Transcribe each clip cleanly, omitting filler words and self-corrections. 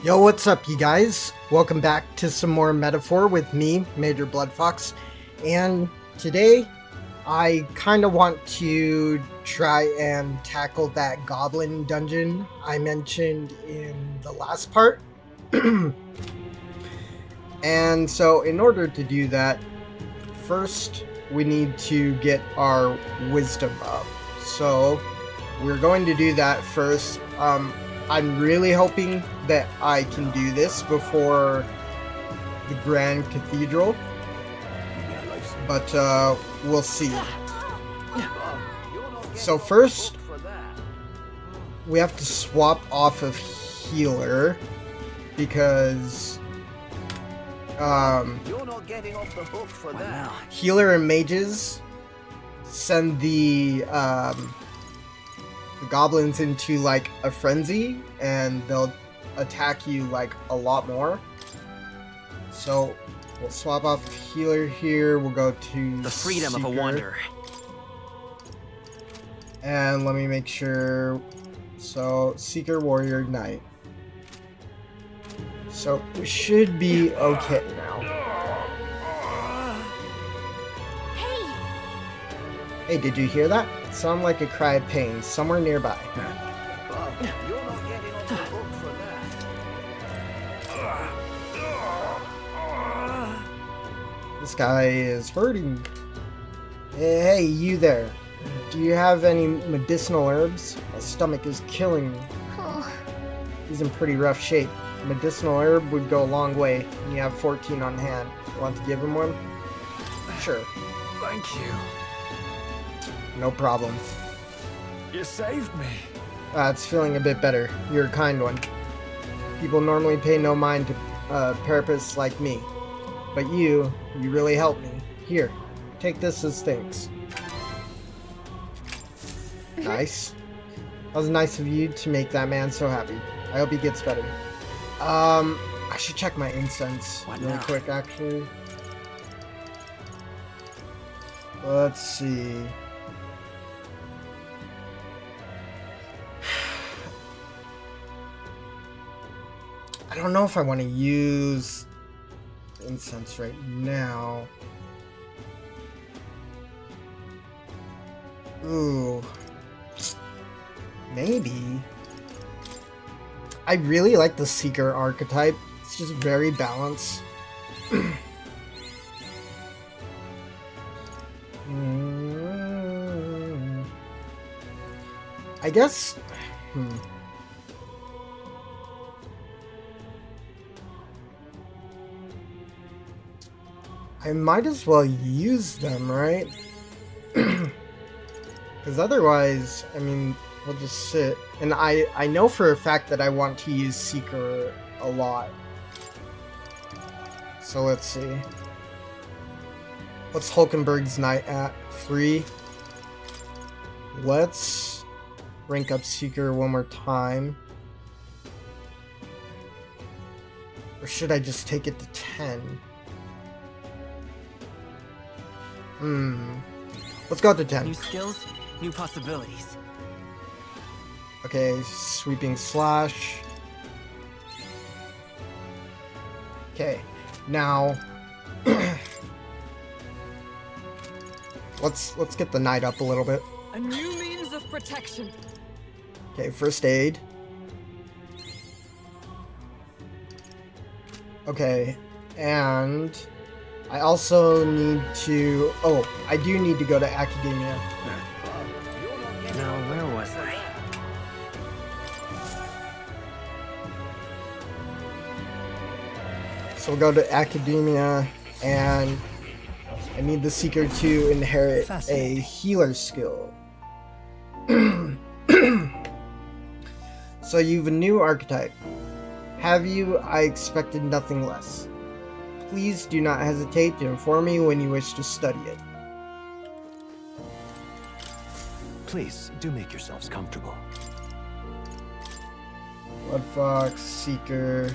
Yo, what's up, you guys? Welcome back to some more Metaphor with me, MjrBloodFox. And today, I kind of want to try and tackle that goblin dungeon I mentioned in the last part. And so, in order to do that, first we need to get our wisdom up. So, we're going to do that first. I'm really hoping that I can do this before the Grand Cathedral, but we'll see. So first, we have to swap off of healer because You're not getting off the hook for that. healer and mages send the goblins into like a frenzy and they'll attack you like a lot more. So we'll swap off healer here. We'll go to The freedom Seeker. of a wanderer. And let me make sure. So Seeker, Warrior, Knight. So we should be okay now. Hey, did you hear that? It sounded like a cry of pain somewhere nearby. You're not getting off the hook for that. This guy is hurting. Hey, you there. Do you have any medicinal herbs? My stomach is killing me. He's in pretty rough shape. Medicinal herb would go a long way, and you have 14 on hand. You want to give him one? Sure. Thank you. No problem. You saved me. It's feeling a bit better. You're a kind one. People normally pay no mind to therapists like me. But you really helped me. Here, take this as thanks. Nice. That was nice of you to make that man so happy. I hope he gets better. I should check my incense What really now? quick, actually. Let's see. I don't know if I want to use incense right now. Ooh. Maybe. I really like the Seeker archetype. It's just very balanced. I guess... I might as well use them, right? Because otherwise, I mean, we'll just sit. And I know for a fact that I want to use Seeker a lot. So let's see. What's Hulkenberg's Knight at? 3. Let's rank up Seeker one more time. Or should I just take it to 10? Let's go to 10. New skills, new possibilities. Okay, sweeping slash. Okay, now let's get the knight up a little bit. A new means of protection. Okay, first aid. Okay, and I also need to... Oh, I do need to go to Academia. Now, where was I? So we'll go to Academia, and I need the Seeker to inherit a healer skill. So you've a new archetype. Have you? I expected nothing less. Please do not hesitate to inform me when you wish to study it. Please, do make yourselves comfortable. BloodFox, Seeker.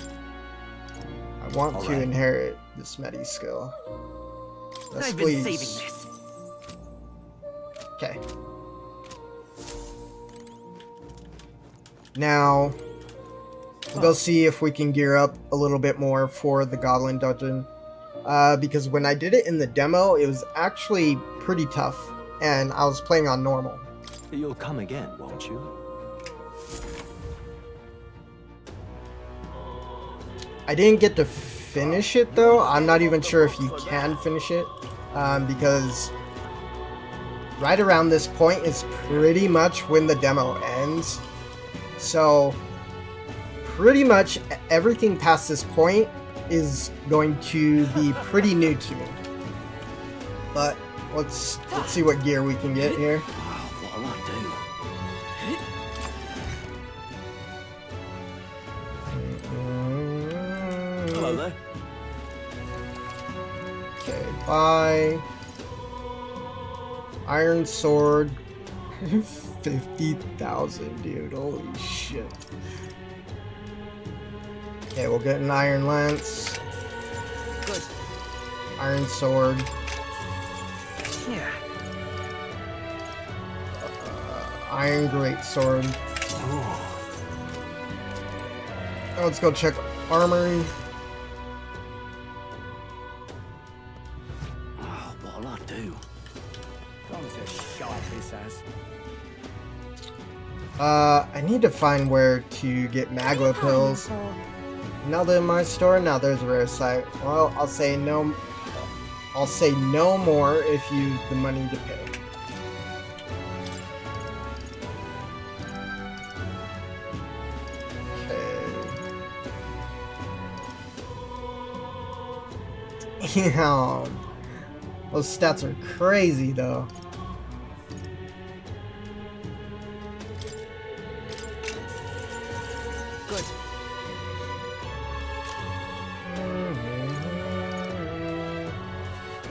I want All to right. inherit this Medi skill. Yes, I've been please. saving this. Okay. Now, We'll go see if we can gear up a little bit more for the Goblin Dungeon. Because when I did it in the demo, it was actually pretty tough, and I was playing on normal. You'll come again, won't you? I didn't get to finish it though. I'm not even sure if you can finish it, because right around this point is pretty much when the demo ends. So pretty much everything past this point is going to be pretty new to me. But let's see what gear we can get here. What'll I do? Hello there. Okay, bye. Iron sword. 50,000, dude. Holy shit. Okay, we'll get an iron lance. Good. Iron sword. Yeah. Iron great sword. Ooh. Now let's go check armory. What'll I do? Come to shite this ass. I need to find where to get magma pills. Another in my store. Now there's a rare sight. Well, I'll say no more if you have the money to pay. Okay. Yeah. Those stats are crazy though. Good.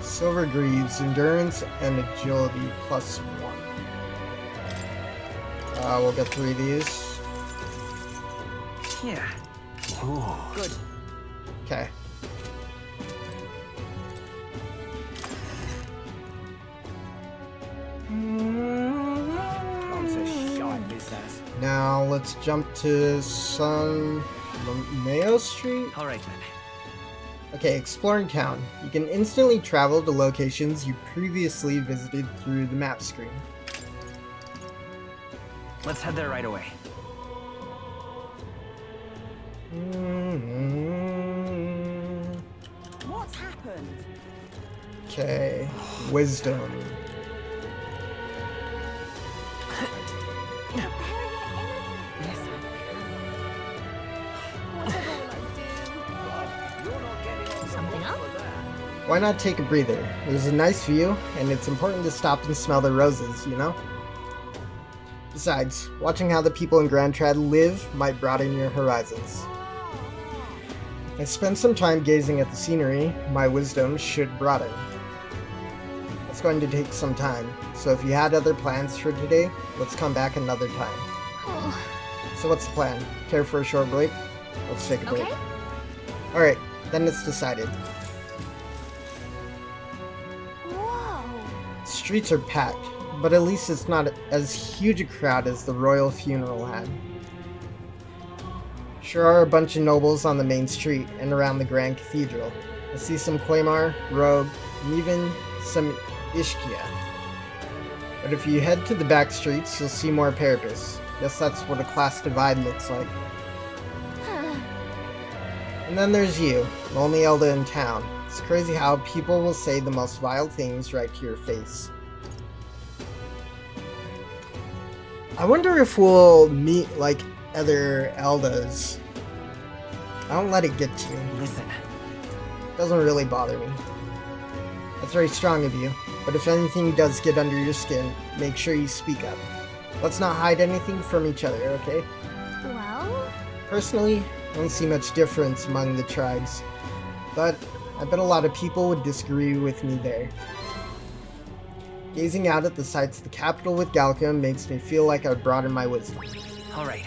Silver Greaves, endurance and agility +1. We'll get 3 of these. Yeah. Ooh. Good. Okay. Come to shite this ass. Now let's jump to San Mayo Street. All right then. Okay, exploring town. You can instantly travel to locations you previously visited through the map screen. Let's head there right away. What's happened? Okay, wisdom. Something up? Why not take a breather? There's a nice view, and it's important to stop and smell the roses, you know? Besides, watching how the people in Grand Trad live might broaden your horizons. If I spend some time gazing at the scenery, my wisdom should broaden. It's going to take some time, so if you had other plans for today, let's come back another time. So what's the plan? Care for a short break? Let's take a break. Okay. Alright, then it's decided. Whoa. Streets are packed, but at least it's not as huge a crowd as the royal funeral had. Sure are a bunch of nobles on the main street and around the Grand Cathedral. I see some Quaymar, Rogue, and even some Ishkia. But if you head to the back streets, you'll see more Parapus. Guess that's what a class divide looks like. And then there's you, the only Elda in town. It's crazy how people will say the most vile things right to your face. I wonder if we'll meet, like, other Eldas. I don't let it get to you. Listen. Doesn't really bother me. That's very strong of you, but if anything does get under your skin, make sure you speak up. Let's not hide anything from each other, okay? Well? Personally, I don't see much difference among the tribes, but I bet a lot of people would disagree with me there. Gazing out at the sights of the capital with Galka makes me feel like I've broadened my wisdom. All right.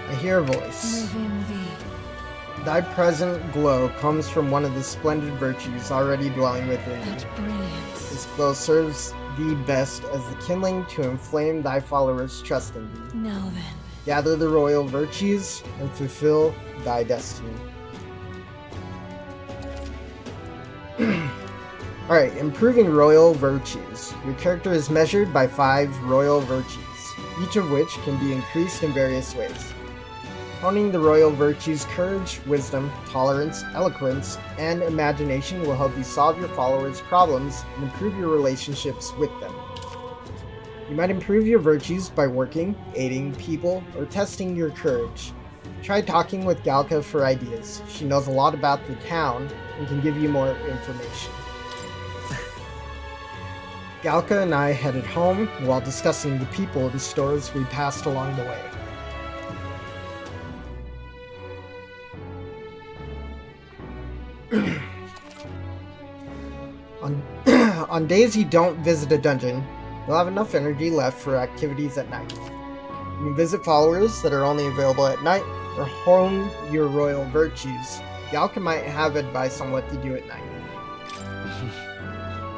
I hear a voice. Thy present glow comes from one of the splendid virtues already dwelling within you. That brilliance. This glow serves thee best as the kindling to inflame thy followers' trust in thee. Now then. Gather the royal virtues and fulfill thy destiny. Alright, improving royal virtues. Your character is measured by 5 royal virtues, each of which can be increased in various ways. Honing the royal virtues courage, wisdom, tolerance, eloquence, and imagination will help you solve your followers' problems and improve your relationships with them. You might improve your virtues by working, aiding people, or testing your courage. Try talking with Galka for ideas. She knows a lot about the town and can give you more information. Galka and I headed home while discussing the people of the stores we passed along the way. On days you don't visit a dungeon, you'll have enough energy left for activities at night. You can visit followers that are only available at night, or hone your royal virtues. Galka might have advice on what to do at night.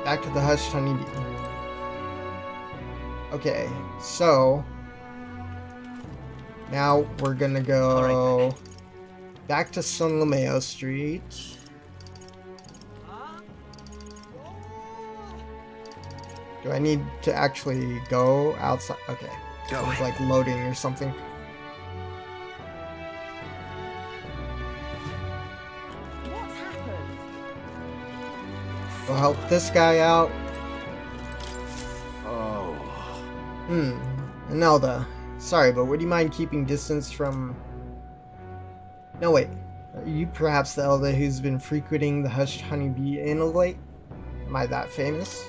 Back to the Hushed Honeybee. Okay, so now we're gonna go back to San Lomeo Street. Do I need to actually go outside? Okay. Go. It's like loading or something. What's happened? We'll help this guy out. Oh. Anelda. Sorry, but would you mind keeping distance from... No, wait. Are you perhaps the Elda who's been frequenting the Hushed Honeybee Inn of late? Am I that famous?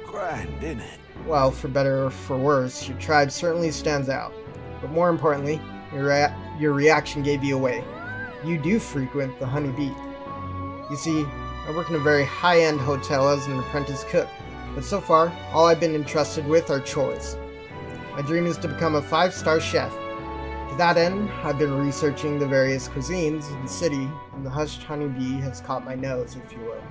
Grand, isn't it? Well, for better or for worse, your tribe certainly stands out. But more importantly, your reaction gave you away. You do frequent the Honeybee. You see, I work in a very high-end hotel as an apprentice cook, but so far, all I've been entrusted with are chores. My dream is to become a 5-star chef. To that end, I've been researching the various cuisines of the city, and the Hushed Honeybee has caught my nose, if you will.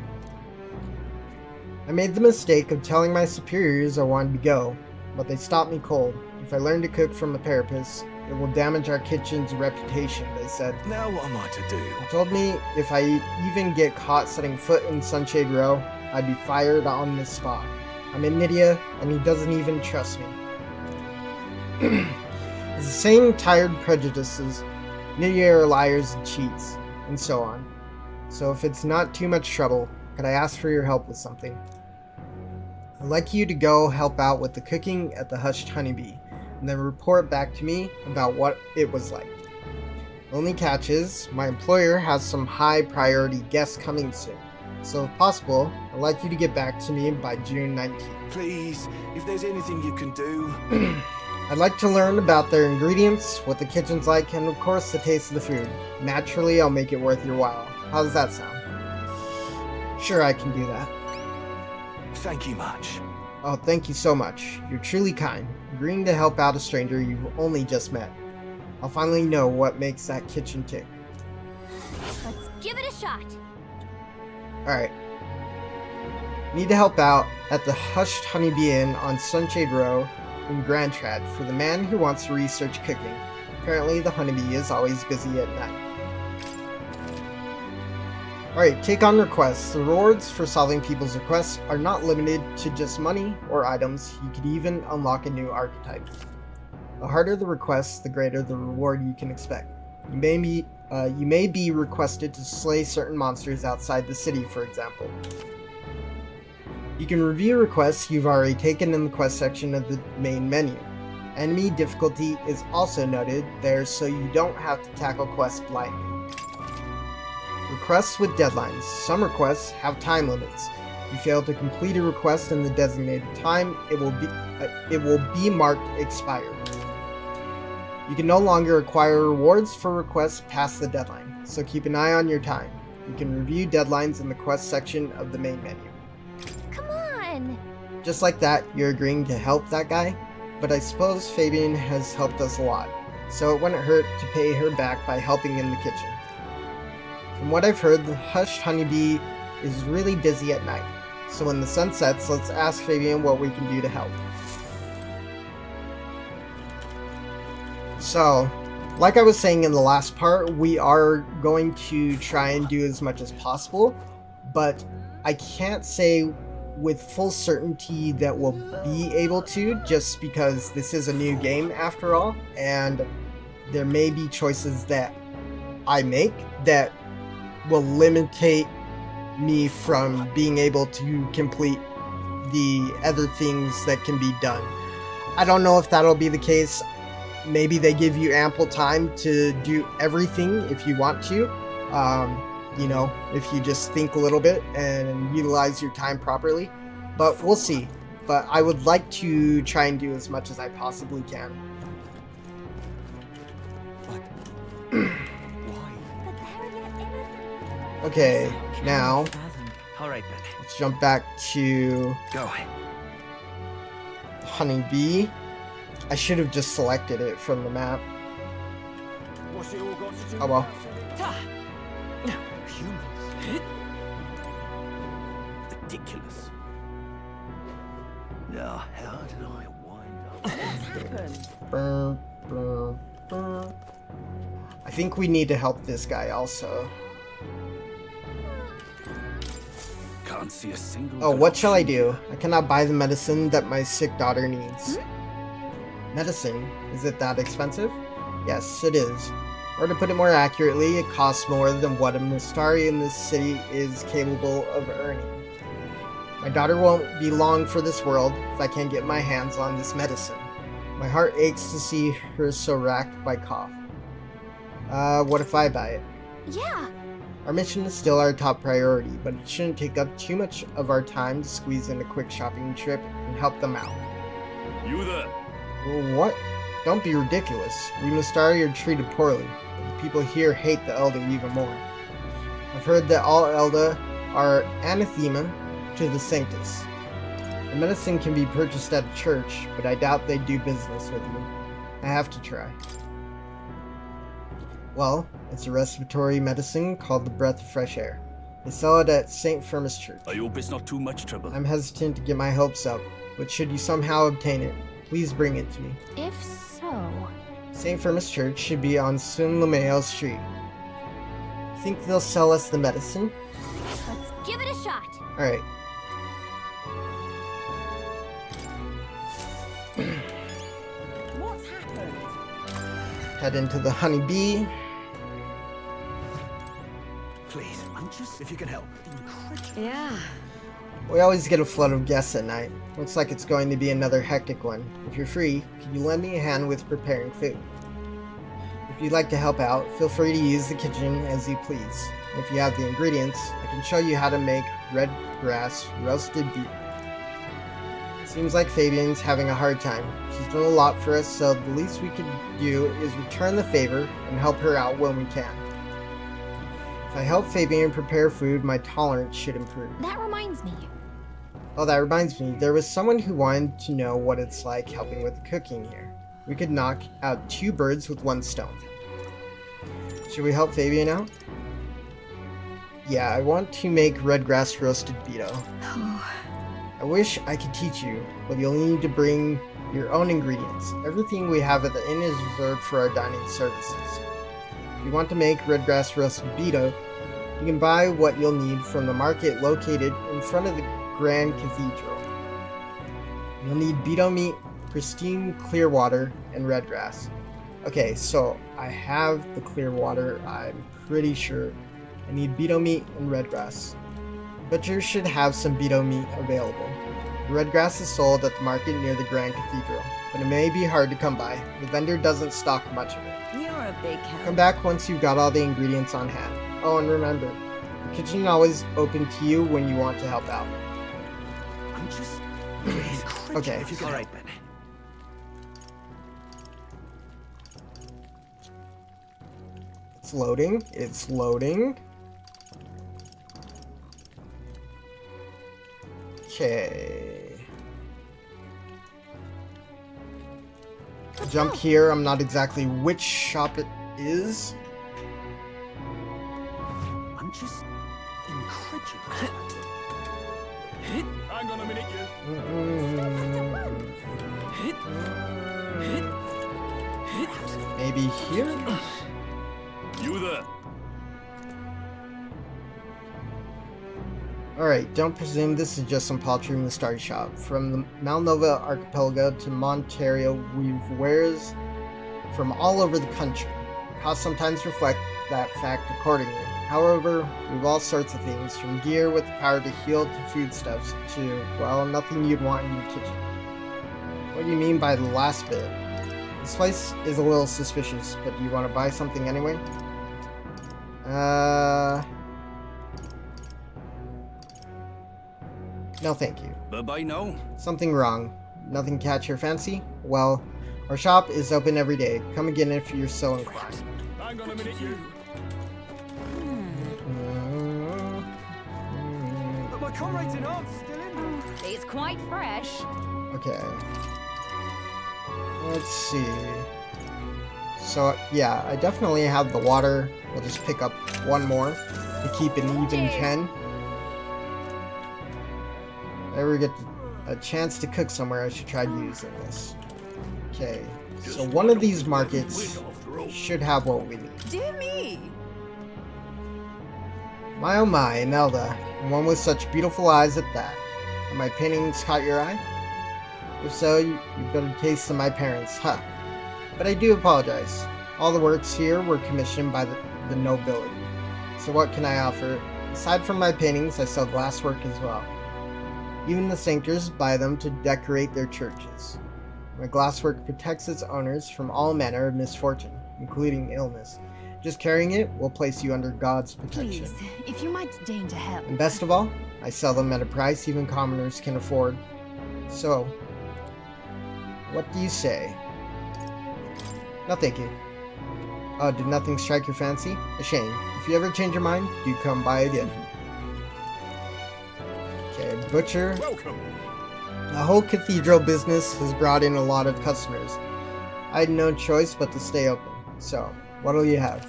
I made the mistake of telling my superiors I wanted to go, but they stopped me cold. If I learn to cook from a therapist, it will damage our kitchen's reputation, they said. Now what am I to do? They told me if I even get caught setting foot in Sunshade Row, I'd be fired on the spot. I'm in Nydia, and he doesn't even trust me. It's the same tired prejudices. Nydia are liars and cheats, and so on. So if it's not too much trouble, could I ask for your help with something? I'd like you to go help out with the cooking at the Hushed Honeybee, and then report back to me about what it was like. The only catch is, my employer has some high priority guests coming soon, so if possible, I'd like you to get back to me by June 19th. Please, if there's anything you can do. I'd like to learn about their ingredients, what the kitchen's like, and of course the taste of the food. Naturally, I'll make it worth your while. How does that sound? Sure, I can do that. Thank you much. Oh, thank you so much. You're truly kind, agreeing to help out a stranger you've only just met. I'll finally know what makes that kitchen tick. Let's give it a shot. Alright. Need to help out at the Hushed Honeybee Inn on Sunshade Row in Grand Trad for the man who wants to research cooking. Apparently the honeybee is always busy at night. Alright, take on requests. The rewards for solving people's requests are not limited to just money or items. You could even unlock a new archetype. The harder the request, the greater the reward you can expect. You may be requested to slay certain monsters outside the city, for example. You can review requests you've already taken in the quest section of the main menu. Enemy difficulty is also noted there so you don't have to tackle quests blindly. Requests with deadlines. Some requests have time limits. If you fail to complete a request in the designated time, it will be marked expired. You can no longer acquire rewards for requests past the deadline, so keep an eye on your time. You can review deadlines in the quest section of the main menu. Come on. Just like that, you're agreeing to help that guy? But I suppose Fabian has helped us a lot, so it wouldn't hurt to pay her back by helping in the kitchen. From what I've heard, the Hushed Honeybee is really busy at night, So when the sun sets, let's ask Fabian what we can do to help. So, like I was saying in the last part, we are going to try and do as much as possible, but I can't say with full certainty that we'll be able to, just because this is a new game after all, and there may be choices that I make that will limitate me from being able to complete the other things that can be done. I don't know if that'll be the case. Maybe they give you ample time to do everything if you want to. You know, if you just think a little bit and utilize your time properly. But we'll see. But I would like to try and do as much as I possibly can. Okay, now All right then. let's jump back to Go. Honeybee. I should have just selected it from the map. Oh well. Humans? Ridiculous. Now, how did I wind up? Brr, brr, brr. I think we need to help this guy also. Can't see a single. Oh, what shall I do? I cannot buy the medicine that my sick daughter needs. Medicine? Is it that expensive? Yes, it is. Or to put it more accurately, it costs more than what a Mustari in this city is capable of earning. My daughter won't be long for this world if I can't get my hands on this medicine. My heart aches to see her so racked by cough. What if I buy it? Yeah. Our mission is still our top priority, but it shouldn't take up too much of our time to squeeze in a quick shopping trip and help them out. You there? What? Don't be ridiculous. We Mustari are treated poorly. The people here hate the Elder even more. I've heard that all Elder are anathema to the Sanctus. The medicine can be purchased at a church, but I doubt they'd do business with you. I have to try. Well, it's a respiratory medicine called the Breath of Fresh Air. They sell it at St. Firmus Church. I hope it's not too much trouble. I'm hesitant to get my hopes up, but should you somehow obtain it, please bring it to me. If so... St. Firmus Church should be on Sun Lameo Street. Think they'll sell us the medicine? Let's give it a shot. Alright. What's happened? Head into the Honeybee. Please, I'm just if you can help. Yeah. We always get a flood of guests at night. Looks like it's going to be another hectic one. If you're free, could you lend me a hand with preparing food? If you'd like to help out, feel free to use the kitchen as you please. If you have the ingredients, I can show you how to make red grass roasted beef. Seems like Fabian's having a hard time. She's done a lot for us, so the least we could do is return the favor and help her out when we can. If I help Fabian prepare food, my tolerance should improve. That reminds me. Oh, that reminds me, there was someone who wanted to know what it's like helping with the cooking here. We could knock out 2 birds with 1 stone. Should we help Fabian out? Yeah, I want to make red grass roasted beetle. I wish I could teach you, but you'll need to bring your own ingredients. Everything we have at the inn is reserved for our dining services. If you want to make red grass roasted beetle, you can buy what you'll need from the market located in front of the Grand Cathedral. You'll need beetle meat, pristine clear water, and red grass. Okay, so I have the clear water, I'm pretty sure. I need beetle meat and red grass. Butchers should have some beetle meat available. The red grass is sold at the market near the Grand Cathedral, but it may be hard to come by. The vendor doesn't stock much of it. You're a big help. Come back once you've got all the ingredients on hand. Oh, and remember, the kitchen is always open to you when you want to help out. I'm just Okay. if you can All help. right then. It's loading. It's loading. Okay. Jump here. I'm not exactly which shop it is. I'm just incredulous. Hang on a minute, you. Maybe here? You there. Alright, don't presume this is just some paltry Mustari shop. From the Malnova archipelago to Montario, we've wares from all over the country. Costs sometimes reflect that fact accordingly. However, we've all sorts of things, from gear with the power to heal to foodstuffs to, well, nothing you'd want in your kitchen. What do you mean by the last bit? This place is a little suspicious, but do you want to buy something anyway? No thank you. Bye-bye now. Something wrong. Nothing catch your fancy? Well, our shop is open every day. Come again if you're so inclined. Hang on a minute, you. But my comrades in arms are still in there. It's quite fresh. Okay. Let's see. So, yeah, I definitely have the water. We'll just pick up one more to keep an even 10. If I ever get a chance to cook somewhere, I should try using this. Okay, so one of these markets should have what we need. Dear me. My oh my, Nelda, and one with such beautiful eyes at that. Have my paintings caught your eye? If so, you better taste of my parents, huh? But I do apologize. All the works here were commissioned by the nobility. So what can I offer? Aside from my paintings, I sell glasswork as well. Even the Sanctors buy them to decorate their churches. My glasswork protects its owners from all manner of misfortune, including illness. Just carrying it will place you under God's protection. Please, if you might deign to help. And best of all, I sell them at a price even commoners can afford. So, what do you say? No thank you. Oh, did nothing strike your fancy? A shame. If you ever change your mind, do come by again. Okay, butcher. Welcome. The whole cathedral business has brought in a lot of customers. I had no choice but to stay open. So, what'll you have?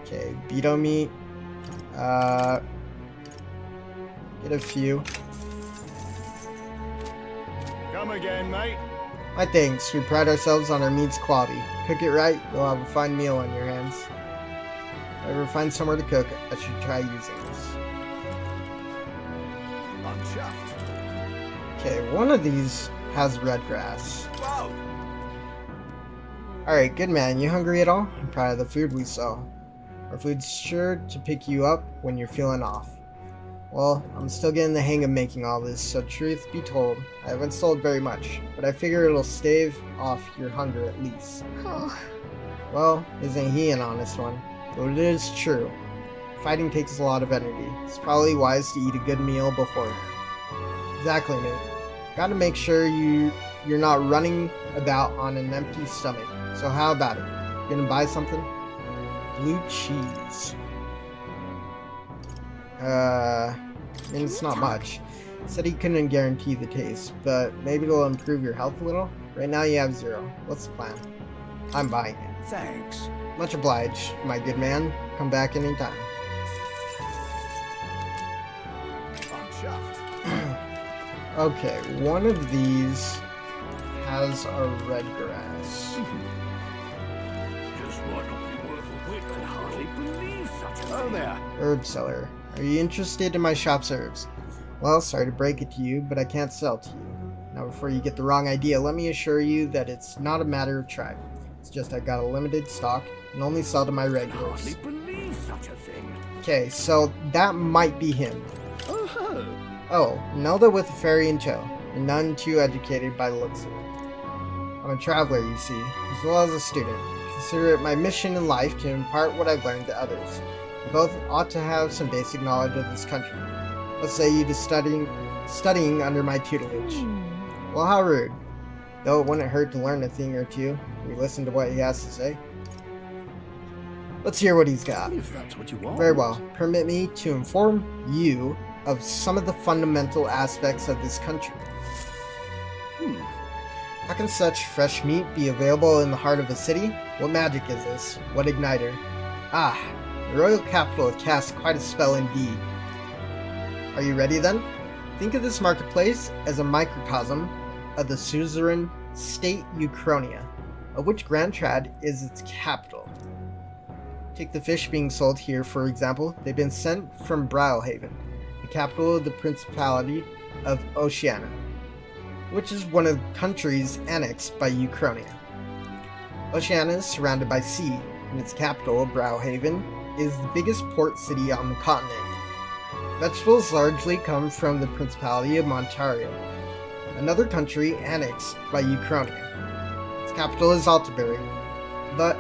Okay, beetle meat. Get a few. Come again, mate. My thanks. We pride ourselves on our meat's quality. Cook it right, you'll have a fine meal on your hands. If I ever find somewhere to cook, I should try using this. I'm chuffed. Okay, one of these has red grass. Wow. Alright, good man. You hungry at all? I'm proud of the food we sell. Our food's sure to pick you up when you're feeling off. Well, I'm still getting the hang of making all this, so truth be told, I haven't sold very much, but I figure it'll stave off your hunger at least. Oh, Well, isn't he an honest one? Though it is true. Fighting takes a lot of energy. It's probably wise to eat a good meal beforehand. Exactly, mate. Gotta make sure you're not running about on an empty stomach. So how about it? Gonna buy something? Blue cheese. I mean, it's not much. Said he couldn't guarantee the taste, but maybe it'll improve your health a little. Right now you have 0. What's the plan? I'm buying it. Thanks. Much obliged, my good man. Come back anytime. I'm chuffed. Okay, one of these has a red grass. Just might not be worth a whip. Can hardly believe such a Oh thing. there. Herb seller. Are you interested in my shop's herbs? Well, sorry to break it to you, but I can't sell to you. Now, before you get the wrong idea, let me assure you that it's not a matter of trying. It's just I got a limited stock and only sell to my Can regulars. hardly believe such a thing. Okay, so that might be him. Oh, Oh, Nelda with a fairy in tow, and none too educated by the looks of it. I'm a traveler, you see, as well as a student. Consider it my mission in life to impart what I've learned to others. You both ought to have some basic knowledge of this country. Let's say you to studying under my tutelage. Well, how rude. Though it wouldn't hurt to learn a thing or two. We listen to what he has to say. Let's hear what he's got. If that's what you want. Very well. Permit me to inform you of some of the fundamental aspects of this country. How can such fresh meat be available in the heart of a city? What magic is this? What igniter? Ah, the royal capital has cast quite a spell indeed. Are you ready then? Think of this marketplace as a microcosm of the suzerain state Uchronia, of which Grand Trad is its capital. Take the fish being sold here, for example. They've been sent from Browhaven, the capital of the Principality of Oceania, which is one of the countries annexed by Uchronia. Oceania is surrounded by sea, and its capital, Browhaven, is the biggest port city on the continent. Vegetables largely come from the Principality of Montario, another country annexed by Uchronia. Its capital is Altabury, but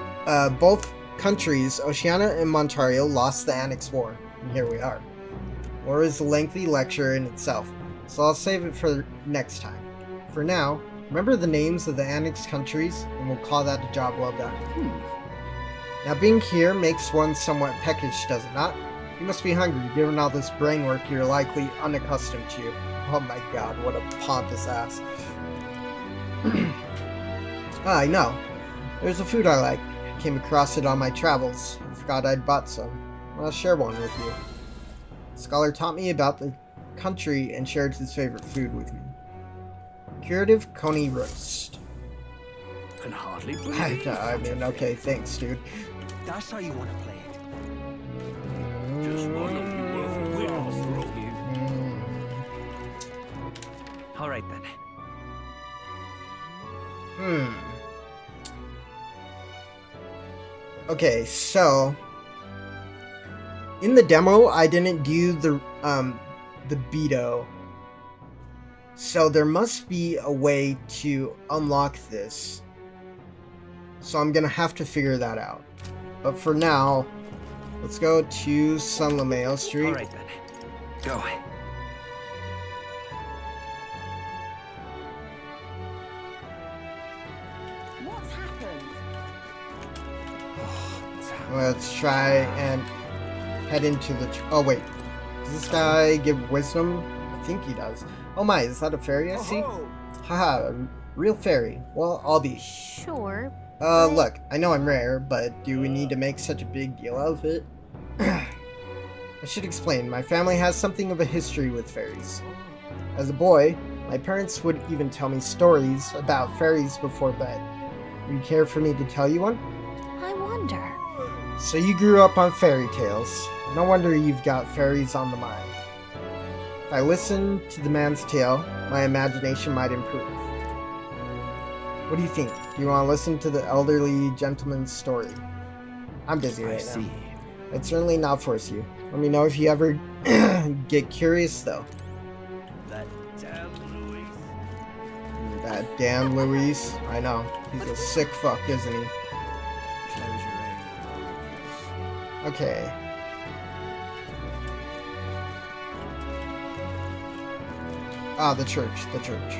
both countries, Oceania and Montario, lost the Annex War, and here we are. War is a lengthy lecture in itself, so I'll save it for next time. For now, remember the names of the annexed countries, and we'll call that a job well done. Now being here makes one somewhat peckish, does it not? You must be hungry, given all this brain work you're likely unaccustomed to. Oh my god, what a pompous ass. I know. There's a food I like. Came across it on my travels. I forgot I'd bought some. I'll share one with you. The scholar taught me about the country and shared his favorite food with me. Curative coney roast. Can hardly believe I mean, okay, thanks, dude. That's how you want to play it. just one of you worth a wit, I'll throw you. All right then. Okay, so in the demo, I didn't do the Beto. So there must be a way to unlock this. So I'm gonna have to figure that out. But for now, let's go to San Lameo Street. All right then. Go. What's happened? Let's try and head into the... oh wait, does this guy give wisdom? I think he does. Oh my, is that a fairy I see? Haha, real fairy. Well, I'll be. Sure. Look, I know I'm rare, but do we need to make such a big deal out of it? I should explain, my family has something of a history with fairies. As a boy, my parents would even tell me stories about fairies before bed. Would you care for me to tell you one? I wonder. So you grew up on fairy tales. No wonder you've got fairies on the mind. If I listen to the man's tale, my imagination might improve. What do you think? Do you want to listen to the elderly gentleman's story? I'm busy right now. I'd certainly not force you. Let me know if you ever get curious, though. That damn Louis. That damn Louise. I know. He's a sick fuck, isn't he? Close your eyes. Okay. Ah, the church. The church.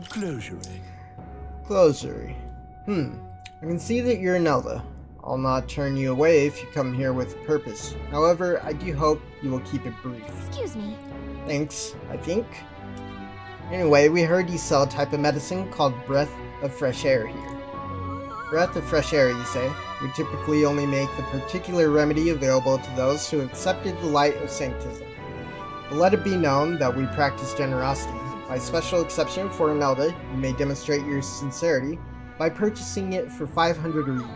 Closuring. Closery. I can see that you're an Elda. I'll not turn you away if you come here with a purpose. However, I do hope you will keep it brief. Excuse me. Thanks, I think. Anyway, we heard you sell a type of medicine called Breath of Fresh Air here. Breath of fresh air, you say? We typically only make the particular remedy available to those who accepted the light of sanctism. But let it be known that we practice generosity. By special exception for an Elda, you may demonstrate your sincerity by purchasing it for 500 reeve.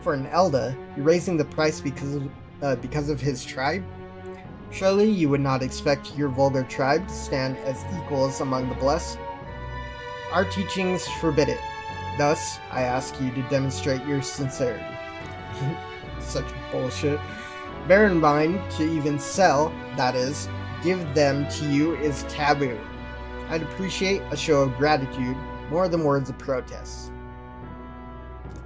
For an Elda, you're raising the price because of his tribe? Surely you would not expect your vulgar tribe to stand as equals among the blessed? Our teachings forbid it. Thus, I ask you to demonstrate your sincerity. Such bullshit. Bear in mind, to even sell, that is, give them to you is taboo. I'd appreciate a show of gratitude more than words of protest.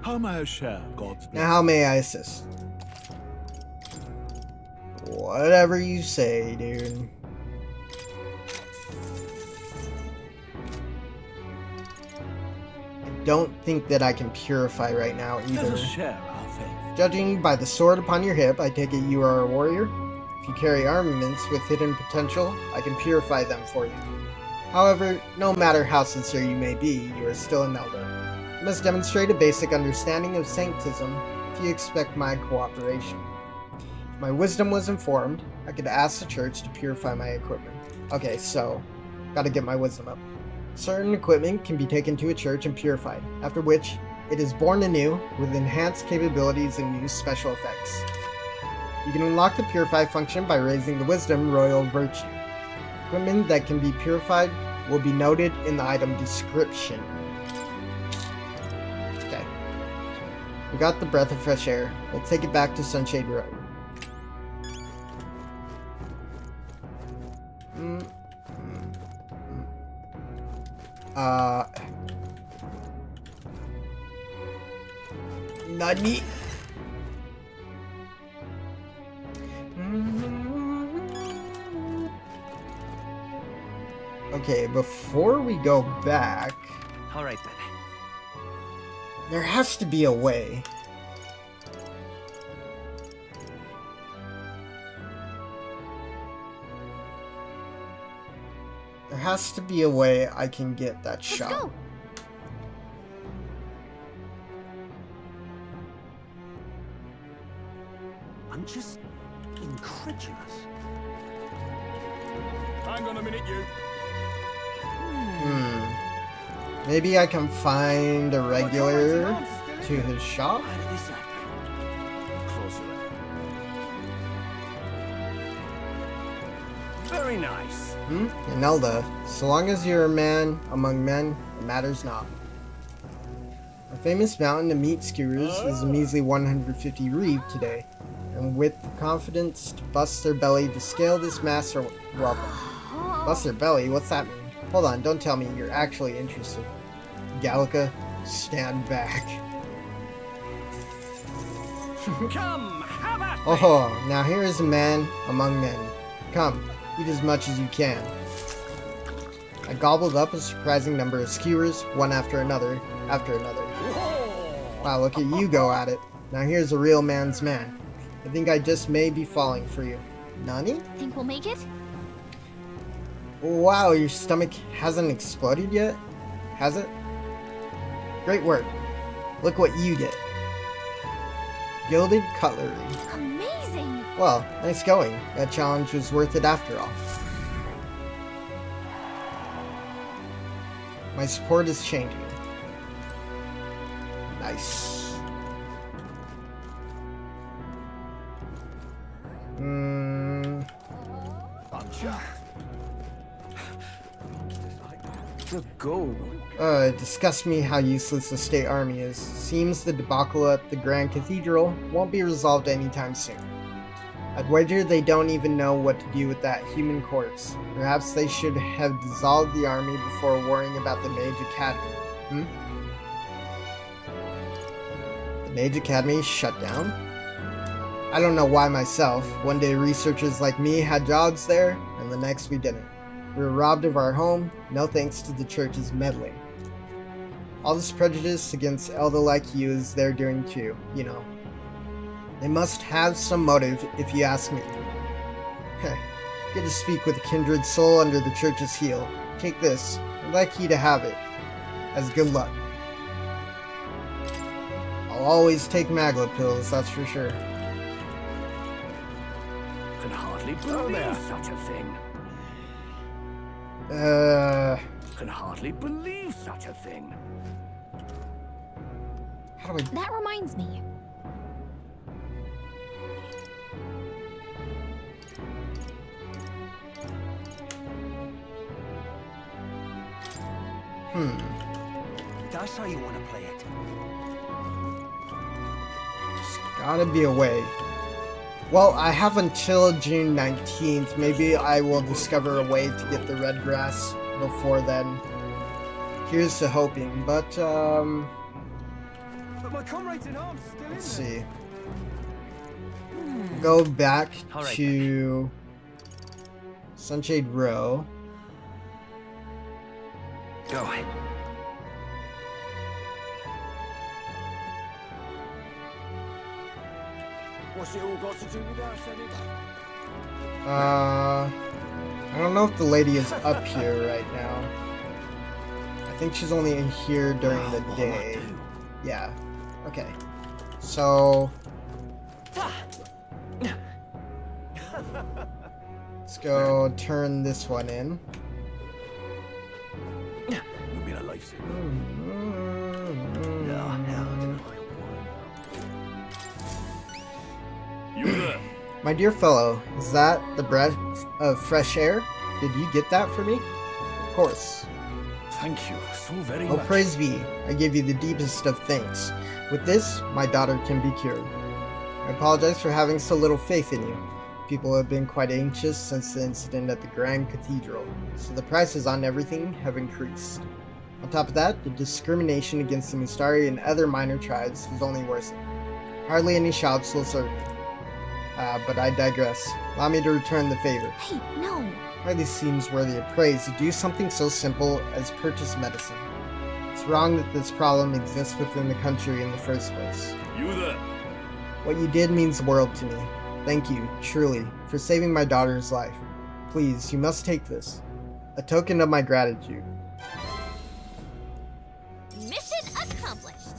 How may I share God's Now, how may I assist? Whatever you say, dude. I don't think that I can purify right now Let either. us share our faith. Judging by the sword upon your hip, I take it you are a warrior? If you carry armaments with hidden potential, I can purify them for you. However, no matter how sincere you may be, you are still an Elder. must demonstrate a basic understanding of sanctism if you expect my cooperation. If my wisdom was informed, I could ask the church to purify my equipment. Okay, so, gotta get my wisdom up. Certain equipment can be taken to a church and purified, after which it is born anew with enhanced capabilities and new special effects. You can unlock the purify function by raising the wisdom royal virtue. Equipment that can be purified will be noted in the item description. Okay. We got the breath of fresh air. Let's take it back to Sunshade Road. Nani? Okay, before we go back... Alright then. There has to be a way. There has to be a way I can get that shot. Let's go. I'm just incredulous. Hang on a minute, you. Maybe I can find a regular to his shop? How did this happen? Closer. Very nice. Inelda, so long as you're a man among men, it matters not. Our famous mountain of meat skewers is a measly 150 reeve today, and with the confidence to bust their belly to scale this mass are welcome. Bust their belly? What's that mean? Hold on, don't tell me you're actually interested. Gallica, stand back. Come, have at me. Oh, now here is a man among men. Come, eat as much as you can. I gobbled up a surprising number of skewers, one after another. Wow, look at you go at it. Now here's a real man's man. I think I just may be falling for you. Nani? Think we'll make it? Wow, your stomach hasn't exploded yet? Has it? Great work. Look what you did. Gilded cutlery. Amazing! Well, nice going. That challenge was worth it after all. My support is changing. Nice. The gold. It disgusts me how useless the state army is. Seems the debacle at the Grand Cathedral won't be resolved anytime soon. I'd wager they don't even know what to do with that human corpse. Perhaps they should have dissolved the army before worrying about the Mage Academy. The Mage Academy shut down? I don't know why myself. One day researchers like me had jobs there, and the next we didn't. We were robbed of our home, no thanks to the church's meddling. All this prejudice against elder like you is their doing too, you know. They must have some motive, if you ask me. Good to speak with a kindred soul under the church's heel. Take this. I'd like you to have it. As good luck. I'll always take Magla pills, that's for sure. Can hardly believe such a thing. Can hardly believe such a thing. How do I... That reminds me. That's how you want to play it. There's gotta be a way. Well, I have until June 19th. Maybe I will discover a way to get the red grass before then. Here's to hoping, but my comrades in arms still let's in there. see. Go back Alright. to Sunshade Row. Go. What's it all got to do with us, Eddie? I don't know if the lady is up here right now. I think she's only here during the Well, day. that'll do. Yeah. Okay. So let's go turn this one in. You've been a lifesaver. No, hell no. You there? My dear fellow, is that the breath of fresh air? Did you get that for me? Of course. Thank you so very Oh, much. praise be. I give you the deepest of thanks. With this, my daughter can be cured. I apologize for having so little faith in you. People have been quite anxious since the incident at the Grand Cathedral, so the prices on everything have increased. On top of that, the discrimination against the Mustari and other minor tribes has only worsened. Hardly any shops will serve me. But I digress. Allow me to return the favor. Hey, no. Hardly seems worthy of praise to do something so simple as purchase medicine. It's wrong that this problem exists within the country in the first place. You there? What you did means the world to me. Thank you, truly, for saving my daughter's life. Please, you must take this. A token of my gratitude. Mission accomplished.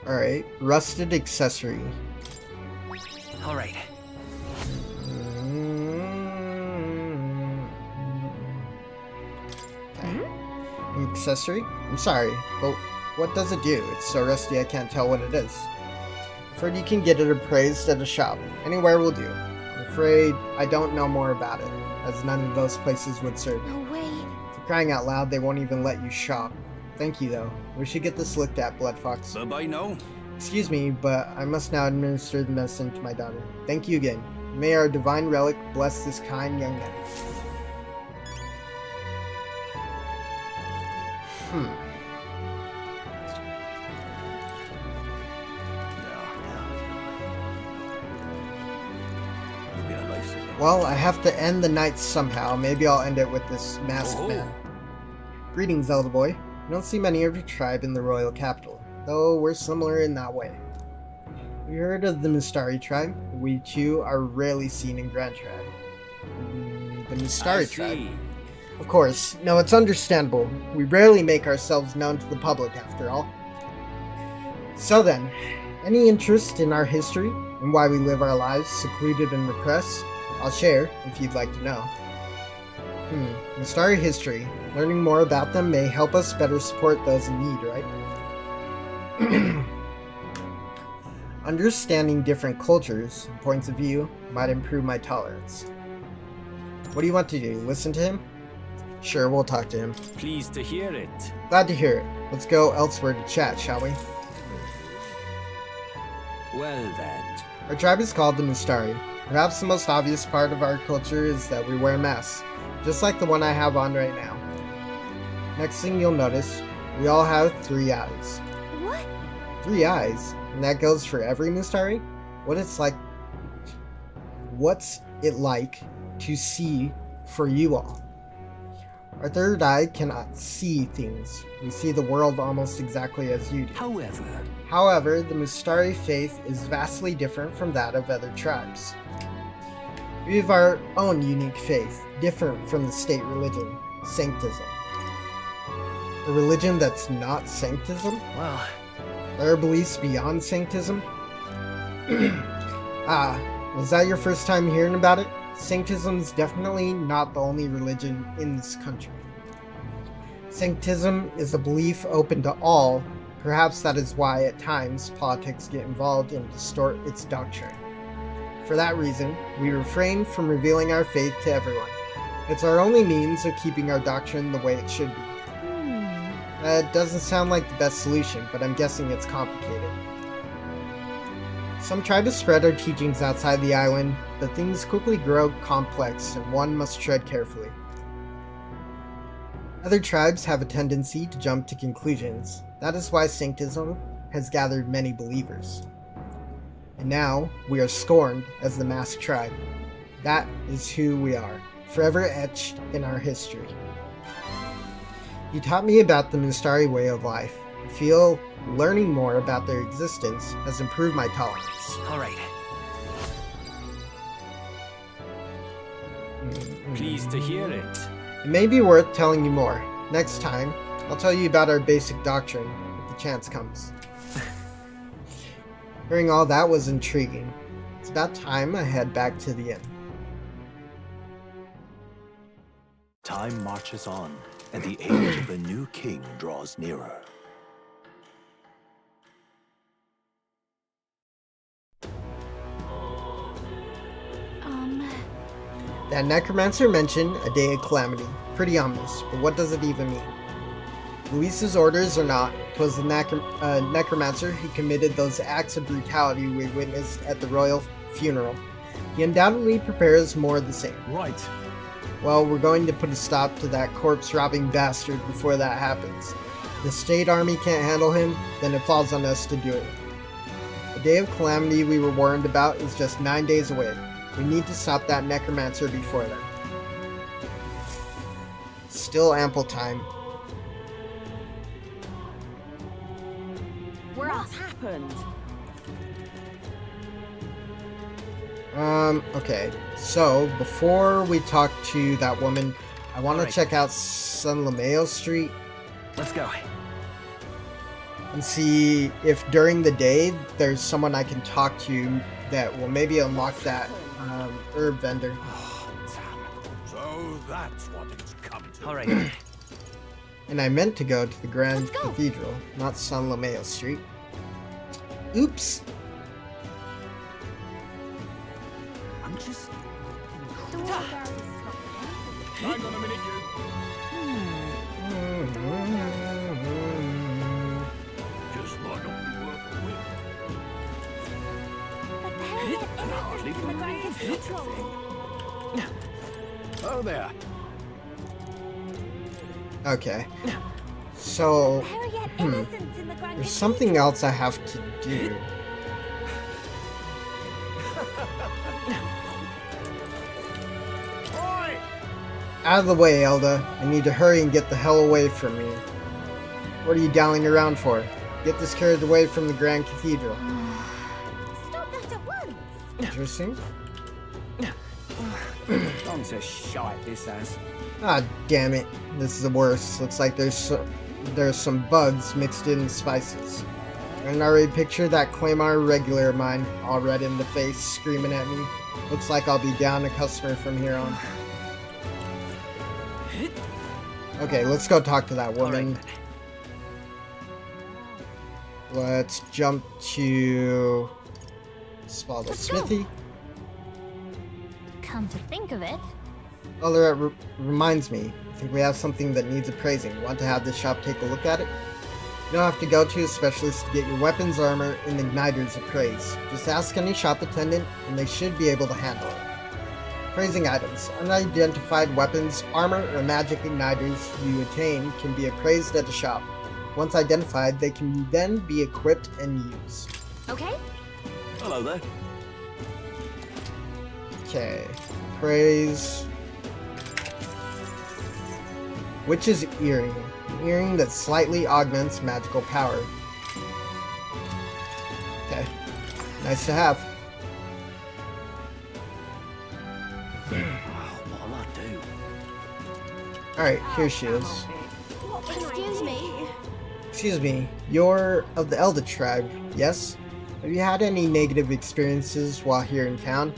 Alright, rusted accessory. All right. Okay. Accessory? I'm sorry, but what does it do? It's so rusty I can't tell what it is. Afraid you can get it appraised at a shop. Anywhere will do. I'm afraid I don't know more about it, as none of those places would serve me. No way. For crying out loud, they won't even let you shop. Thank you, though. We should get this looked at, BloodFox. Bye-bye now. Excuse me, but I must now administer the medicine to my daughter. Thank you again. May our divine relic bless this kind young man. You've been a lifesaver. Well, I have to end the night somehow. Maybe I'll end it with this masked Oh. man. Greetings, elder boy. You don't see many of your tribe in the royal capital, though we're similar in that way. We heard of the Mustari tribe. We too are rarely seen in Grand Tribe. The I Mustari tribe. see. Of course, no, it's understandable. We rarely make ourselves known to the public, after all. So then, any interest in our history and why we live our lives secluded and repressed? I'll share, if you'd like to know. Mustari history. Learning more about them may help us better support those in need, right? Understanding different cultures and points of view might improve my tolerance. What do you want to do? Listen to him? Sure, we'll talk to him. Pleased to hear it. Glad to hear it. Let's go elsewhere to chat, shall we? Well then. Our tribe is called the Mustari. Perhaps the most obvious part of our culture is that we wear masks, just like the one I have on right now. Next thing you'll notice, we all have 3 eyes. What? 3 eyes? And that goes for every Mustari? What's it like to see for you all? Our third eye cannot see things. We see the world almost exactly as you do. However, the Mustari faith is vastly different from that of other tribes. We have our own unique faith, different from the state religion, Sanctism. A religion that's not Sanctism? Well, There are beliefs beyond Sanctism? Was that your first time hearing about it? Sanctism's definitely not the only religion in this country. Sanctism is a belief open to all. Perhaps that is why at times politics get involved and distort its doctrine. For that reason, we refrain from revealing our faith to everyone. It's our only means of keeping our doctrine the way it should be. That doesn't sound like the best solution, but I'm guessing it's complicated. Some try to spread our teachings outside the island, but things quickly grow complex and one must tread carefully. Other tribes have a tendency to jump to conclusions. That is why Sanctism has gathered many believers. And now, we are scorned as the masked tribe. That is who we are, forever etched in our history. You taught me about the Mustari way of life. I feel learning more about their existence has improved my tolerance. all right. Pleased to hear it. It may be worth telling you more. Next time, I'll tell you about our basic doctrine if the chance comes. Hearing all that was intriguing. It's about time I head back to the inn. Time marches on, and the age of the new king draws nearer. That necromancer mentioned a day of calamity. Pretty ominous, but what does it even mean? Luis's orders or not, 'twas the necromancer who committed those acts of brutality we witnessed at the royal funeral. He undoubtedly prepares more of the same. Right. Well, we're going to put a stop to that corpse-robbing bastard before that happens. The state army can't handle him, then it falls on us to do it. The day of calamity we were warned about is just 9 days away. We need to stop that necromancer before then. Still ample time. What's happened? Okay. So, before we talk to that woman, I want to check out San Lameo Street. Let's go. And see if during the day there's someone I can talk to that will maybe unlock that herb vendor. So that's what it's come to. All right. And I meant to go to the Grand Cathedral, not San Lameo Street. Oops. I'm just... The waterbury is not Hang on a minute, you. Just might not be worth a whip. But there are innocents in the Grand Cathedral. Oh, there. Okay. So, There are yet innocents in the Grand there's something else I have to do. Oi! Out of the way, Elda. I need to hurry and get the hell away from you. What are you dallying around for? Get this carried away from the Grand Cathedral. Stop that at once. Interesting. On to shite, this has. Ah, damn it. This is the worst. Looks like there's some bugs mixed in spices. I can already picture that Claymore regular of mine, all red in the face, screaming at me. Looks like I'll be down a customer from here on. Okay, let's go talk to that woman. Let's jump to Spalda Smithy. Come to think of it, Oh, that reminds me. I think we have something that needs appraising. Want to have the shop take a look at it? You don't have to go to a specialist to get your weapons, armor, and igniters appraised. Just ask any shop attendant, and they should be able to handle it. Appraising items. Unidentified weapons, armor, or magic igniters you attain can be appraised at the shop. Once identified, they can then be equipped and used. Okay. Hello there. Okay. Appraise. Witch's Earring. An earring that slightly augments magical power. Okay. Nice to have. What'll I do? Alright, here she is. Excuse me. Excuse me, you're of the Elda tribe, yes? Have you had any negative experiences while here in town?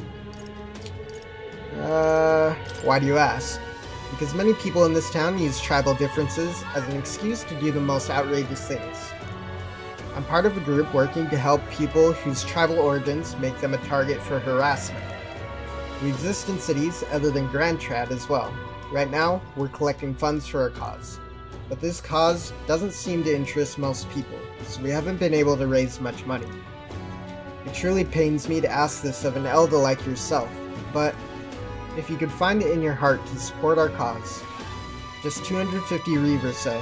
Why do you ask? Because many people in this town use tribal differences as an excuse to do the most outrageous things. I'm part of a group working to help people whose tribal origins make them a target for harassment. We exist in cities other than Grand Trad as well. Right now, we're collecting funds for our cause. But this cause doesn't seem to interest most people, so we haven't been able to raise much money. It truly pains me to ask this of an elder like yourself, but if you could find it in your heart to support our cause, just 250 reeve or so,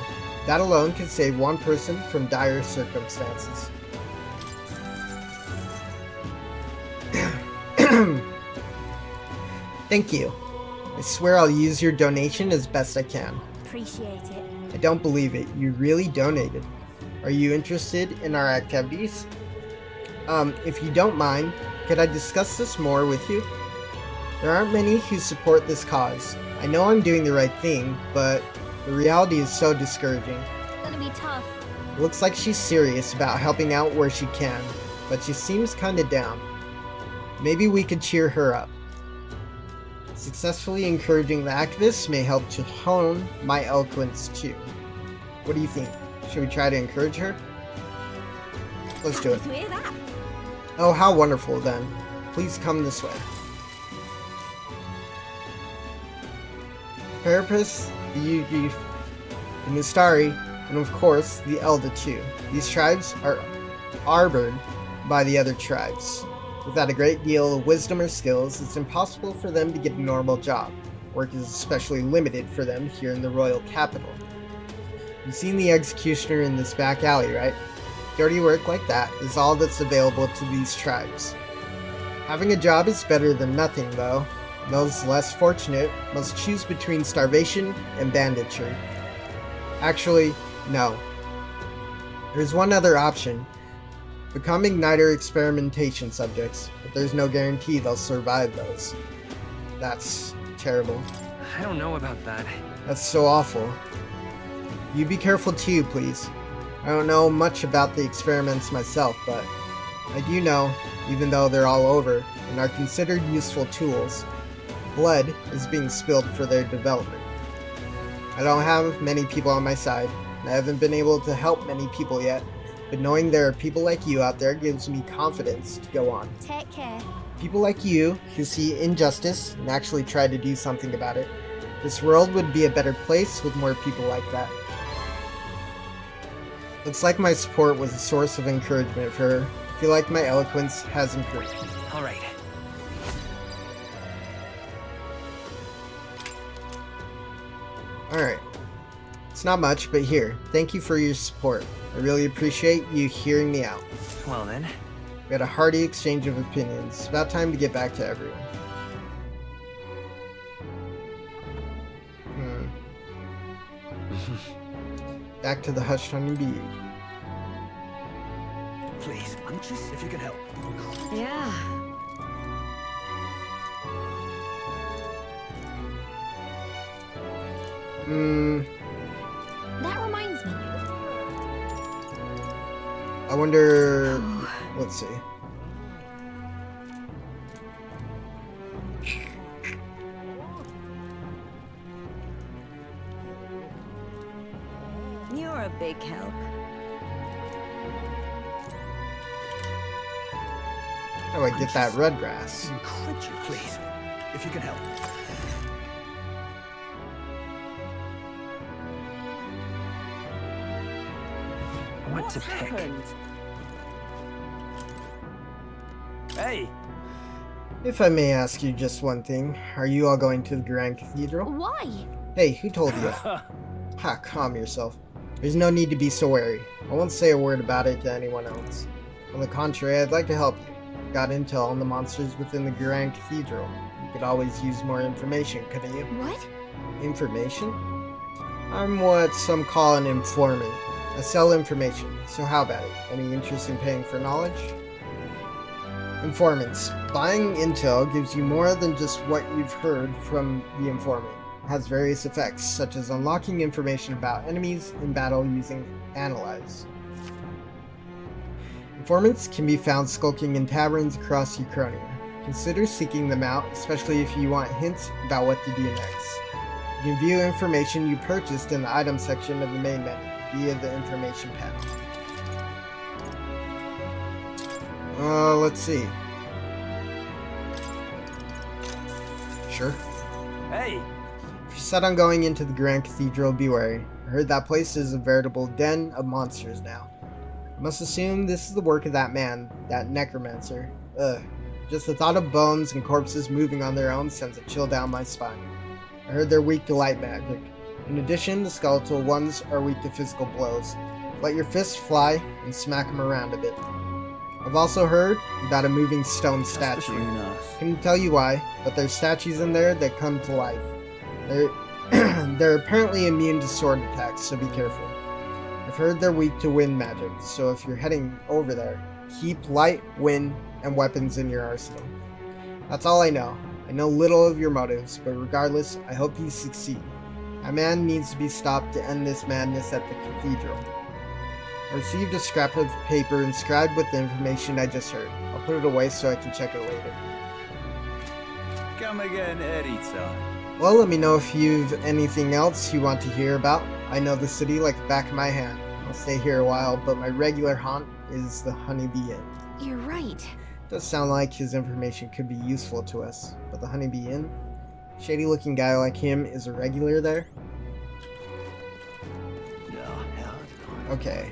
that alone could save one person from dire circumstances. Thank you. I swear I'll use your donation as best I can. Appreciate it. I don't believe it. You really donated. Are you interested in our activities? If you don't mind, could I discuss this more with you? There aren't many who support this cause. I know I'm doing the right thing, but The reality is so discouraging. Gonna be tough. It looks like she's serious about helping out where she can, but she seems kinda down. Maybe we could cheer her up. Successfully encouraging the activists may help to hone my eloquence too. What do you think? Should we try to encourage her? Let's do it. Happy to hear that. Oh, how wonderful then. Please come this way. Parapus, the Yugi, the Mustari, and of course, the Elda too. These tribes are arbored by the other tribes. Without a great deal of wisdom or skills, it's impossible for them to get a normal job. Work is especially limited for them here in the royal capital. You've seen the executioner in this back alley, right? Dirty work like that is all that's available to these tribes. Having a job is better than nothing, though. Those less fortunate must choose between starvation and banditry. Actually, no. There's one other option. Become Igniter experimentation subjects, but there's no guarantee they'll survive those. That's terrible. I don't know about that. That's so awful. You be careful too, please. I don't know much about the experiments myself, but I do know, even though they're all over and are considered useful tools, blood is being spilled for their development. I don't have many people on my side, and I haven't been able to help many people yet, but knowing there are people like you out there gives me confidence to go on. Take care. People like you who see injustice and actually try to do something about it. This world would be a better place with more people like that. Looks like my support was a source of encouragement for her. I feel like my eloquence has improved. All right. Alright. It's not much, but here. Thank you for your support. I really appreciate you hearing me out. Well then. We had a hearty exchange of opinions. It's about time to get back to everyone. Back to the hushed honeybee. Please, anxious if you can help. Yeah. That reminds me. I wonder... Let's see. You're a big help. How do I get that red grass? Encourage you, please, if you can help. What to pick? Hey, If I may ask you just one thing, are you all going to the Grand Cathedral? Why? Hey, who told you that? Ha, calm yourself. There's no need to be so wary. I won't say a word about it to anyone else. On the contrary, I'd like to help you. Got intel on the monsters within the Grand Cathedral. You could always use more information, couldn't you? What? Information? I'm what some call an informant. I sell information, so how about it? Any interest in paying for knowledge? Informants. Buying intel gives you more than just what you've heard from the informant. It has various effects, such as unlocking information about enemies in battle using Analyze. Informants can be found skulking in taverns across Ukraine. Consider seeking them out, especially if you want hints about what to do next. You can view information you purchased in the item section of the main menu via the information panel. Let's see. Sure. hey, If you're set on going into the Grand Cathedral, be wary. I heard that place is a veritable den of monsters now. I must assume this is the work of that man, that necromancer. Ugh. Just the thought of bones and corpses moving on their own sends a chill down my spine. I heard they're weak to light magic. In addition, the skeletal ones are weak to physical blows. Let your fists fly and smack them around a bit. I've also heard about a moving stone statue. between us. Couldn't tell you why, but there's statues in there that come to life. They're apparently immune to sword attacks, so be careful. I've heard they're weak to wind magic, so if you're heading over there, keep light, wind, and weapons in your arsenal. That's all I know. I know little of your motives, but regardless, I hope you succeed. A man needs to be stopped to end this madness at the cathedral. I received a scrap of paper inscribed with the information I just heard. I'll put it away so I can check it later. Come again anytime. Well, let me know if you've anything else you want to hear about. I know the city like the back of my hand. I'll stay here a while, but my regular haunt is the Honeybee Inn. You're right. Does sound like his information could be useful to us, but the Honeybee Inn? Shady looking guy like him is a regular there? Okay,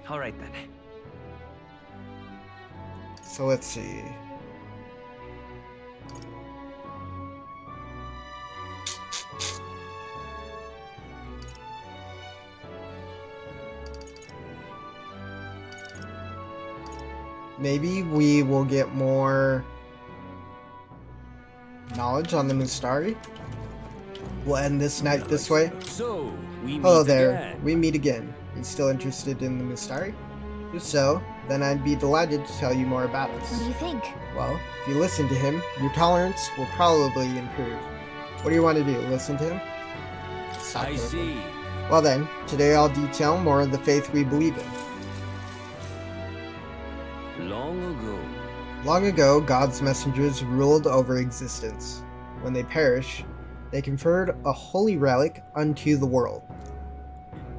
All right then. so let's see. Maybe we will get more knowledge on the Mustari. We'll end this night this way. So, we meet Hello there, again. we meet again. Are you still interested in the Mustari? If so, then I'd be delighted to tell you more about What us. do you think? Well, if you listen to him, your tolerance will probably improve. What do you want to do, listen to him? Stop I it. see. Well then, today I'll detail more of the faith we believe in. Long ago, Long ago, God's messengers ruled over existence. When they perished, they conferred a holy relic unto the world.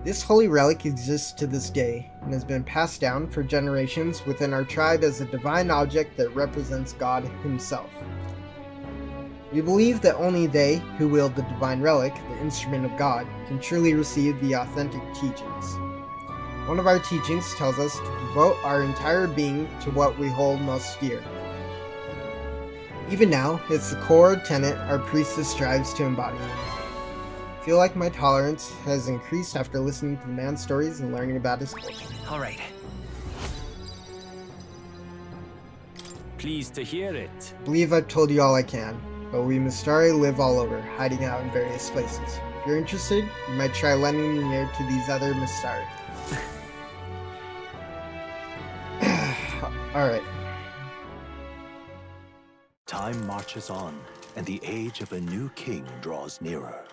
This holy relic exists to this day and has been passed down for generations within our tribe as a divine object that represents God himself. We believe that only they who wield the divine relic, the instrument of God, can truly receive the authentic teachings. One of our teachings tells us to devote our entire being to what we hold most dear. Even now, it's the core tenet our priestess strives to embody. I feel like my tolerance has increased after listening to the man's stories and learning about his culture. All right. pleased to hear it. I believe I've told you all I can, but we Mustari live all over, hiding out in various places. If you're interested, you might try lending me near to these other Mustari. Alright. Time marches on, and the age of a new king draws nearer.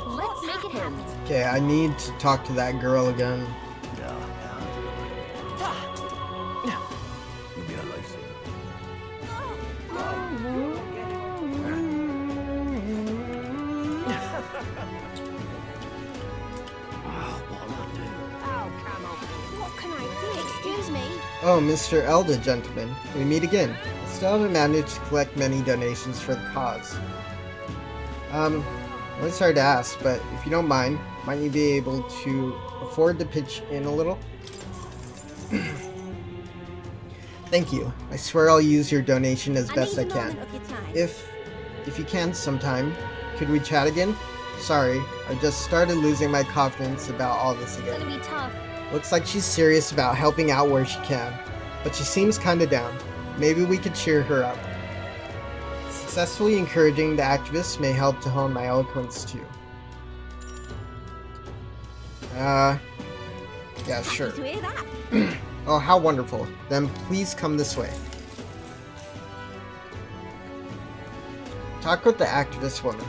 Let's make it happen. Okay, I need to talk to that girl again. Maybe I like it. What can I do? Excuse me. Oh, Mr. Elda, gentlemen. We meet again. I still haven't managed to collect many donations for the cause. It's hard to ask, but if you don't mind, might you be able to afford to pitch in a little? Thank you. I swear I'll use your donation as best I need a can. moment of your time. If you can sometime, could we chat again? Sorry, I just started losing my confidence about all this It's again. gonna be tough. Looks like she's serious about helping out where she can, but she seems kinda down. Maybe we could cheer her up. Successfully encouraging the activists may help to hone my eloquence too. Yeah, sure. To hear that. Oh, how wonderful. Then please come this way. Talk with the activist woman.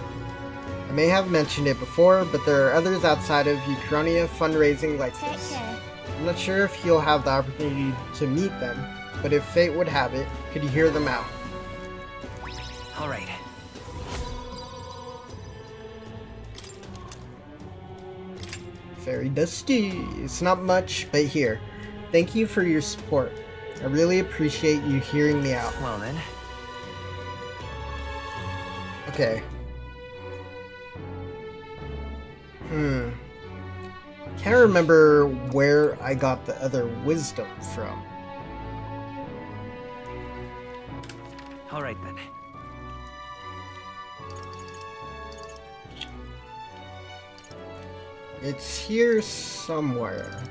I may have mentioned it before, but there are others outside of Uchronia fundraising like Take this. care. I'm not sure if you'll have the opportunity to meet them, but if fate would have it, could you hear them out? All right. Very dusty. It's not much, but here. Thank you for your support. I really appreciate you hearing me out. Well then. Okay. Can't remember where I got the other wisdom from. All right then. It's here somewhere.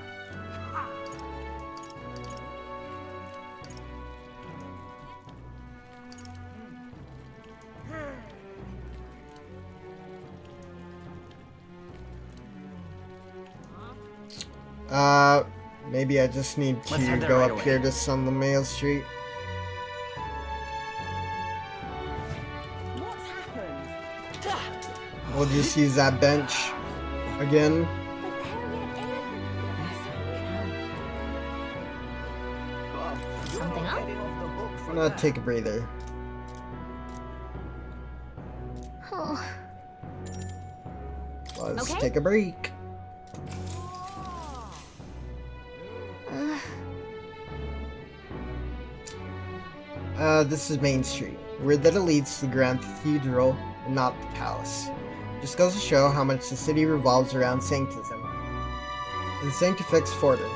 Maybe I just need Let's to head there go right up away. here to San Romeo Street. What's happened? We'll just use that bench again. But they're innocent. Something up? I'm gonna take a breather. Oh, Let's Okay. take a break. This is Main Street. Word that it leads to the Grand Cathedral and not the palace. Just goes to show how much the city revolves around Sanctism and Sanctifex Fortum.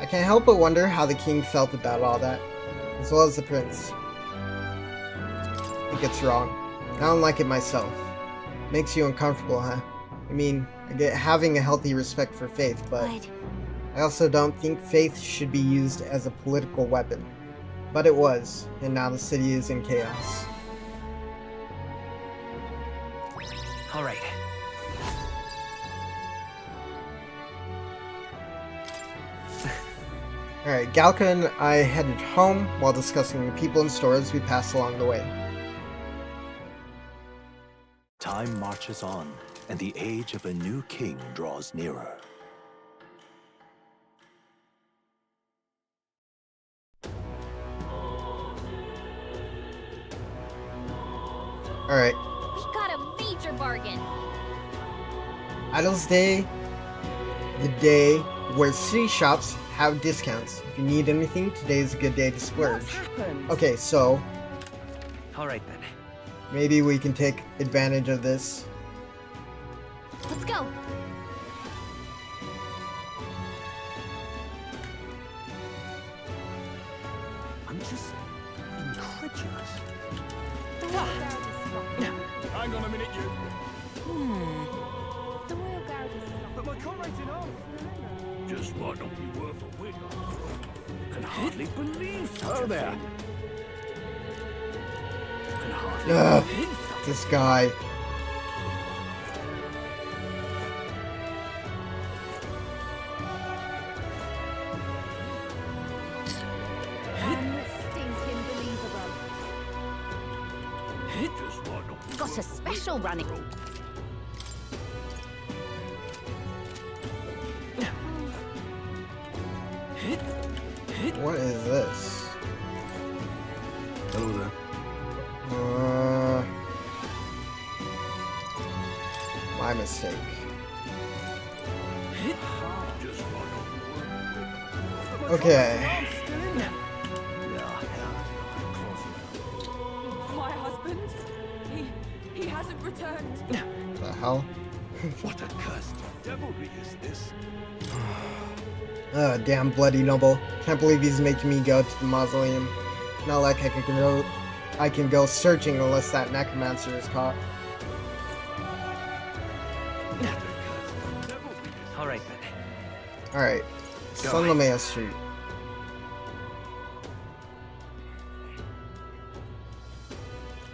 I can't help but wonder how the king felt about all that, as well as the prince. I think it's wrong. I don't like it myself. Makes you uncomfortable, huh? I mean, I get having a healthy respect for faith, but but I also don't think faith should be used as a political weapon. But it was, and now the city is in chaos. All right. Alright, Galka and I headed home while discussing the people and stores we passed along the way. Time marches on, and the age of a new king draws nearer. Alright, we got a major bargain. Idle's Day, the day where city shops have discounts. If you need anything, today is a good day to splurge. What's happened? Okay, so All right then. maybe we can take advantage of this. Let's go. I'm just incredulous. Hang on a minute, you. The royal guard is not. But my comrade's in arms. Just might not be worth a whit. Can hardly believe such Oh, a there. thing. Can hardly Ugh, believe such a this guy. Stinking believable. Just might not be Got a special running. What is this? Hello there. My mistake. just might not be worth Okay. My husband? He hasn't returned. The hell? What a cursed devilry is this? Damn bloody noble. Can't believe he's making me go to the mausoleum. Not like I can go searching unless that necromancer is caught. All right then. Alright. San Romeo Street.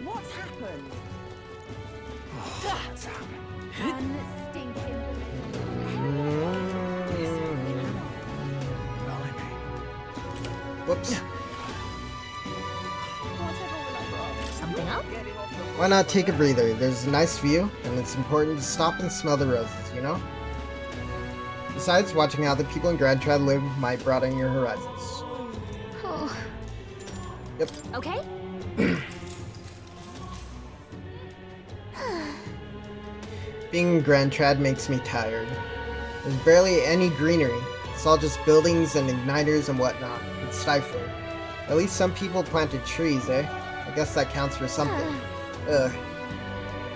What's happened? Unstinking Whoops. Whatever will I do? Something up? Why not take a breather? There's a nice view, and it's important to stop and smell the roses, you know? Besides, watching how the people in Grand Trad live might broaden your horizons. Oh. Yep. Okay. Being in Grand Trad makes me tired. There's barely any greenery. It's all just buildings and igniters and whatnot. It's stifling. At least some people planted trees, eh? I guess that counts for something. Ugh.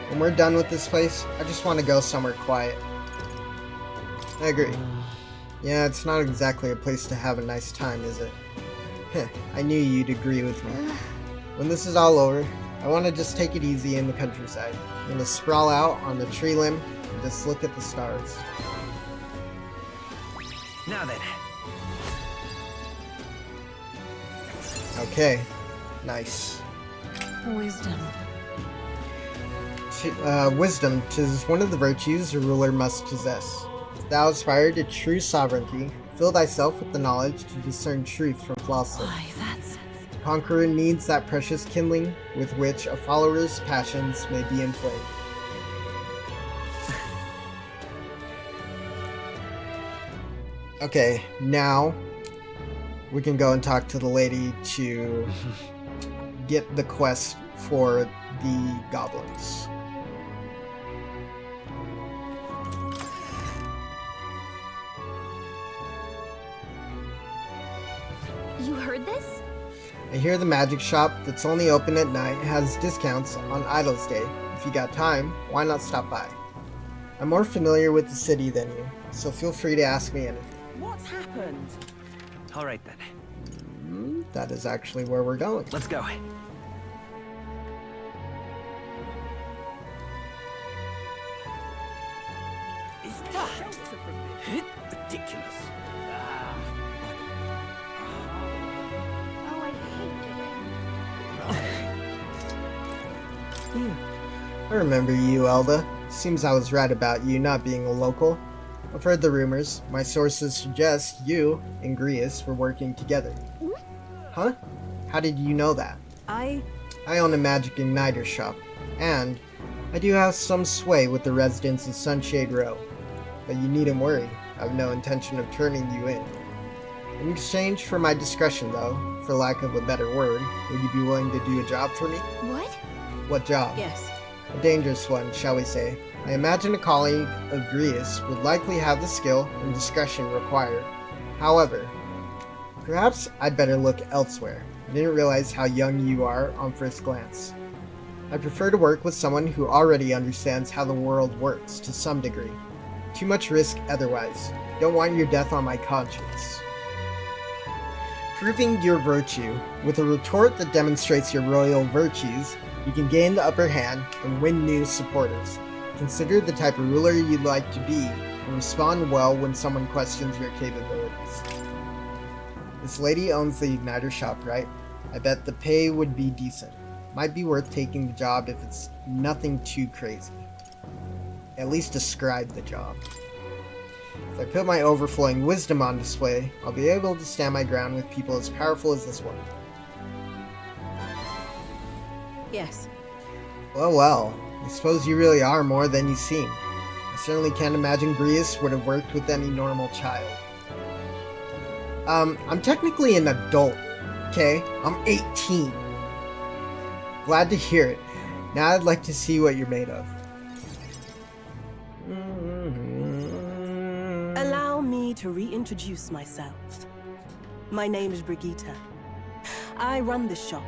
When we're done with this place, I just want to go somewhere quiet. I agree. Yeah, it's not exactly a place to have a nice time, is it? Heh, I knew you'd agree with me. When this is all over, I want to just take it easy in the countryside. I'm going to sprawl out on the tree limb and just look at the stars. Now then. Okay, nice. Wisdom. Wisdom, 'tis one of the virtues a ruler must possess. If thou aspire to true sovereignty, Fill thyself with the knowledge to discern truth from falsehood. Why, that's... The conqueror needs that precious kindling with which a follower's passions may be inflamed. Okay, now we can go and talk to the lady to get the quest for the goblins. You heard this? I hear the magic shop that's only open at night has discounts on Idol's Day. If you got time, why not stop by? I'm more familiar with the city than you, so feel free to ask me anything. What's happened? All right then. That is actually where we're going. Let's go. Is that shelter from this? Ridiculous. Oh, I hate it. I remember you, Elda. Seems I was right about you not being a local. I've heard the rumors. My sources suggest you and Grius were working together. Huh? How did you know that? I own a magic igniter shop, and I do have some sway with the residents of Sunshade Row. But you needn't worry. I have no intention of turning you in. In exchange for my discretion, though, for lack of a better word, would you be willing to do a job for me? What? What job? Yes. A dangerous one, shall we say. I imagine a colleague of Grius would likely have the skill and discretion required. However, perhaps I'd better look elsewhere. I didn't realize how young you are on first glance. I prefer to work with someone who already understands how the world works to some degree. Too much risk otherwise. Don't want your death on my conscience. Proving your virtue. With a retort that demonstrates your royal virtues, you can gain the upper hand and win new supporters. Consider the type of ruler you'd like to be, and respond well when someone questions your capabilities. This lady owns the Igniter shop, right? I bet the pay would be decent. Might be worth taking the job if it's nothing too crazy. At least describe the job. If I put my overflowing wisdom on display, I'll be able to stand my ground with people as powerful as this one. Yes. Well, I suppose you really are more than you seem. I certainly can't imagine Grius would have worked with any normal child. I'm technically an adult, okay? I'm 18. Glad to hear it. Now I'd like to see what you're made of. Allow me to reintroduce myself. My name is Brigitte. I run this shop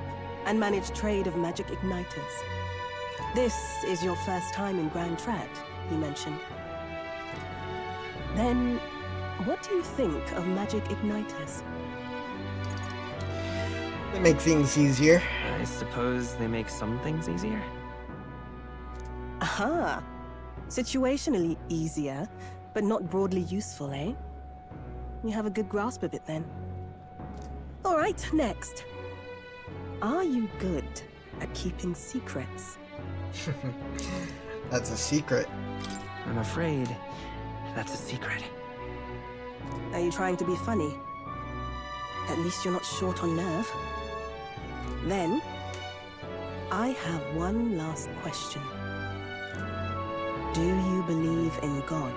and manage trade of magic igniters. This is your first time in Grand Trad, you mentioned. Then, what do you think of magic igniters? They make things easier. I suppose they make some things easier? Aha! Situationally easier, but not broadly useful, eh? You have a good grasp of it then. Alright, next. Are you good at keeping secrets? That's a secret. I'm afraid that's a secret. Are you trying to be funny? At least you're not short on nerve. Then, I have one last question. Do you believe in God?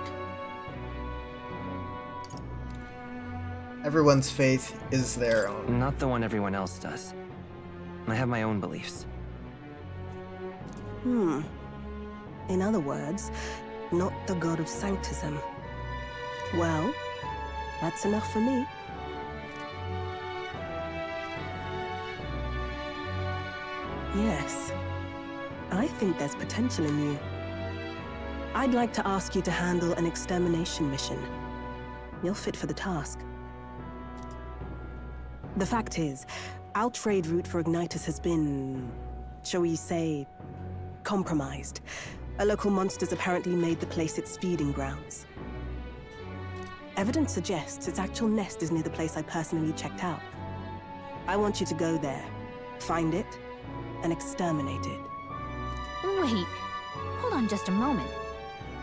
Everyone's faith is their own. Not the one everyone else does. I have my own beliefs. In other words, not the god of sanctism. Well, that's enough for me. Yes, I think there's potential in you. I'd like to ask you to handle an extermination mission. You're fit for the task. The fact is, our trade route for Ignitus has been, shall we say, compromised. A local monster's apparently made the place its feeding grounds. Evidence suggests its actual nest is near the place I personally checked out. I want you to go there, find it, and exterminate it. Wait, hold on just a moment.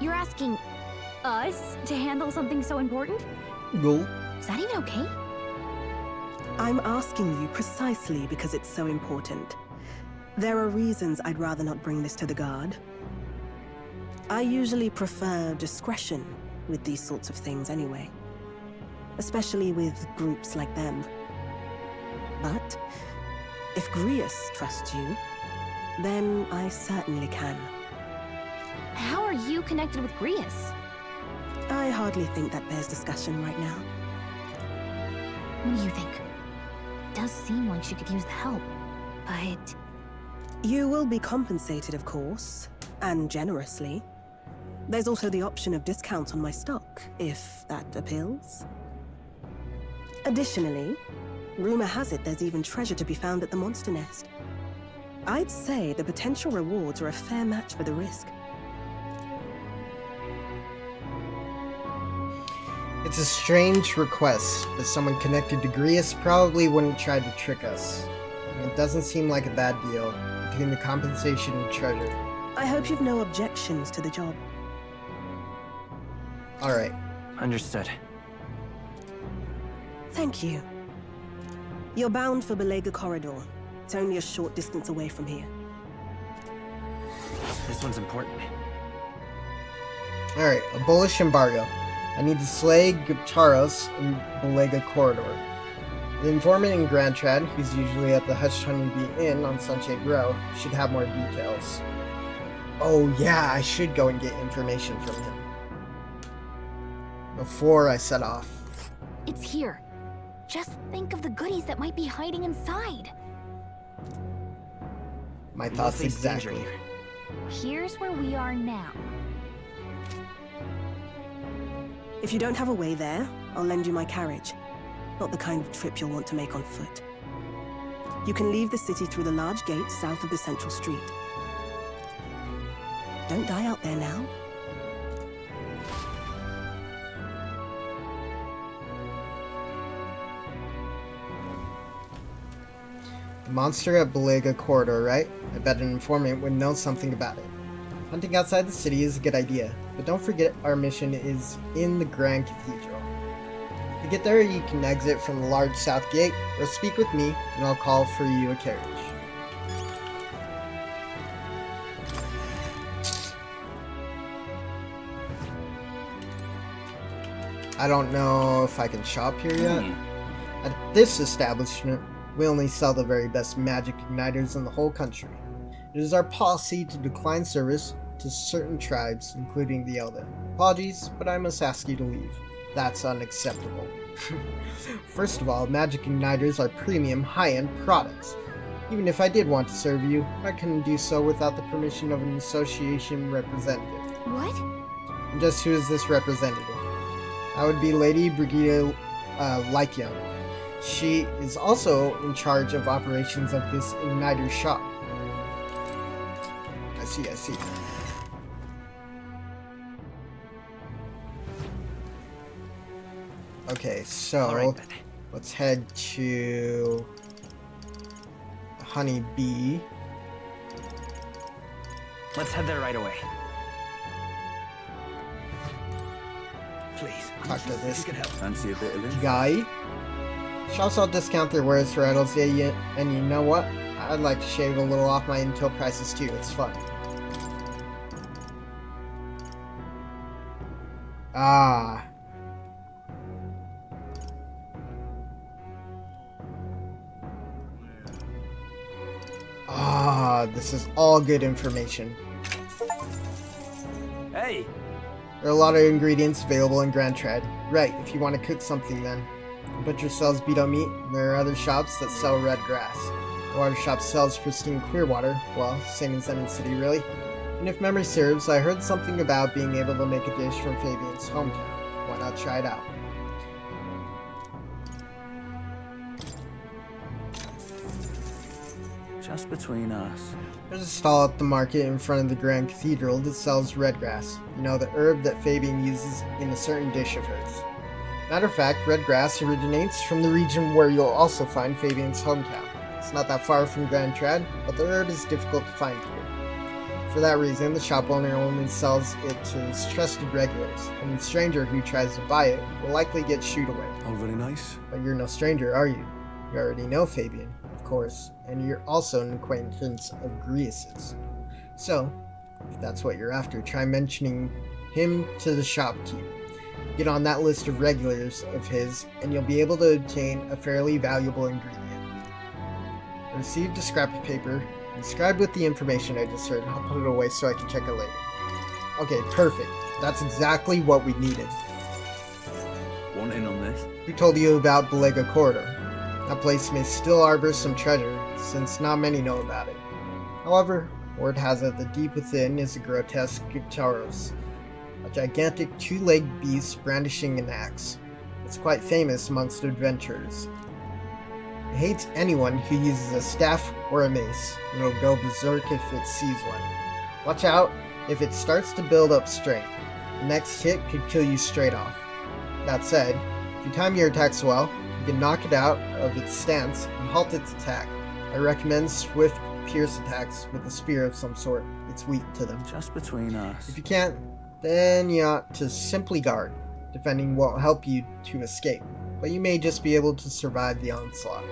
You're asking us to handle something so important? Go. Is that even okay? I'm asking you precisely because it's so important. There are reasons I'd rather not bring this to the guard. I usually prefer discretion with these sorts of things anyway. Especially with groups like them. But if Grius trusts you, then I certainly can. How are you connected with Grius? I hardly think that bears discussion right now. What do you think? It does seem like she could use the help, but... You will be compensated, of course, and generously. There's also the option of discounts on my stock, if that appeals. Additionally, rumor has it there's even treasure to be found at the monster nest. I'd say the potential rewards are a fair match for the risk. It's a strange request, but someone connected to Grius probably wouldn't try to trick us. And it doesn't seem like a bad deal, between the compensation and treasure. I hope you've no objections to the job. Alright. Understood. Thank you. You're bound for Belega Corridor. It's only a short distance away from here. This one's important. Alright, a bullish embargo. I need to slay Guptuaros in Belega Corridor. The informant in Grand Trad, who's usually at the Hushed Honeybee Inn on Sunshade Row, should have more details. Oh yeah, I should go and get information from him. Before I set off. It's here. Just think of the goodies that might be hiding inside. My We'll thoughts face danger exactly. here. Here's where we are now. If you don't have a way there, I'll lend you my carriage. Not the kind of trip you'll want to make on foot. You can leave the city through the large gate south of the central street. Don't die out there now. The monster at Belega Corridor, right? I bet an informant would know something about it. Hunting outside the city is a good idea, but don't forget our mission is in the Grand Cathedral. To get there, you can exit from the large south gate, or speak with me, and I'll call for you a carriage. I don't know if I can shop here yet. At this establishment, we only sell the very best magic igniters in the whole country. It is our policy to decline service to certain tribes, including the Elder. Apologies, but I must ask you to leave. That's unacceptable. First of all, magic igniters are premium, high-end products. Even if I did want to serve you, I couldn't do so without the permission of an association representative. What? And just who is this representative? That would be Lady Brigida Lykion. She is also in charge of operations of this igniter shop. I see. Okay, so All right, then. let's head to Honey Bee. Let's head there right away. Please. Talk to this Fancy a bit of info? guy. Shops all discount their wares for idols, and you know what? I'd like to shave a little off my intel prices too. It's fun. Ah. This is all good information. Hey! There are a lot of ingredients available in Grand Trad. Right, if you want to cook something then. The butcher sells beetle meat, and there are other shops that sell red grass. The water shop sells pristine clear water, well, same as any city really. And if memory serves, I heard something about being able to make a dish from Fabian's hometown. Why not try it out? Just between us. There's a stall at the market in front of the Grand Cathedral that sells red grass. You know, the herb that Fabian uses in a certain dish of hers. Matter of fact, red grass originates from the region where you'll also find Fabian's hometown. It's not that far from Grand Trad, but the herb is difficult to find here. For that reason, the shop owner only sells it to his trusted regulars, and the stranger who tries to buy it will likely get shooed away. All very nice. But you're no stranger, are you? You already know Fabian, of course, and you're also an acquaintance of Grius's. So, if that's what you're after, try mentioning him to the shopkeep. Get on that list of regulars of his, and you'll be able to obtain a fairly valuable ingredient. I received a scrap of paper, inscribed with the information I just heard. I'll put it away so I can check it later. Okay, perfect. That's exactly what we needed. Want in on this? Who told you about Belega Corridor? That place may still harbor some treasure, since not many know about it. However, word has it that deep within is a grotesque Guptuaros, a gigantic two-legged beast brandishing an axe. It's quite famous amongst adventurers. It hates anyone who uses a staff or a mace, and it'll go berserk if it sees one. Watch out if it starts to build up strength. The next hit could kill you straight off. That said, if you time your attacks well, you can knock it out of its stance and halt its attack. I recommend swift pierce attacks with a spear of some sort. It's weak to them. Just between us. If you can't, then you ought to simply guard. Defending won't help you to escape, but you may just be able to survive the onslaught.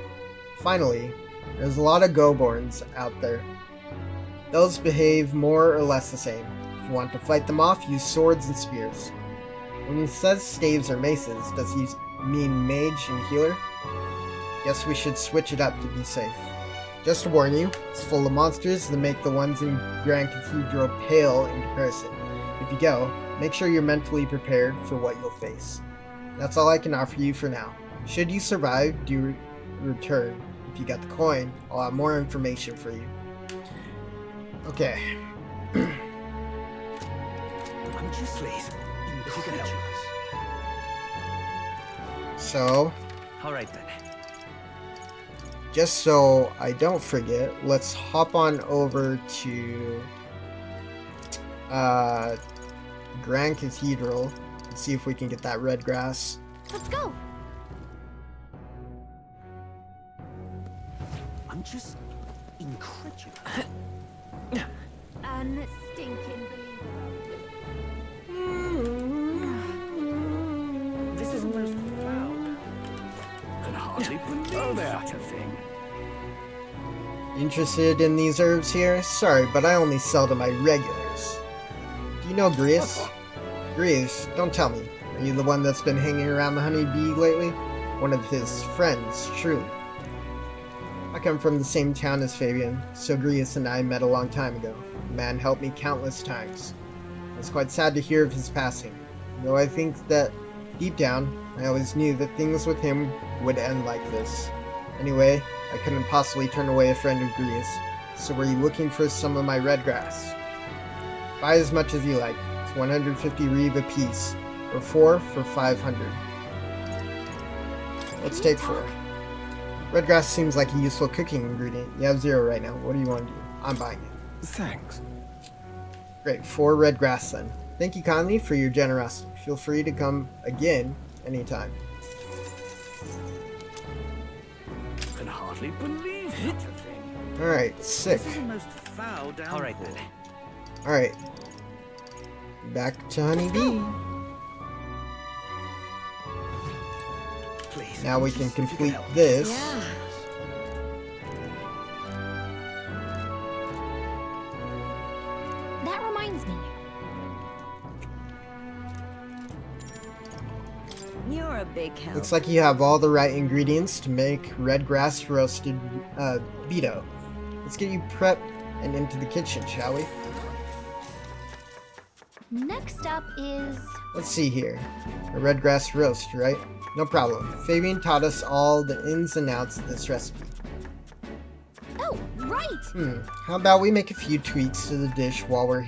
Finally, there's a lot of Goborns out there. Those behave more or less the same. If you want to fight them off, use swords and spears. When he says staves or maces, does he mean mage and healer? Guess we should switch it up to be safe. Just to warn you, it's full of monsters that make the ones in Grand Cathedral pale in comparison. If you go, make sure you're mentally prepared for what you'll face. That's all I can offer you for now. Should you survive, do return. If you got the coin, I'll have more information for you. Okay. I'm just please. If you can help us. So, Alright then. just so I don't forget, let's hop on over to Grand Cathedral and see if we can get that red grass. Let's go. I'm just incredulous. Unstinking This is almost foul. Can hardly believe such a thing. Interested in these herbs here? Sorry, but I only sell to my regulars. Do you know Grius? Grius, don't tell me. Are you the one that's been hanging around the honeybee lately? One of his friends, truly. I come from the same town as Fabian, so Grius and I met a long time ago. The man helped me countless times. I was quite sad to hear of his passing, though I think that, deep down, I always knew that things with him would end like this. Anyway, I couldn't possibly turn away a friend of Grius, so were you looking for some of my red grass? Buy as much as you like. It's 150 reeve apiece, or 4 for 500. Let's take 4. Red grass seems like a useful cooking ingredient. You have 0 right now. What do you want to do? I'm buying it. Thanks. Great, 4 red grass then. Thank you kindly for your generosity. Feel free to come again anytime. Can hardly believe such a thing. Alright, sick. This is almost foul down. Alright then. Alright. Back to Honeybee. Please. Now we can just if you complete help. this. Yeah. That reminds me. You're a big help. Looks like you have all the right ingredients to make red grass roasted beto. Let's get you prepped and into the kitchen, shall we? Next up is... Let's see here. A red grass roast, right? No problem. Fabian taught us all the ins and outs of this recipe. Oh, right! How about we make a few tweaks to the dish while we're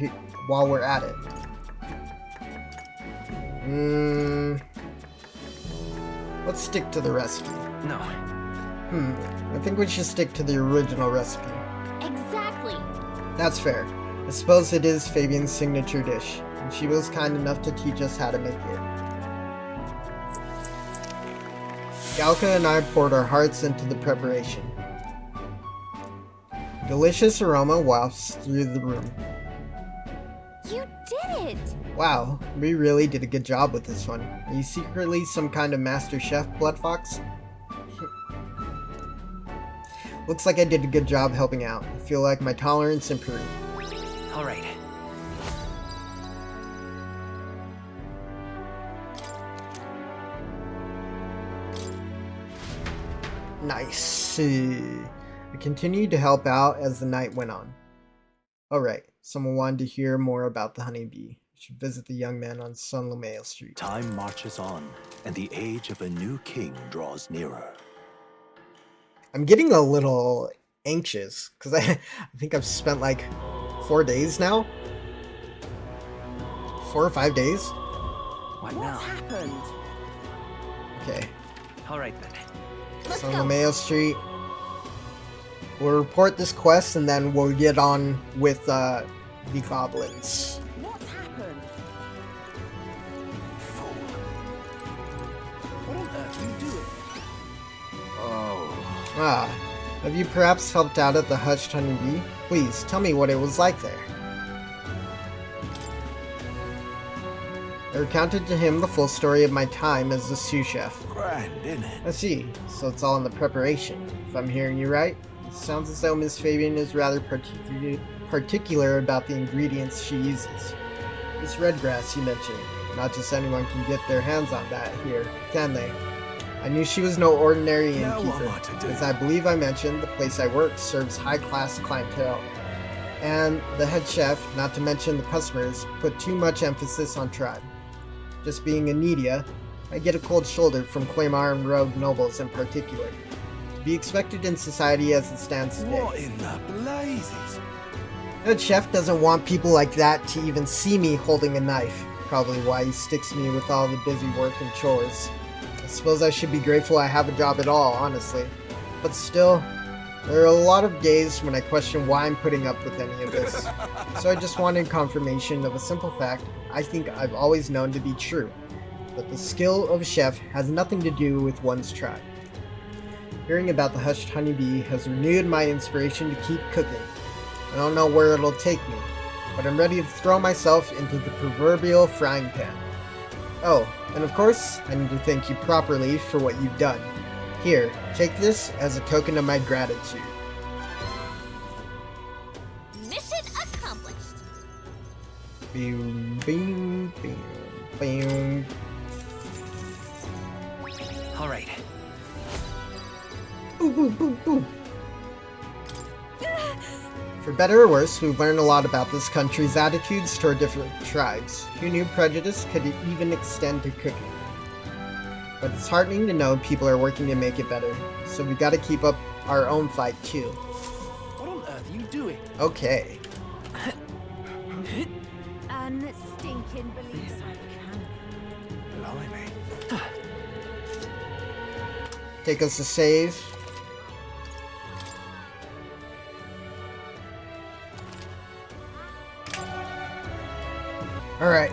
at it? Let's stick to the recipe. No. I think we should stick to the original recipe. Exactly! That's fair. I suppose it is Fabian's signature dish, and she was kind enough to teach us how to make it. Galka and I poured our hearts into the preparation. Delicious aroma wafts through the room. You did it! Wow, we really did a good job with this one. Are you secretly some kind of master chef, BloodFox? Looks like I did a good job helping out. I feel like my tolerance improved. All right. Nice. I continued to help out as the night went on. Alright, someone wanted to hear more about the honeybee. You should visit the young man on San Lomeo Street. Time marches on, and the age of a new king draws nearer. I'm getting a little anxious, because I think I've spent like 4 days now? 4 or 5 days? What What's now? happened? Okay. All right then. Let's San go. Lomeo Street. We'll report this quest and then we'll get on with the goblins. What's happened? Fool. What on earth are you doing? Oh. Ah, have you perhaps helped out at the Hushed Honeybee? Please, tell me what it was like there. I recounted to him the full story of my time as the sous chef. Grand, isn't it? I see, so it's all in the preparation. If I'm hearing you right, it sounds as though Miss Fabian is rather particular about the ingredients she uses. This red grass you mentioned, not just anyone can get their hands on that here, can they? I knew she was no ordinary Now what innkeeper, am I to do? as I believe I mentioned, the place I work serves high-class clientele. And the head chef, not to mention the customers, put too much emphasis on tribe. Just being a Nidia, I get a cold shoulder from Claymar and rogue nobles in particular. To be expected in society as it stands today. What in the blazes? The chef doesn't want people like that to even see me holding a knife. Probably why he sticks me with all the busy work and chores. I suppose I should be grateful I have a job at all, honestly. But still, there are a lot of days when I question why I'm putting up with any of this. So I just wanted confirmation of a simple fact I think I've always known to be true. That the skill of a chef has nothing to do with one's tribe. Hearing about the Hushed Honeybee has renewed my inspiration to keep cooking. I don't know where it'll take me, but I'm ready to throw myself into the proverbial frying pan. Oh, and of course, I need to thank you properly for what you've done. Here, take this as a token of my gratitude. Mission accomplished. Boom, boom, boom, boom. All right. Boom, boom, boom, boom. For better or worse, we've learned a lot about this country's attitudes toward different tribes. Who knew prejudice could even extend to cooking? But it's heartening to know people are working to make it better, so we gotta keep up our own fight too. What on earth are you doing? Okay. Unstinking believe I can. Blimey. Take us to save. Alright.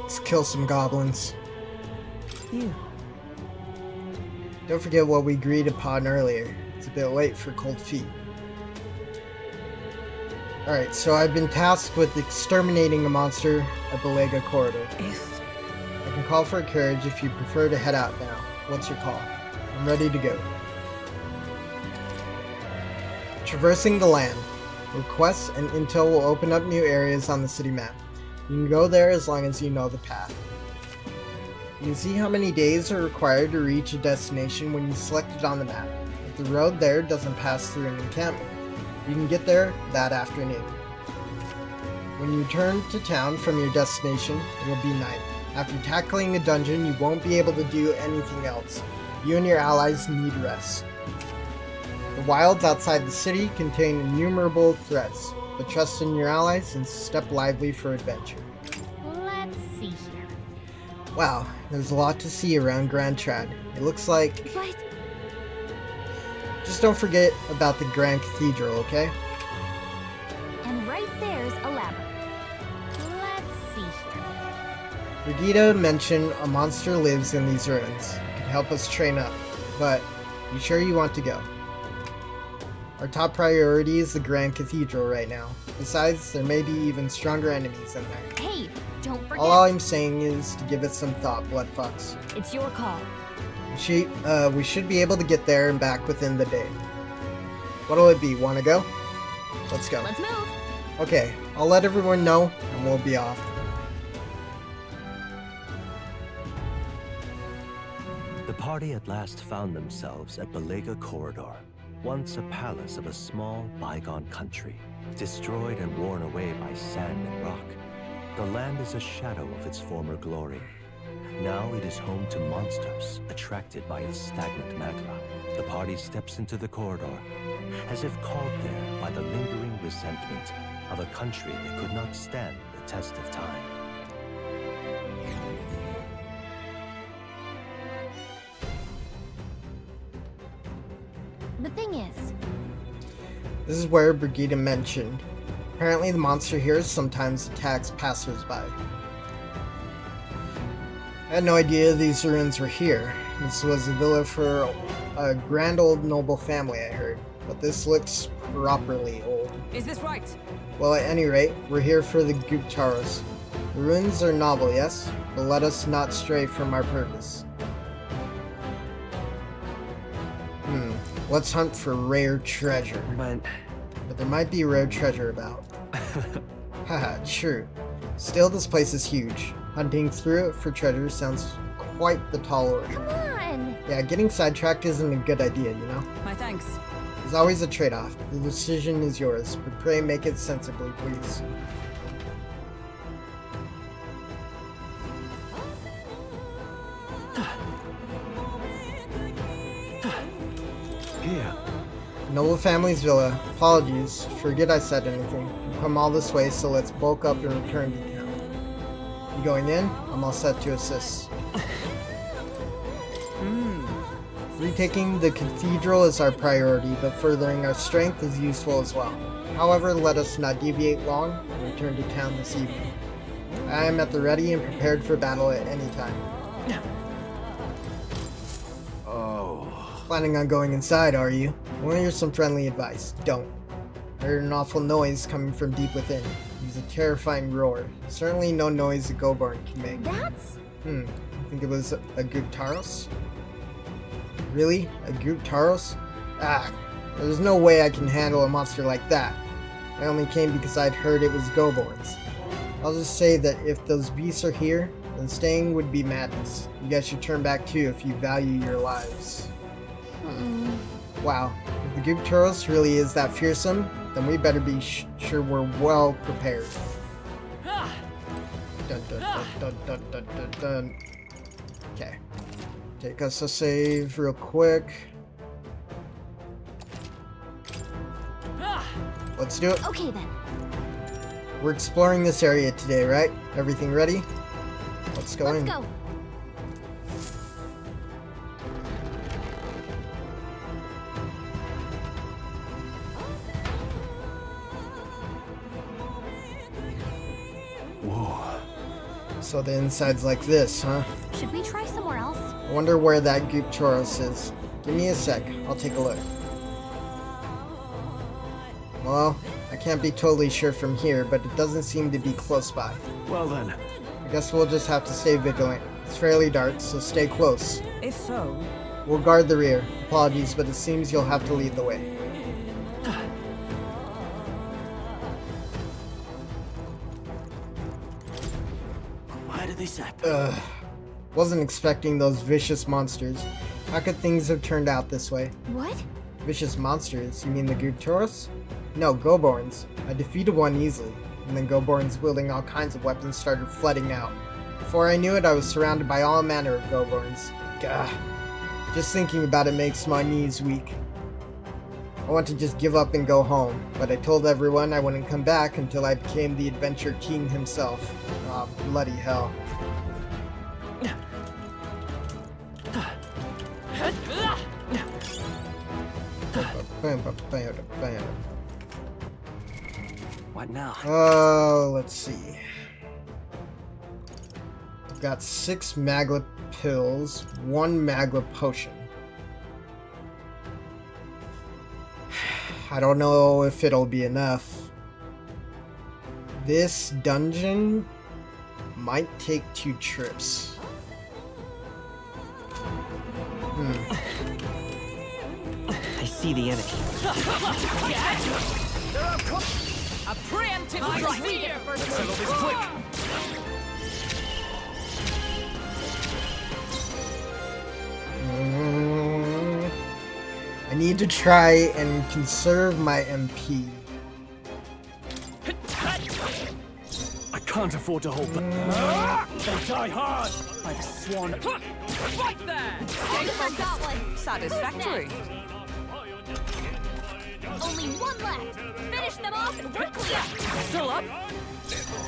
Let's kill some goblins. You. Don't forget what we agreed upon earlier. It's a bit late for cold feet. Alright, so I've been tasked with exterminating a monster at the Lega Corridor. I can call for a carriage if you prefer to head out now. What's your call? I'm ready to go. Traversing the land. Requests and intel will open up new areas on the city map. You can go there as long as you know the path. You can see how many days are required to reach a destination when you select it on the map. If the road there doesn't pass through an encampment, you can get there that afternoon. When you return to town from your destination, it'll be night. After tackling a dungeon, you won't be able to do anything else. You and your allies need rest. The wilds outside the city contain innumerable threats, but trust in your allies and step lively for adventure. Let's see here. Wow, there's a lot to see around Grand Trad. It looks like... But Just don't forget about the Grand Cathedral, okay? and right there's a labyrinth. Let's see here. Brigida mentioned a monster lives in these ruins. It could help us train up, but you sure you want to go? Our top priority is the Grand Cathedral right now. Besides, there may be even stronger enemies in there. Hey, don't forget. All I'm saying is to give it some thought, BloodFox. It's your call. We should be able to get there and back within the day. What'll it be? Wanna go? Let's go. Let's move. Okay, I'll let everyone know, and we'll be off. The party at last found themselves at Belega Corridor, once a palace of a small, bygone country, destroyed and worn away by sand and rock. The land is a shadow of its former glory. Now it is home to monsters attracted by its stagnant magma. The party steps into the corridor, as if called there by the lingering resentment of a country that could not stand the test of time. The thing is, This is where Brigida mentioned. Apparently the monster here sometimes attacks passersby. I had no idea these ruins were here. This was a villa for a grand old noble family, I heard. But this looks properly old. Is this right? Well, at any rate, we're here for the Guptuaros. The ruins are novel, yes, but let us not stray from our purpose. Let's hunt for rare treasure. But there might be rare treasure about. Haha, true. Still, this place is huge. Hunting through it for treasure sounds quite the tall order. come on. Yeah, getting sidetracked isn't a good idea, you know? My thanks. There's always a trade-off. The decision is yours, but pray make it sensibly, please. Here. Noble family's villa. Apologies. Forget I said anything. We've come all this way, so let's bulk up and return to town. You going in? I'm all set to assist. Retaking the cathedral is our priority, but furthering our strength is useful as well. However, let us not deviate long and return to town this evening. I am at the ready and prepared for battle at any time. Planning on going inside, are you? Well, here's some friendly advice. Don't. I heard an awful noise coming from deep within. It was a terrifying roar. Certainly no noise a Goborn can make. That's... I think it was a Guptuaros? Really? A Guptuaros? Ah, there's no way I can handle a monster like that. I only came because I'd heard it was Goborns. I'll just say that if those beasts are here, then staying would be madness. You guys should turn back too if you value your lives. Wow, if the Guptuaros really is that fearsome, then we better be sure we're well prepared. Dun dun dun dun dun dun dun dun. Okay. Take us a save real quick. Let's do it. Okay then. We're exploring this area today, right? Everything ready? Let's go in. Let's go. Whoa. So the inside's like this, huh? Should we try somewhere else? I wonder where that Guptuaros is. Give me a sec, I'll take a look. Well, I can't be totally sure from here, but it doesn't seem to be close by. Well then. I guess we'll just have to stay vigilant. It's fairly dark, so stay close. If so, We'll guard the rear. Apologies, but it seems you'll have to lead the way. Why did this happen? Wasn't expecting those vicious monsters. How could things have turned out this way? What? Vicious monsters? You mean the Guptuaros? No, Goborns. I defeated one easily, and then Goborns wielding all kinds of weapons started flooding out. Before I knew it, I was surrounded by all manner of Goborns. Gah. Just thinking about it makes my knees weak. I want to just give up and go home, but I told everyone I wouldn't come back until I became the Adventure King himself. Ah, bloody hell. What now? Let's see. I've got 6 Magla pills, 1 Magla potion. I don't know if it'll be enough. This dungeon might take 2 trips. I see the enemy. A preemptive strike. Let's settle this quick. I need to try and conserve my MP. I can't afford to hold back. They die hard. By the swan. Right there. Stay focused. Satisfactory. Only one left. Finish them off and we're clear. Still up.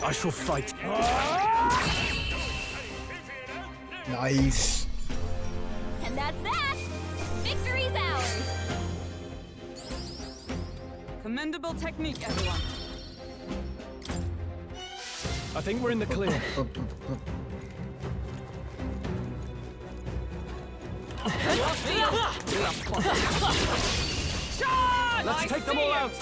I shall fight. Nice. And that's that. Victory's ours. Commendable technique, everyone. I think we're in the clear. Let's take them all out.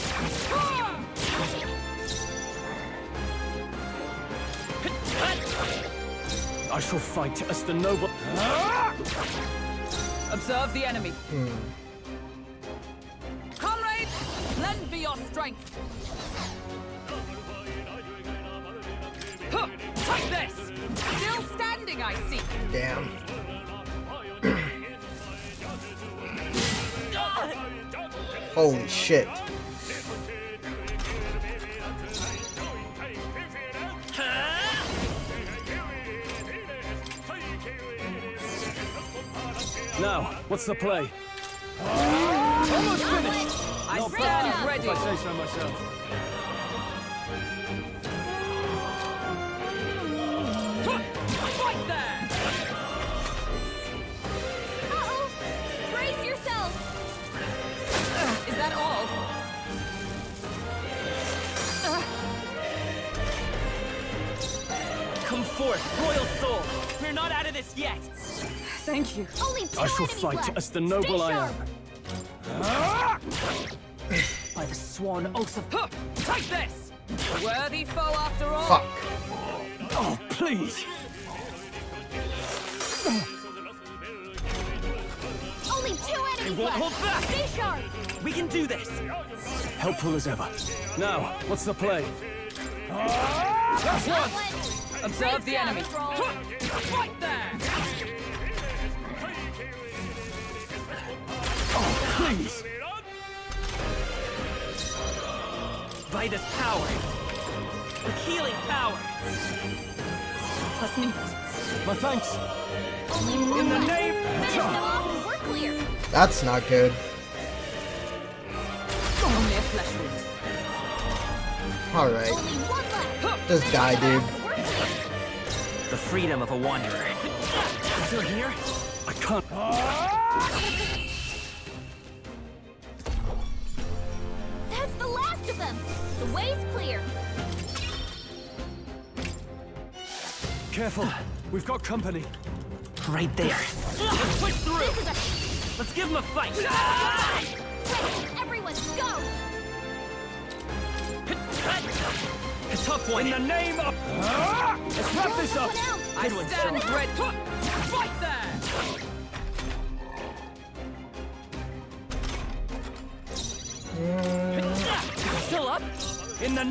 I shall fight as the noble. Observe the enemy. Comrades, lend me your strength. Take this. Still standing, I see. Damn. Holy shit. Now, what's the play? Almost finished. I Not stand bad, ready. if I say so myself. Right there. Uh-oh. Brace yourself. Is that all? Come forth, royal soul. We're not out of this yet. Thank you. Only 2 I shall enemies fight left. as the noble I am. By the sworn oath of... Take this. A worthy foe after all. Fuck. Oh, please. Only 2 enemies won't left. hold back. Stay sharp. We can do this. Helpful as ever. Now, what's the play? That one. Observe the Great job, enemy. Troll. Right there. Oh, please. By this power. With healing power. Plus neat. My thanks. Only one In the left. name. Finish them off and we're clear. That's not good. Only a flesh wound. Alright. Only one left. Just Finish die, them dude. off and we're clear. The freedom of a wanderer. Still here? I can't. That's the last of them. The way's clear. Careful. We've got company. Right there. Let's push through. This is a... Let's give him a fight. Ready, everyone, go! A tough one. In the name of. Let's wrap this up. One out. I Good one, stand Sir. ready. Right there. Still up? In the.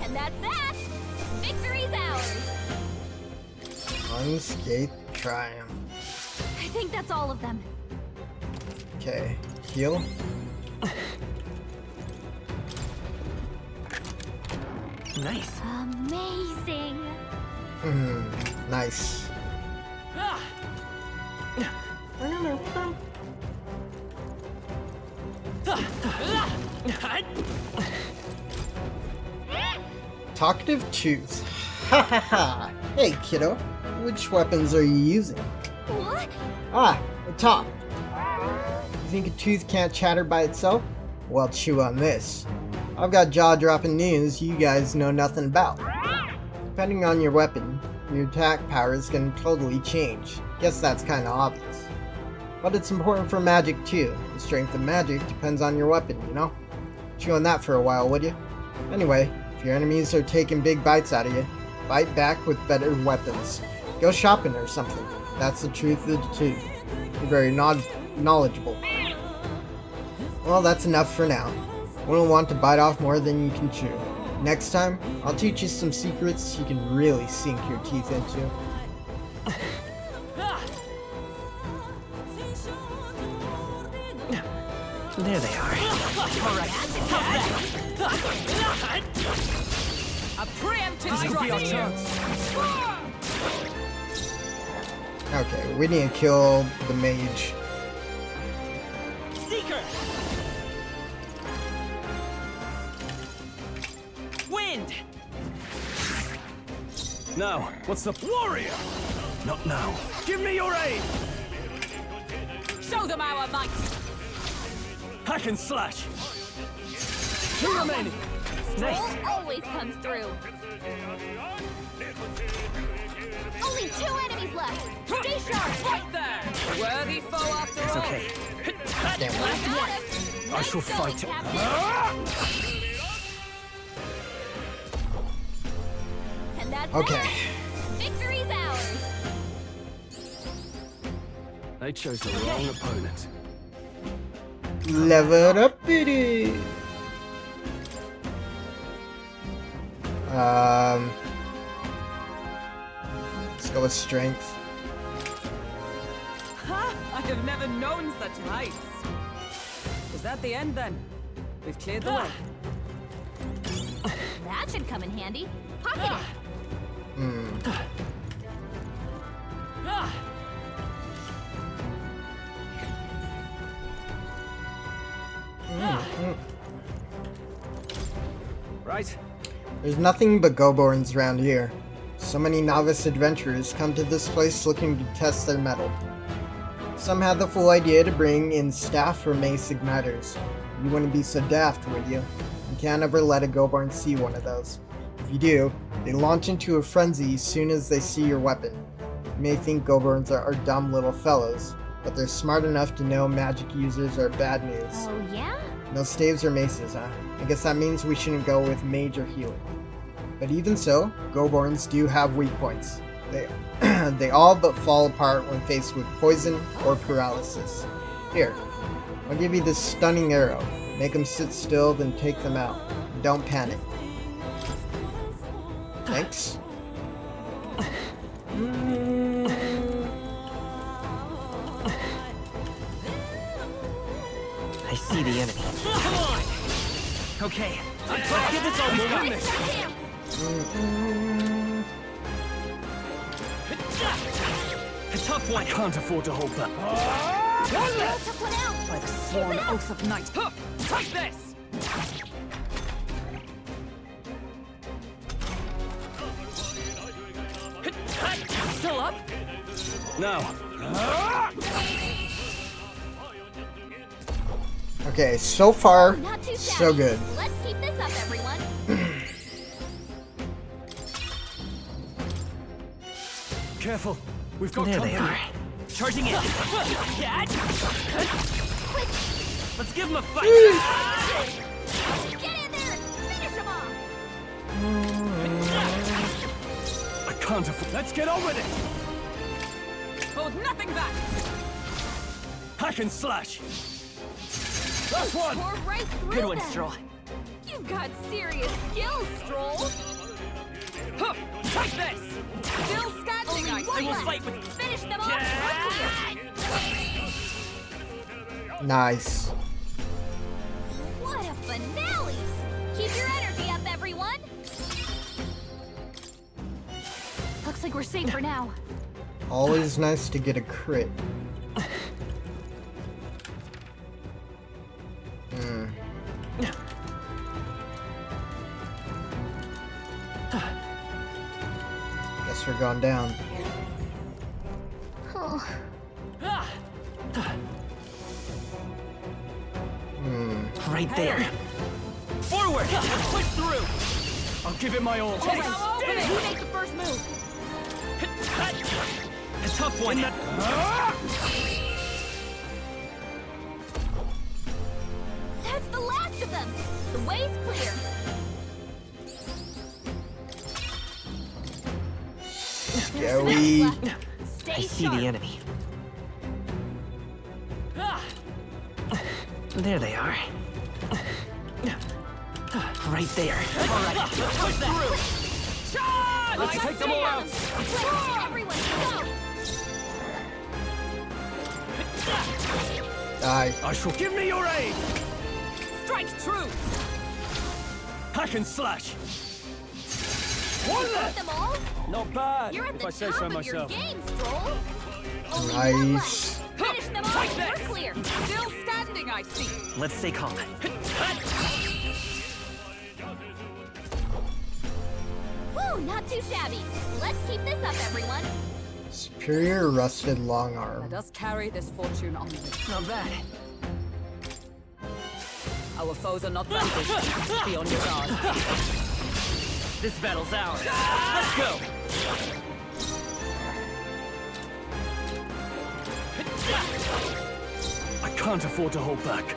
And that's that! Victory's ours! Unscathed triumph. I think that's all of them. Okay. Heal. Nice. Amazing! Nice. Talkative tooth. Ha ha ha. Hey kiddo, which weapons are you using? What? Ah, a top. You think a tooth can't chatter by itself? Well, chew on this. I've got jaw-dropping news you guys know nothing about. Depending on your weapon, your attack power is gonna totally change. Guess that's kinda obvious. But it's important for magic too. The strength of magic depends on your weapon, you know? Chew on that for a while, would you? Anyway, if your enemies are taking big bites out of you, bite back with better weapons. Go shopping or something. That's the truth of the two. You're very knowledgeable. Well, that's enough for now. Wouldn't want to bite off more than you can chew. Next time, I'll teach you some secrets you can really sink your teeth into. There they are. A preemptive This could be our strike. chance. Okay, we need to kill the mage. Seeker. Wind. Now, what's the warrior? Not now. Give me your aid. Show them our might. Hack and slash. Two remaining. Nice. Always comes through. Only 2 enemies left. Stay sharp. Right there. A worthy foe after It's all. okay. I shall fight it. And that's Okay. that. Victory's ours. They chose the wrong opponent. Level up it. Let's go with strength. Ha! I have never known such heights. Is that the end then? We've cleared the way. That should come in handy. Pocket it. Hmm. Right? There's nothing but Goborns around here. So many novice adventurers come to this place looking to test their mettle. Some had the full idea to bring in staff or mace igniters. You wouldn't be so daft, would you? You can't ever let a Goborn see one of those. If you do, they launch into a frenzy as soon as they see your weapon. You may think Goborns are dumb little fellows, but they're smart enough to know magic users are bad news. Oh, yeah? No staves or maces, huh? I guess that means we shouldn't go with mage or healing. But even so, Goborns do have weak points. They all but fall apart when faced with poison or paralysis. Here, I'll give you this stunning arrow. Make them sit still, then take them out. Don't panic. Thanks. I see the enemy. Come on! Okay. Let's get this over with. A tough one. I can't afford to hold back. Took one out. By the sworn oath of night. Huh! Take this! Still up? Now. Okay, so far, Not too so shabby. good. Let's keep this up, everyone. Careful. We've got There they company. are. Charging in. Let's give him a fight! Get in there and finish him off. I can't afford. Let's get on with it. Hold nothing back! Hack and slash. Last one. Pour right through Good one, them. Stroll. You've got serious skills, Stroll. Huh! Take this! Still standing, I One will left. fight with... Finish them off quickly. Nice. What a finale! Keep your energy up, everyone. Looks like we're safe for now. Always nice to get a crit. Guess we're going down. Oh, Right there. Forward! Let's push through! I'll give it my all. Open it! Who make the first move? A tough one. them! The way's clear! Scary. Stay I see sharp. the enemy. There they are. Right there. Let's take them all out. Quick, everyone, go! Die. I shall give me your aid. Strike true! Hack and slash. You One got left. them all? Not bad, You're at if the I say top so of myself. your game, Stroll. Only one Nice. left. Finish them all. Take We're this. clear. Still standing, I see. Let's stay calm. Woo, not too shabby. Let's keep this up, everyone. Superior rusted long Let arm. us carry this fortune onward. Not bad. Our foes are not vanquished. Be on your guard. This battle's ours. Let's go. I can't afford to hold back.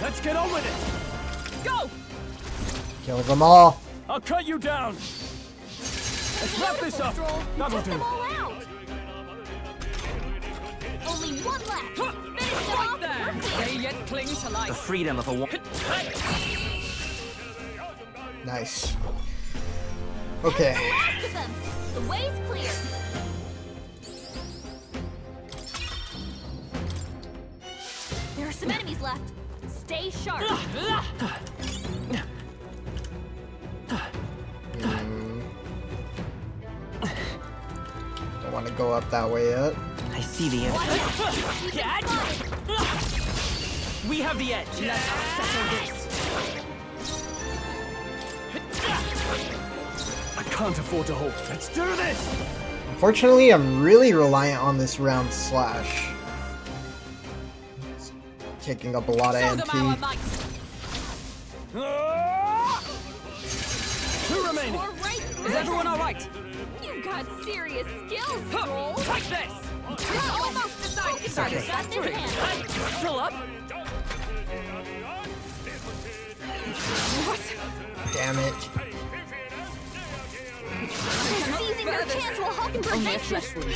Let's get on with it. Go! Kill them all. I'll cut you down. Let's wrap this up. Stroll, you That'll took them do. all out. Only one left. Finish them Right off. there! We're clear. They yet cling to The life. freedom of a war. Nice. That's Okay. the last of them. The way's clear. There are some enemies left. Stay sharp. Don't want to go up that way yet. I see the enemy. You've been spotted. We have the edge. Let us settle this. I can't afford to hold. Let's do this. Unfortunately, I'm really reliant on this round slash. It's taking up a lot of Show them our MP. might. Two remaining. You're right. Is everyone all right? You've got serious skills, Stroll. Take this! You're almost beside Focus beside on us. this. Got this hand. Still up? Damn it. Seizing your chance while Hulk can Only a prevent you. flesh wound.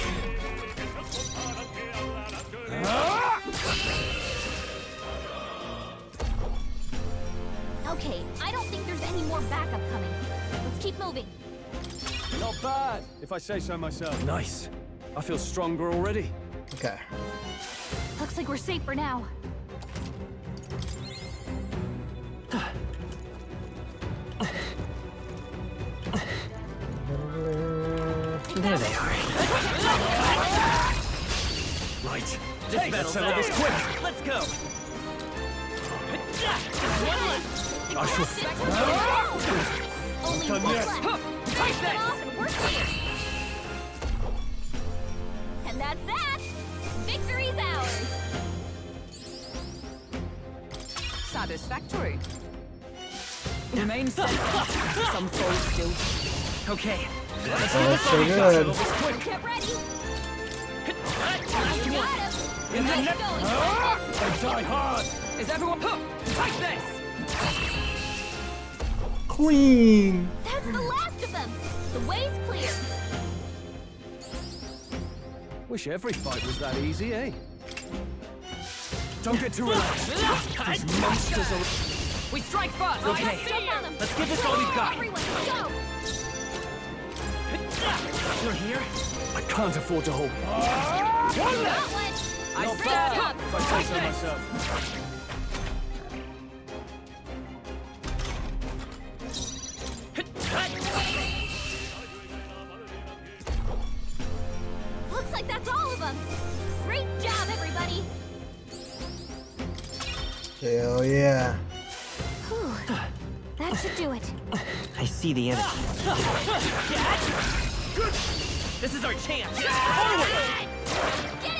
Okay, I don't think there's any more backup coming. Let's keep moving. Not bad, if I say so myself. Nice. I feel stronger already. Okay. Looks like we're safe for now. There they are. Right. This Let's settle this quick. Let's go. I shall. Only done one yet. left. Finish them off and we're clear. And that's that. Victory's ours. Satisfactory. Remain steadfast. Some souls still. Okay. That's so good. Get ready. You got him. In the Nice neck. going. I die hard. Is everyone? Take this! Queen. That's the last of them. The way's clear. Wish every fight was that easy, eh? Don't get too relaxed. These monsters are. We strike first! Okay. Jump on them. Let's give this all we've got. Everyone, go. You're here? I can't afford to hold. Not one. I Not stand bad, up! if I say so myself. Looks like that's all of them. Great job, everybody. Hell yeah. Whew. That should do it. I see the enemy. This is our chance. Get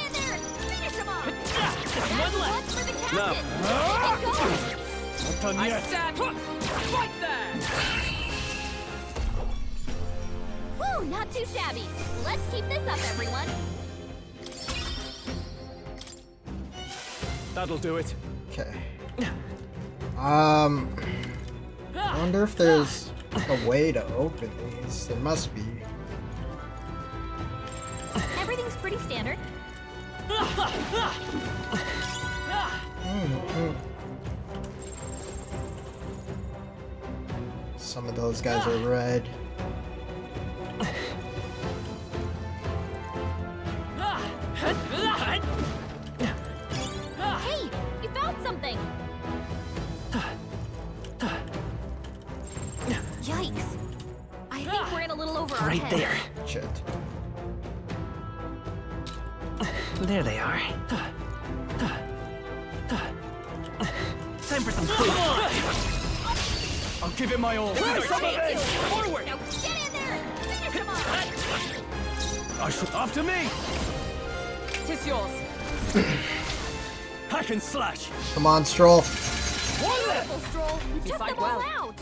in there and finish them off. Just That's one left. one for the captain. No. Keep it going. Not done I yet. stand right there! Whew, not too shabby. Let's keep this up, everyone. That'll do it. Okay. I wonder if there's a way to open these. There must be. Everything's pretty standard. Some of those guys are red. Hey, you found something. Yikes. I think we're in a little over our Right heads. there. Shit. There they are. Time for some food. I'll give it my all. Forward. Now get in there. Finish him off. After me. Tis yours. Hack and slash. Come on, Stroll. Wonderful, Stroll. You took fight them all well. out.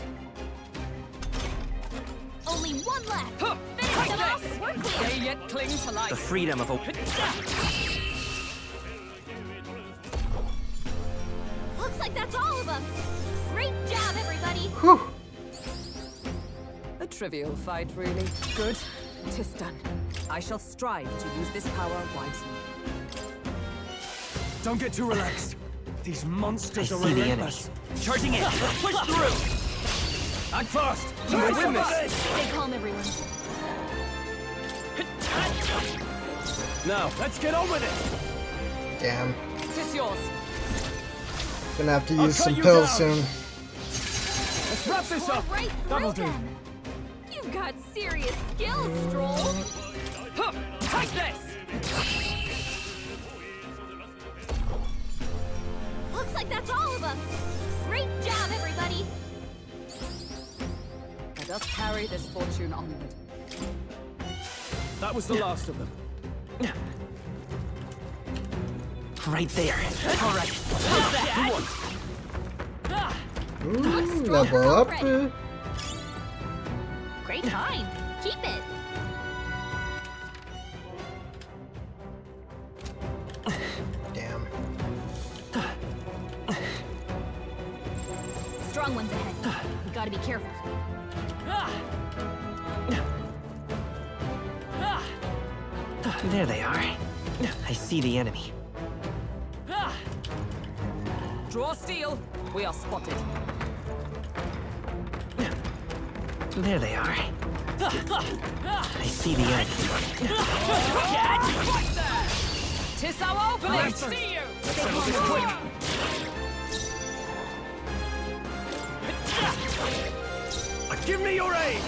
Only one left. Finish Take them off. this. We're clear. They yet cling to The life. freedom of a... Looks like that's all of them. Great job, everybody. Whew. A trivial fight, really. Good. 'Tis done. I shall strive to use this power wisely. Don't get too relaxed. These monsters I are see the relentless. Charging in. Let's push through. Act fast. We'll win this. Stay calm, everyone. Now, let's get on with it. Damn. 'Tis yours. Gonna have to I'll use cut some you pills down. soon. Let's wrap this Tore up. right That'll through do. them. You've got serious skills, Stroll. Huh. Take this. Looks like that's all of them. Great job, everybody. Let us carry this fortune onward. That was the last of them. Right there. All right. Ooh, level up. Great find. Keep it. Damn. Strong ones ahead. We gotta be careful. There they are. I see the enemy. Draw steel. We are spotted. There they are. I see the enemy. Right there. 'Tis our opening. Right. See you. Let's settle this quick. Give me your aid.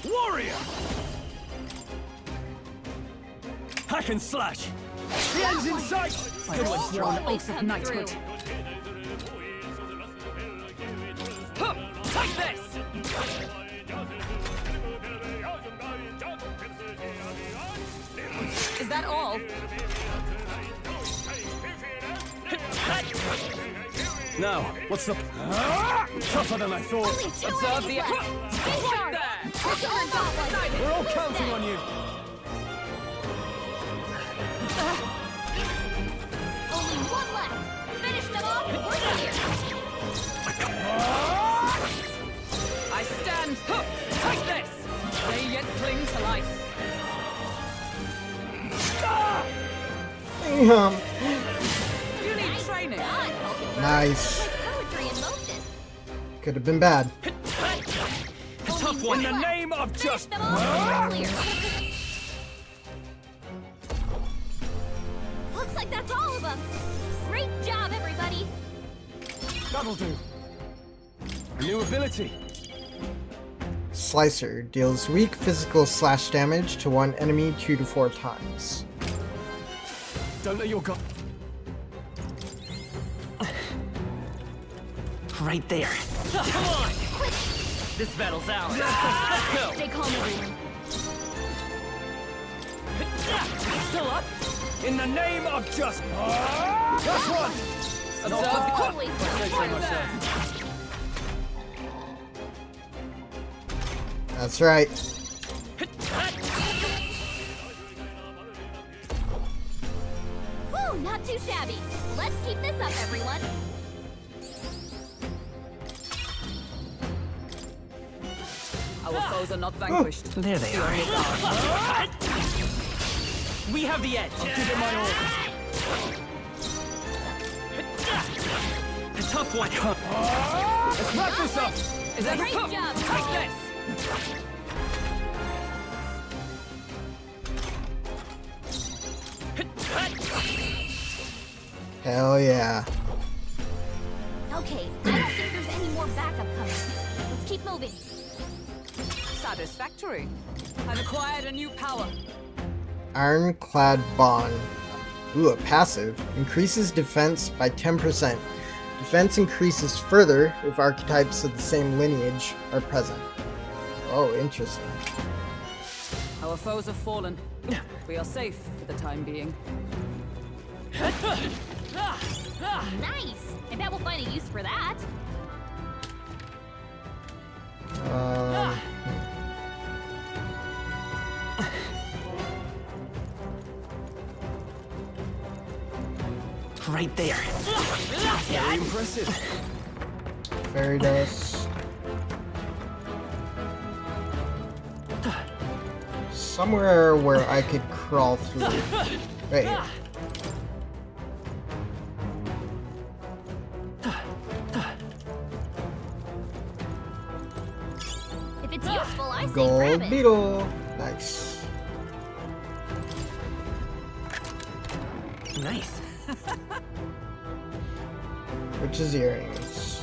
Warrior. Hack and slash. The end's in sight. Good one, Sworn oath of Come knighthood. through. Huh. Take this. Is that all? Now, what's the... Tougher than I thought. Only two Observe enemies the... left. Stay Right sharp. there. Push our gauntlet. We're all Who's counting next? on you. Only one left. Finish them off. We're clear. I stand. Huh. Take this. They yet cling to life. Damn. You need training. Nice. Like poetry in motion. Could have been bad. Tough one. In the name of Finish just... them off. We're clear. Looks like that's all of them. Great job, everybody. That'll do. A new ability. Slicer deals weak physical slash damage to one enemy 2 to 4 times. Don't let your guard... Right there. Come on! This battle's ours. Let's go! Stay calm, everyone. Still up? In the name of just... That's one! Always Right there. That's right. Woo, not too shabby. Let's keep this up, everyone. Our foes are not vanquished. There they are. We have the edge. I'll give it my all. A tough one. Let's wrap this up. Is that Great job, Take Cole. this! Hell yeah. Okay, I don't think there's any more backup coming. Let's keep moving. Satisfactory. I've acquired a new power. Ironclad Bond. Ooh, a passive. Increases defense by 10%. Defense increases further if archetypes of the same lineage are present. Oh, interesting. Our foes have fallen. We are safe for the time being. Nice! I bet we'll find a use for that. Right there. Very impressive. Fairy dust. Somewhere where I could crawl through. Right here. If it's useful, I say grab Gold it. beetle. Nice. Nice. Witch's earrings.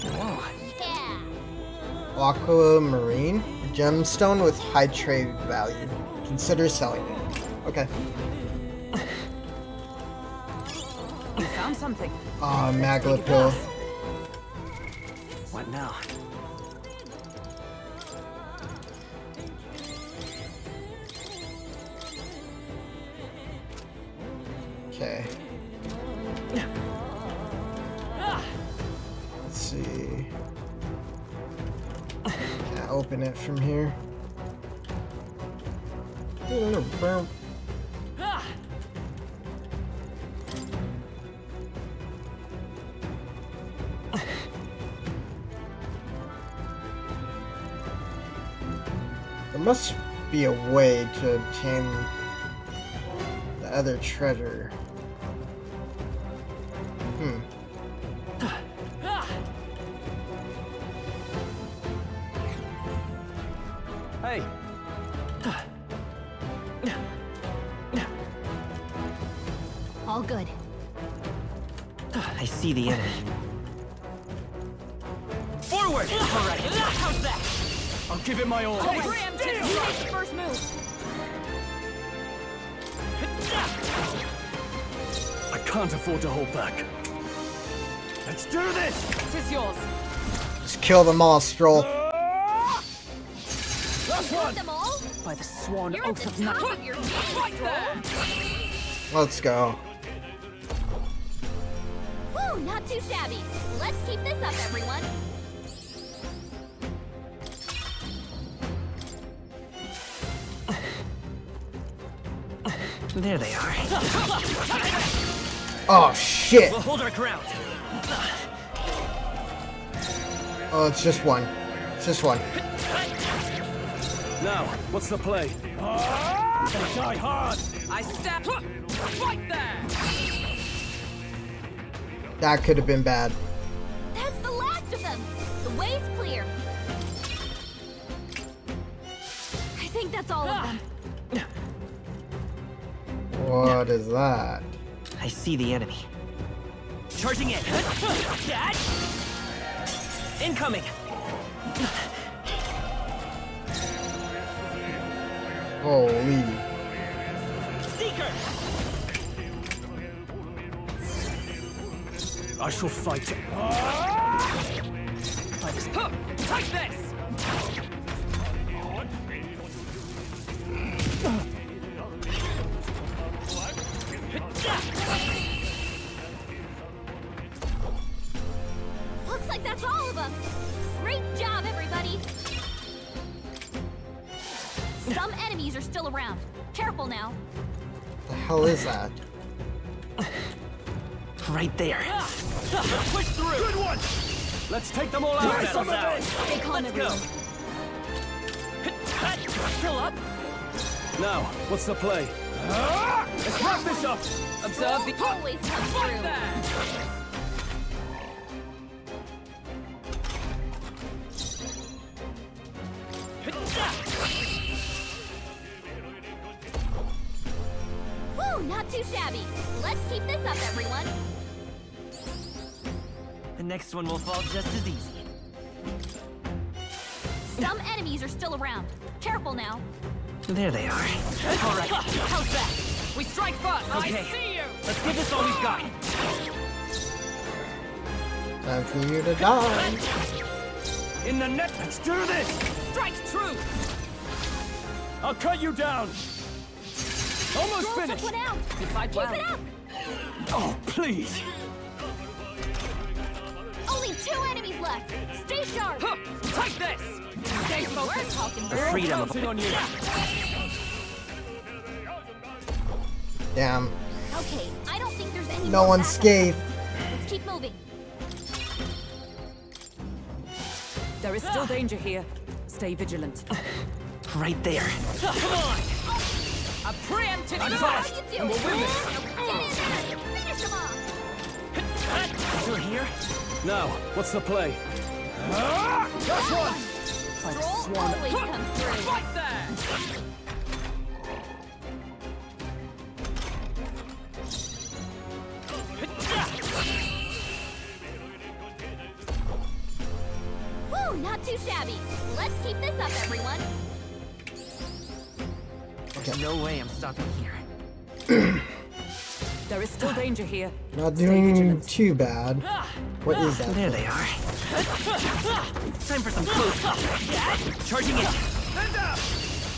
Whoa. Yeah. Aquamarine. Gemstone with high trade value. Consider selling it. Okay. You found something. Ah, Magla pill. What now? Okay. Let's see. Can I open it from here? There must be a way to obtain the other treasure. Hey, All good. I see the enemy. Forward! All right, how's that? I'll give it my all. Preemptive! You make the first move! I can't afford to hold back. Let's do this! It is yours. Just kill them all, Stroll. Last one! Them all? By the sworn You're at oath the of top Nut. of your game, Right there! Let's go. Woo, not too shabby. Let's keep this up, everyone. There they are. Oh shit! We'll hold our ground. Oh, it's just one. It's just one. Now, what's the play? We're gonna die hard! I step right there! That could have been bad. That's the last of them. The way's clear. I think that's all of them. What is that? I see the enemy. Charging in. Dad! Incoming! Holy. Seeker! I shall fight. Take this! Looks like that's all of them. Great job, everybody. Some enemies are still around. Careful now. The hell is that? Right there. Let's push through. Good one. Let's take them all out. Some of it. Stay calm, everyone. Still up. Now, what's the play? Let's wrap this up. Observe the... Always comes through. Woo, not too shabby. Let's keep this up, everyone. The next one will fall just as easy. Some enemies are still around. Careful now. There they are. All right, how's that? We strike first. Okay. I see you. Let's give this all we've got. Time for you to die. In the net. Let's do this. Strike true. I'll cut you down. Almost Roll finished. someone out. You fight Keep well. it up. Oh, please. Only 2 enemies left. Stay sharp. Huh. Take this. Stay We're focused. talking The girl. freedom of Counting on you. Damn. Okay, I don't think there's any No more one backup. scathed. Let's keep moving. There is still danger here. Stay vigilant. Right there. Come on. A preemptive How attack. you doing? And we'll win this. Get in there. Finish him off. Still here? Now, what's the play? That's one. Stroll always comes through. Right there. Woo, not too shabby. Let's keep this up, everyone. There's no way I'm stopping here. There is still danger here. Not Stay doing vigilant. too bad. What is that? There they are. Time for some close. Charging in.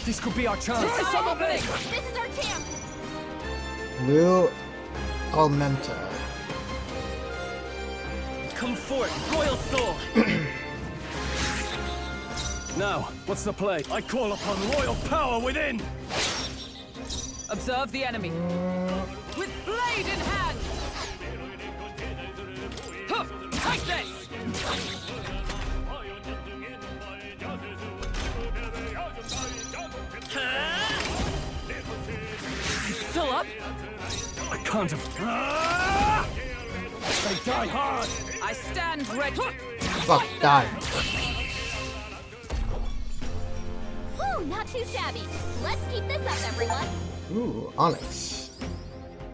This could be our chance. Some of it. This is our chance. Blue Almenta. Come forth, royal soul. Now, what's the play? I call upon royal power within. Observe the enemy. With blade in hand. Huh. Take this. Still up? I can't have. They die hard. I stand ready. Fuck, die. Woo, not too shabby. Let's keep this up, everyone. Ooh, Onyx.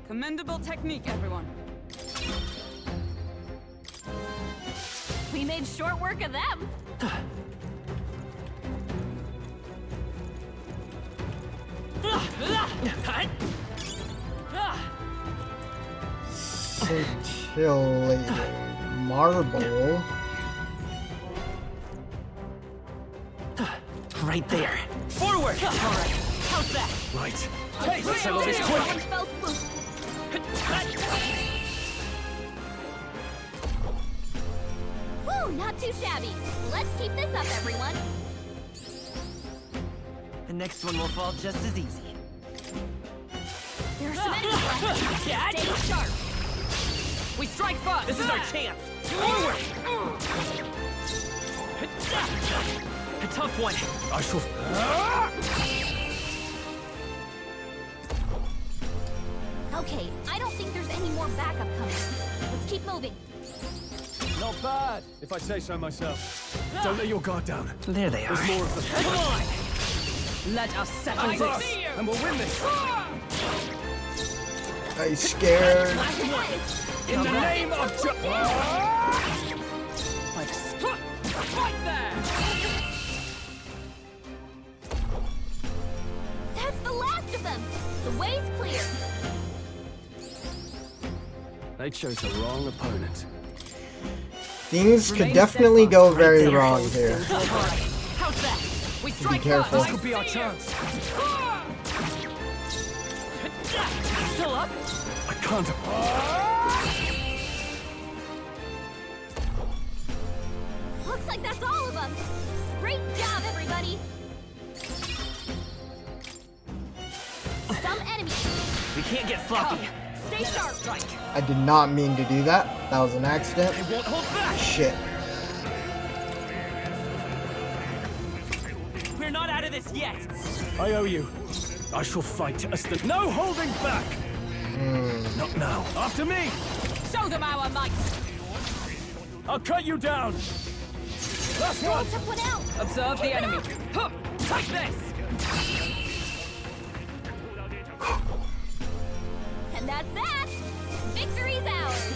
Commendable technique, everyone. We made short work of them. Scintillating marble. Right there. Forward. All right. How's that? Right. Hey, let's settle this quick. One fell swoop. Woo, not too shabby. Let's keep this up, everyone. The next one will fall just as easy. There's some enemies left. Stay sharp. We strike first. This is our chance. Forward. A tough one. I shall. Okay, I don't think there's any more backup coming. Let's keep moving. Not bad, if I say so myself. Don't let your guard down. There they are. There's more of them. Come on. Let us settle I'm this. first, and we'll win this. Are you scared? In the name of Right there. That's the last of them. The way's clear. They chose the wrong opponent. Things could definitely go very wrong here. How's that? We Be strike careful. first. This could be our chance. Still up? I can't. Looks like that's all of them. Great job, everybody. We can't get sloppy. Stay sharp, strike. I did not mean to do that. That was an accident. They won't hold back. Shit. We're not out of this yet. I owe you. I shall fight as the... No holding back! Not now. After me! Show them our might. I'll cut you down! Last one! Took one out. Observe the enemy. Huh. Take this. And that's that. Victory's ours.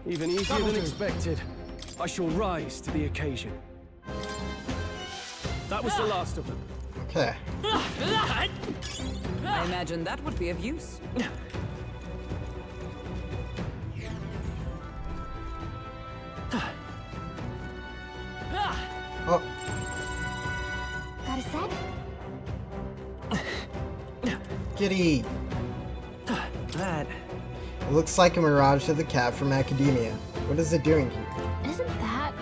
Even easier than expected. I shall rise to the occasion. That was the last of them. Okay. I imagine that would be of use. Oh, Got a set? kitty. That... It looks like a mirage of the cat from Academia. What is it doing here? Isn't that?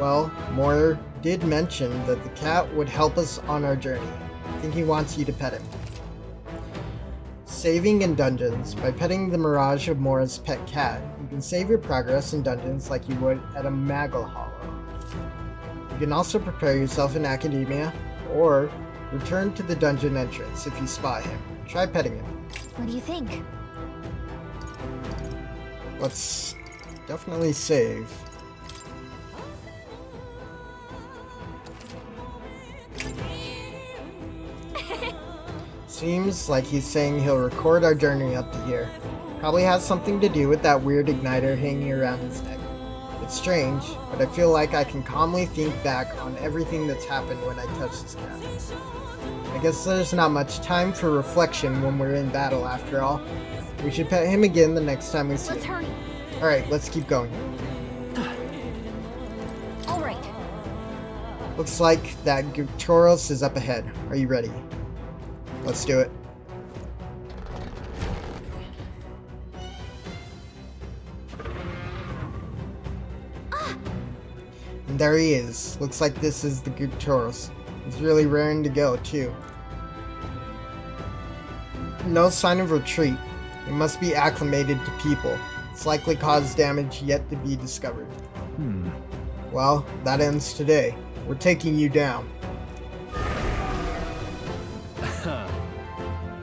Well, Moore did mention that the cat would help us on our journey. I think he wants you to pet him. Saving in dungeons. By petting the mirage of Moore's pet cat, you can save your progress in dungeons like you would at a Maggle Hollow. You can also prepare yourself in Academia, or return to the dungeon entrance if you spot him. Try petting him. What do you think? Let's definitely save. Seems like he's saying he'll record our journey up to here. Probably has something to do with that weird igniter hanging around his neck. It's strange, but I feel like I can calmly think back on everything that's happened when I touch this cat. I guess there's not much time for reflection when we're in battle after all. We should pet him again the next time we see Let's him. hurry. Alright, let's keep going. All right. Looks like that Guptuaros is up ahead. Are you ready? Let's do it. And there he is. Looks like this is the Guptuaros. He's really raring to go, too. No sign of retreat. It must be acclimated to people. It's likely caused damage yet to be discovered. Well, that ends today. We're taking you down.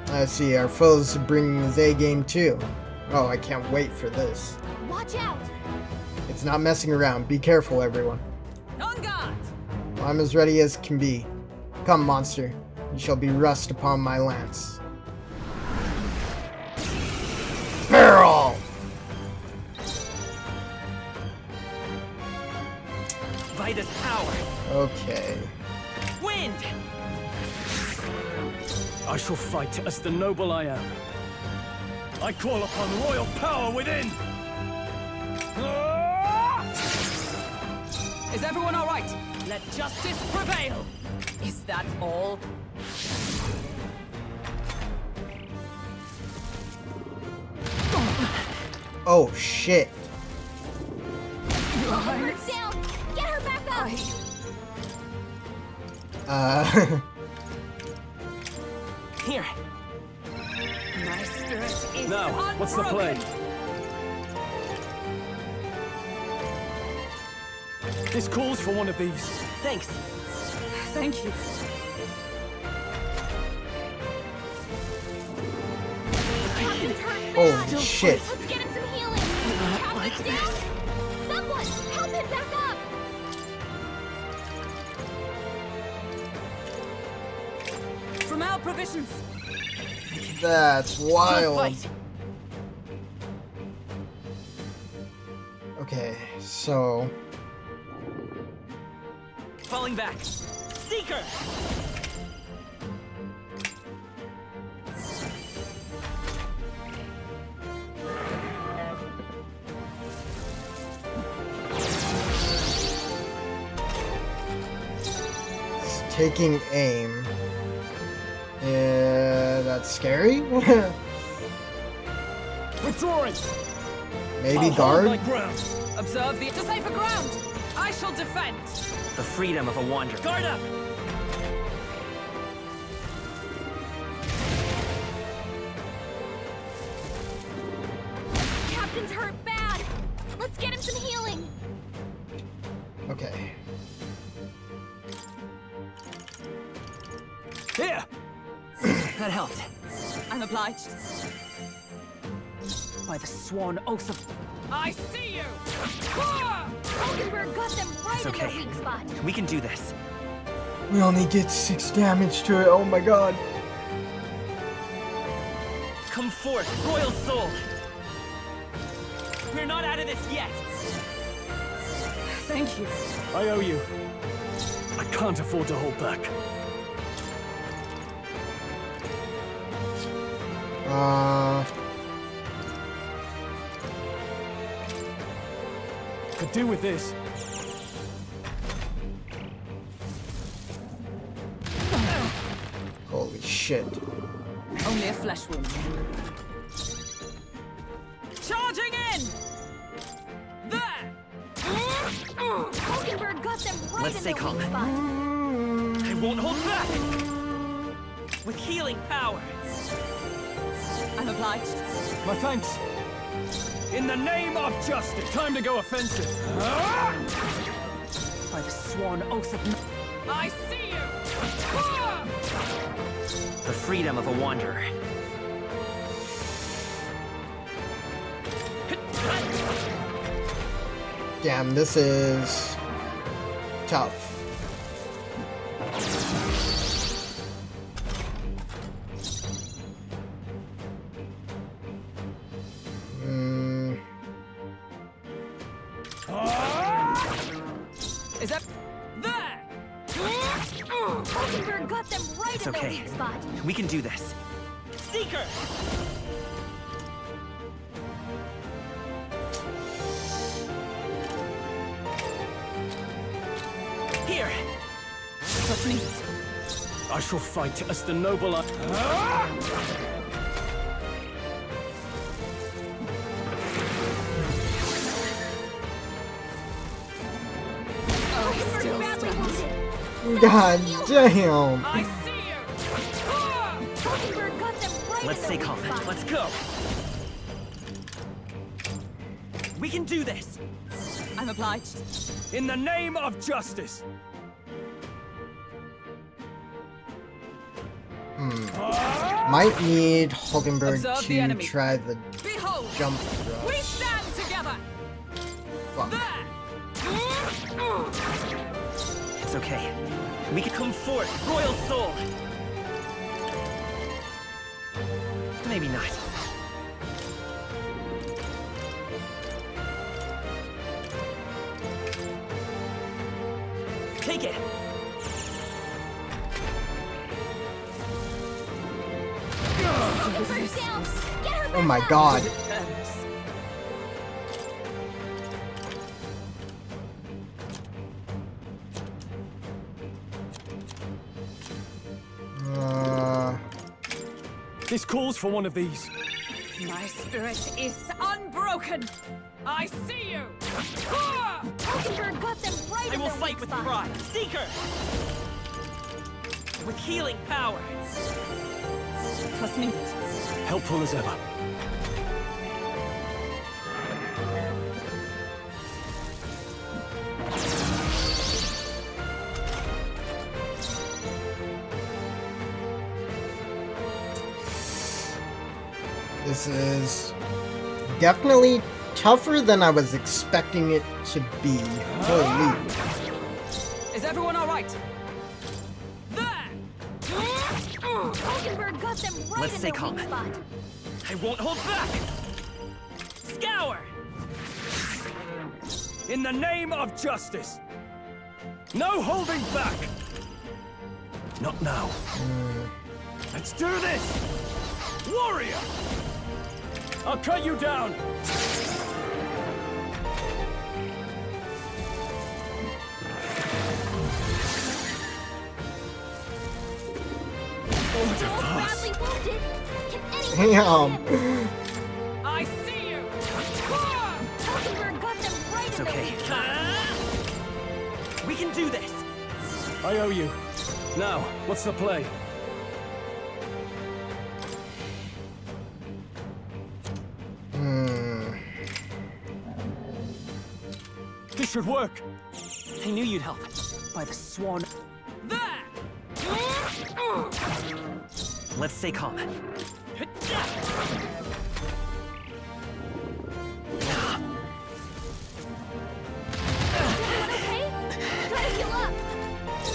I see, our foes are bringing his A game too. Oh, I can't wait for this. Watch out. It's not messing around. Be careful, everyone. On guard. I'm as ready as can be. Come, monster. You shall be rust upon my lance. Barrel! Vitus power. Okay. Wind. I shall fight as the noble I am. I call upon royal power within! Is everyone all right? Let justice prevail. Is that all? Oh, shit. Her down. Get her back up. Here. My spirit is Now, what's the play? This calls for one of these. Thanks. Thank you. Holy shit. Let's get him some healing. Captain's down. Someone help him back up. From our provisions. That's wild. Fight. Okay, so... Falling back. Seeker. Taking aim. That's scary? Withdrawing! Maybe I'll hold guard? my ground. Observe the... To safer ground. I shall defend. The freedom of a wanderer. Guard up. Okay. Here! That helped. I'm obliged. By the sworn oath of... I see you! Hulkenberg got them right It's in okay. their weak spot. We can do this. We only did 6 damage to it. Oh my god. Come forth, royal soul! We're not out of this yet! Thank you. I owe you. I can't afford to hold back. Could do with this. Holy shit. Only a flesh wound. Charging in! There! Hulkenberg got them right Let's in stay their calm. weak spot. I won't hold back! With healing power! I'm obliged. My thanks. In the name of justice, time to go offensive. By the sworn oath of... I see you! The freedom of a wanderer. Damn, this is tough. Is that... There! Hulkenberg got them right It's in their okay. weak spot. We can do this. Seeker! Here! Trust me. I shall fight as the noble I... Hulkenberg's badly wounded. God damn. I see you! Hulkenberg got them right Let's in stay their calm. weak spot. Let's go! We can do this! I'm obliged. In the name of justice. Might need Hulkenberg Observe the to enemy. try the Behold! jump We rush. stand together! Fuck. There! It's okay. We can come forth, royal soul! Maybe not. Take it! Hulkenberg's down. Get her back Oh my up. god. This calls for one of these. My spirit is unbroken! I see you! Hulkenberg got them right I in will their fight weak with spot. pride! Seeker! With healing power! Trust me. Helpful as ever. This is definitely tougher than I was expecting it to be. Holy. Is everyone alright? There! Hulkenberg got them right Let's in stay their calm. weak spot. I won't hold back! Scour! In the name of justice. No holding back. Not now. Let's do this! Warrior! I'll cut you down! Still badly wounded. Can anyone Damn. I see you! Hulkenberg got them right It's in their okay. weak spot. We can do this! I owe you. Now, what's the play? This should work. I knew you'd help. By the swan. There! Let's stay calm. Okay? Try to heal up.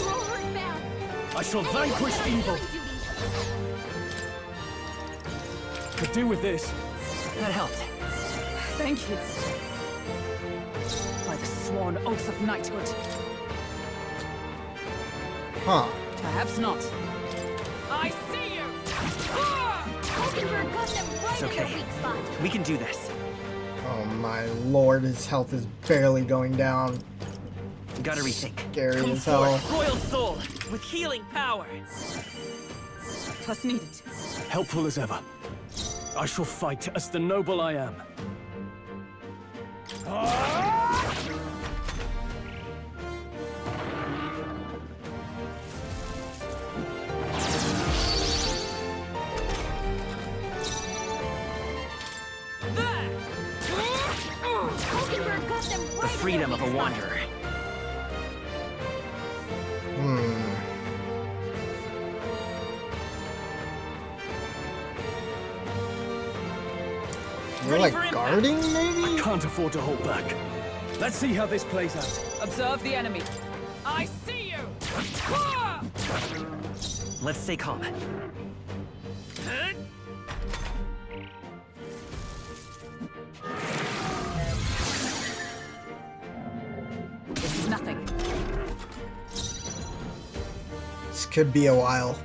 We're all hurt bad. I shall vanquish evil. Could do with this. That helped. Thank you. By the sworn oath of knighthood. Huh. Perhaps not. I see you! Hulkenberg got them right It's in their okay. weak spot. We can do this. Oh my lord, his health is barely going down. We gotta rethink. Scary Come as hell. forth, royal soul, with healing power. Twas needed. Helpful as ever. I shall fight as the noble I am. There! Hulkenberg got them right The freedom in of their a weak spot. wanderer. You're Ready like for impact. guarding, maybe? Can't afford to hold back. Let's see how this plays out. Observe the enemy. I see you! Let's stay calm. This is nothing. This could be a while.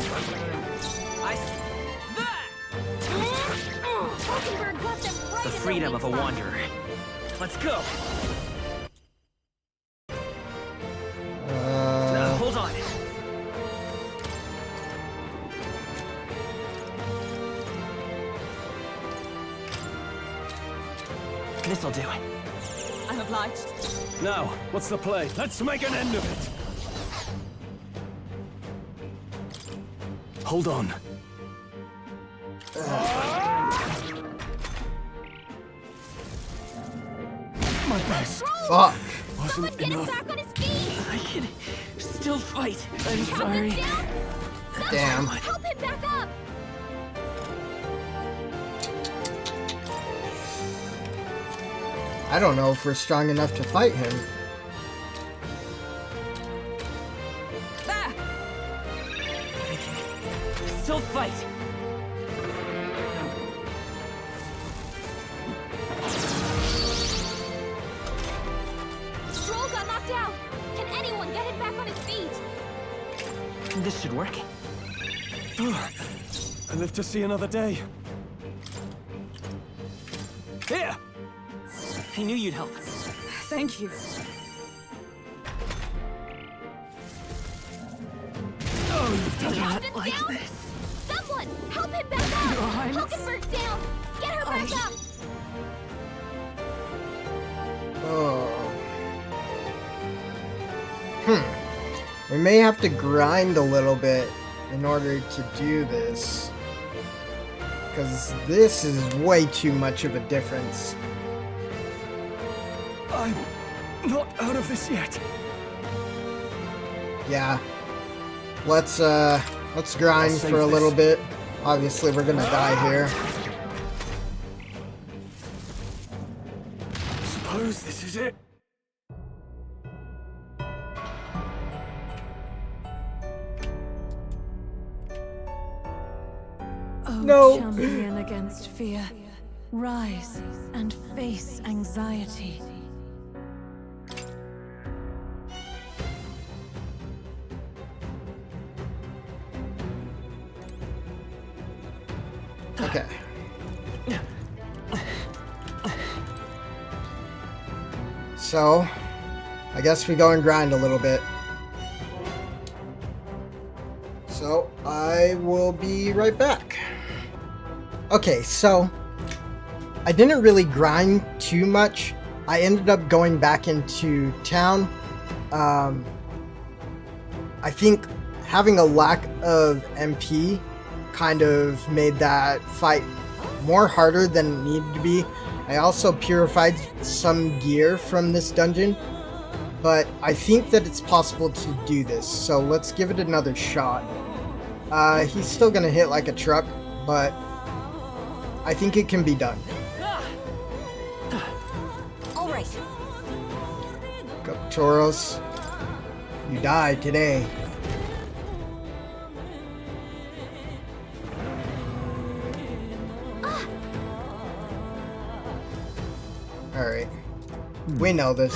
I see. There! Hulkenberg got them right The in their freedom weak of a spot. wanderer. Let's go. Hold on. This'll do. I'm obliged. Now, what's the play? Let's make an end of it. Hold on. My best Fuck. Someone wasn't get him enough. back on his feet! I can still fight. I'm Help him sorry. down! Damn. Help him back up! I don't know if we're strong enough to fight him. There! Still fight. Stroll got knocked out! Can anyone get him back on his feet? This should work. I live to see another day. Here! I knew you'd help. Thank you. Oh, you've done it. Captain's like down? this. Someone! Help him back up! Your Highness. Hulkenberg's down! Get her back up! Oh. We may have to grind a little bit in order to do this. Because this is way too much of a difference. I'm not out of this yet. Yeah. Let's grind I'll save for a little this. bit. Obviously we're gonna die here. Suppose this is it. Oh, No. champion against fear, rise and face anxiety. Okay. So, I guess we go and grind a little bit. So, I will be right back. Okay, so, I didn't really grind too much. I ended up going back into town. I think having a lack of MP kind of made that fight more harder than it needed to be. I also purified some gear from this dungeon, but I think that it's possible to do this, so let's give it another shot. He's still gonna hit like a truck, but I think it can be done. All right. Guptuaros, you die today. Alright. We know this.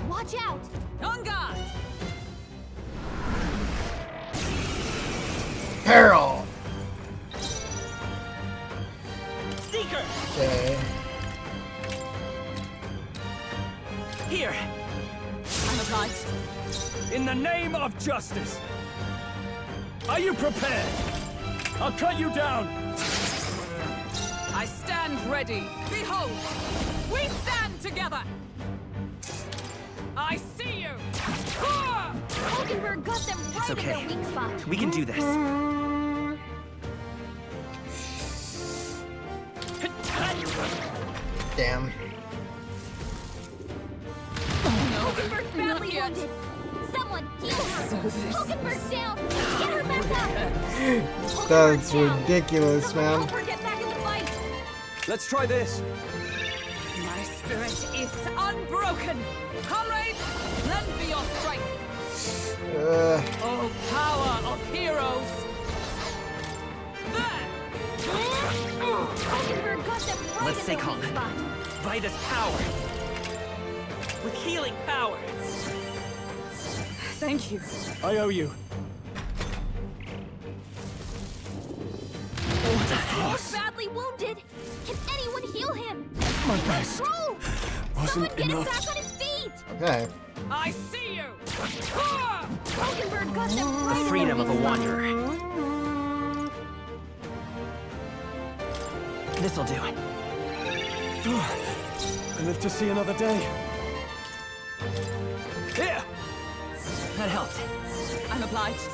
Watch out! On guard! Peril! Seeker! Okay. Here! I'm obliged. In the name of justice! Are you prepared? I'll cut you down! I stand ready. Behold! We stand together! I see you! Hulkenberg got them right It's okay. in their weak spot. We can do this. Damn. Hulkenberg's badly yet. wounded. Someone heal her. Hulkenberg's down. Get her back up. Hulkenberg's That's down. ridiculous, Someone man. help her get back in the fight. Let's try this. My spirit is unbroken! Comrades, lend me your strength! Oh, power of heroes! There! Hulkenberg got them right Let's in stay their calm. weak spot. By this power. With healing power. Thank you. I owe you. He's badly wounded. Can anyone heal him? My He's best control. wasn't Someone get him enough. back on his feet. Okay. I see you! Hulkenberg got them right in their Freedom of a weak spot. wanderer. This'll do. I live to see another day. Here! That helped. I'm obliged.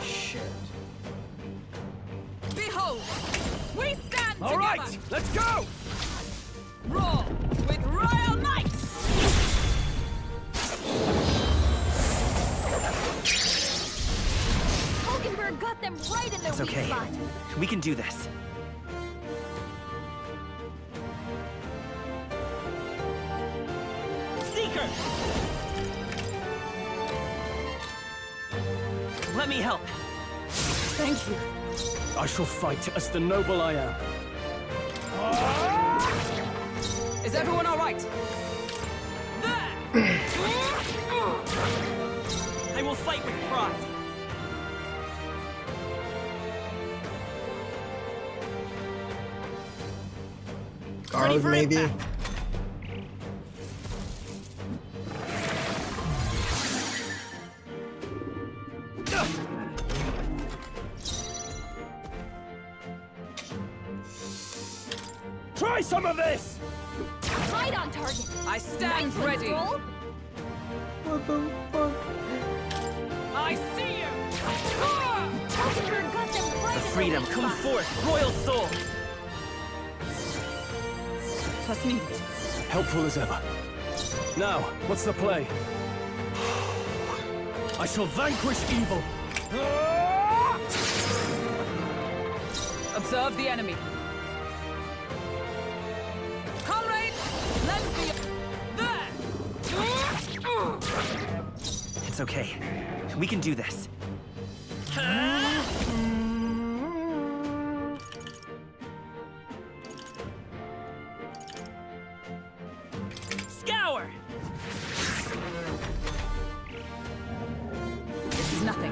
Shit. Behold! We stand All together! right, let's go! Roar with royal might! Hulkenberg got them right in their It's weak okay. spot. We can do this. Seeker! Let me help. Thank you. I shall fight as the noble I am. Is everyone all right? There! I will fight with pride. Ready Guard, for maybe? impact. Try some of this! Right on target. I stand Nice one, ready. Stroll. What the fuck? I see you! Hulkenberg got them right The in freedom, their weak come spot. forth, royal soul. Trust me. Helpful as ever. Now, what's the play? I shall vanquish evil. Observe the enemy. Comrades, lend me... There! It's okay. We can do this. Scour! This is nothing.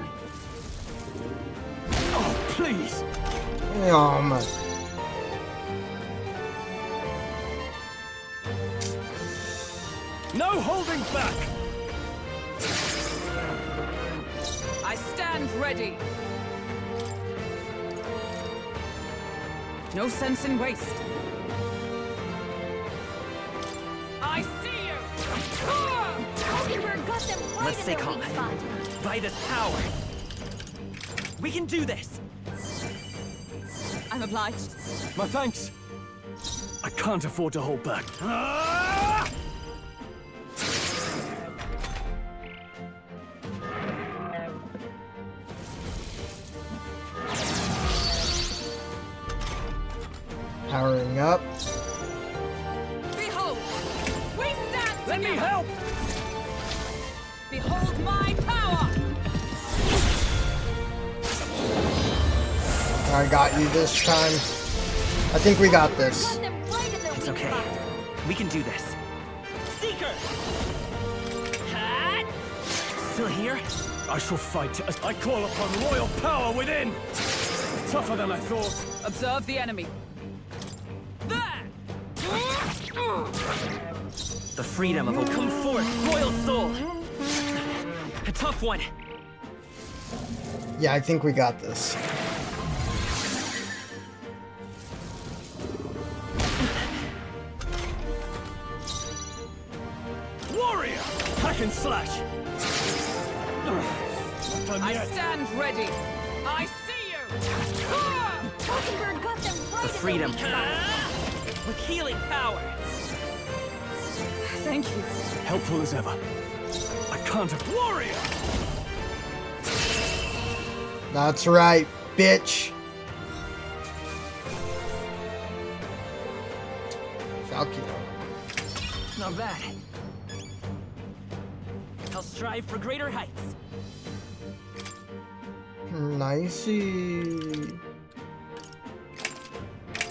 Oh, please! Man. No holding back! I stand ready. No sense in waste. I see you! Hulkenberg got them right Let's in stay their calm. weak spot. By this power, we can do this. I'm obliged. My thanks. I can't afford to hold back. Powering up. Behold! We stand Let me together! help! Behold my power! I got you this time. I think we got this. Got them right in their It's weak okay. spot. We can do this. Seeker! Hat! Still here? I shall fight as I call upon royal power within! Tougher than I thought. Observe the enemy. There! The freedom of a come forth, royal soul. A tough one. Yeah, I think we got this. Warrior! Hack and slash! Not done I yet. stand ready. I see you! Hulkenberg got them right The in freedom. their weak spot. With healing power. Thank you. Helpful as ever. I can't have warrior! That's right, bitch. Falcon. Not bad. I'll strive for greater heights. Nicey.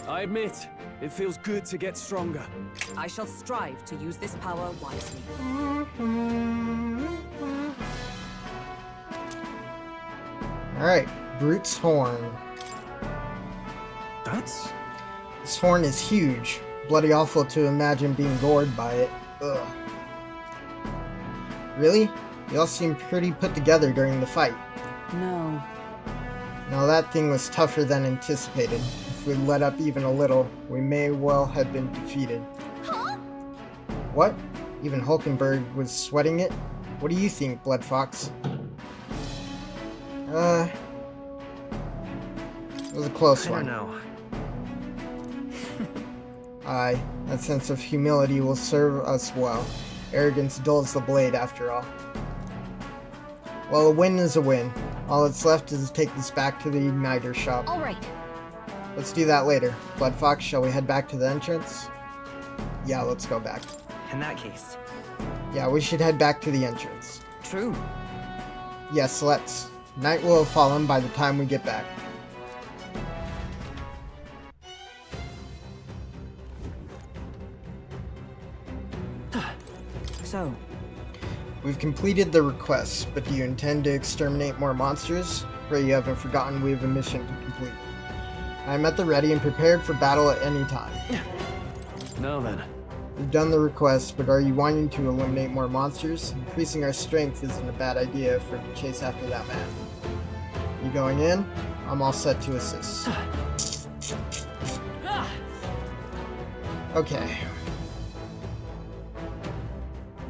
I admit, it feels good to get stronger. I shall strive to use this power wisely. Alright, Brute's horn. That's... This horn is huge. Bloody awful to imagine being gored by it. Ugh. Really? You all seem pretty put together during the fight. No. Now that thing was tougher than anticipated. If we let up even a little, we may well have been defeated. Huh? What? Even Hulkenberg was sweating it? What do you think, BloodFox? It was a close I one. don't know. Aye, that sense of humility will serve us well. Arrogance dulls the blade, after all. Well, a win is a win. All that's left is to take this back to the Igniter shop. All right. Let's do that later. BloodFox, shall we head back to the entrance? Yeah, let's go back. In that case, Yeah, we should head back to the entrance. True. Yes, let's. Night will have fallen by the time we get back. So, We've completed the request, but do you intend to exterminate more monsters? Pray you haven't forgotten we have a mission to complete. I am at the ready and prepared for battle at any time. Now then. We've done the request, but are you wanting to eliminate more monsters? Increasing our strength isn't a bad idea for to chase after that man. You going in? I'm all set to assist. Okay.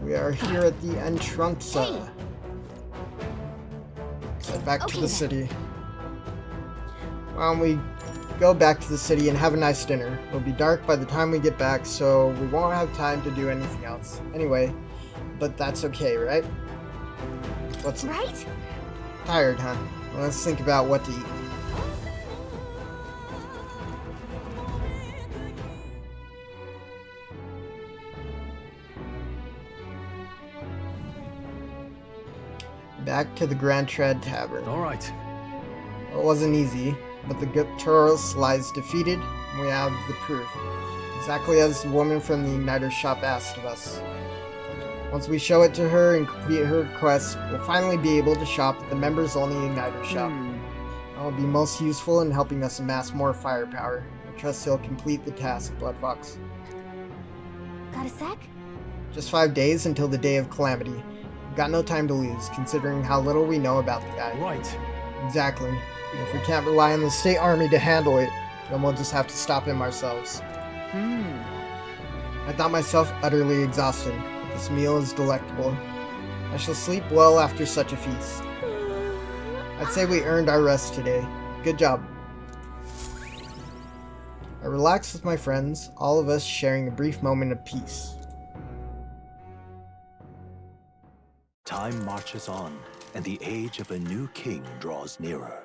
We are here at the entrance. Head back to Okay the then. city. Why don't we go back to the city and have a nice dinner? It'll be dark by the time we get back, so we won't have time to do anything else. Anyway, but that's okay, right? What's Right? tired, huh? Well, let's think about what to eat. Back to the Grand Tread Tavern. Alright. It wasn't easy, but the Guptuaros lies defeated, and we have the proof. Exactly as the woman from the Igniter shop asked of us. Once we show it to her and complete her request, we'll finally be able to shop at the members-only Igniter shop. That will be most useful in helping us amass more firepower. I trust he'll complete the task, BloodFox. Got a sec? Just 5 days until the day of calamity. We've got no time to lose, considering how little we know about the guy. Right. Exactly. And if we can't rely on the state army to handle it, Then we'll just have to stop him ourselves. I thought myself utterly exhausted. This meal is delectable. I shall sleep well after such a feast. I'd say we earned our rest today. Good job. I relaxed with my friends, all of us sharing a brief moment of peace. Time marches on, and the age of a new king draws nearer.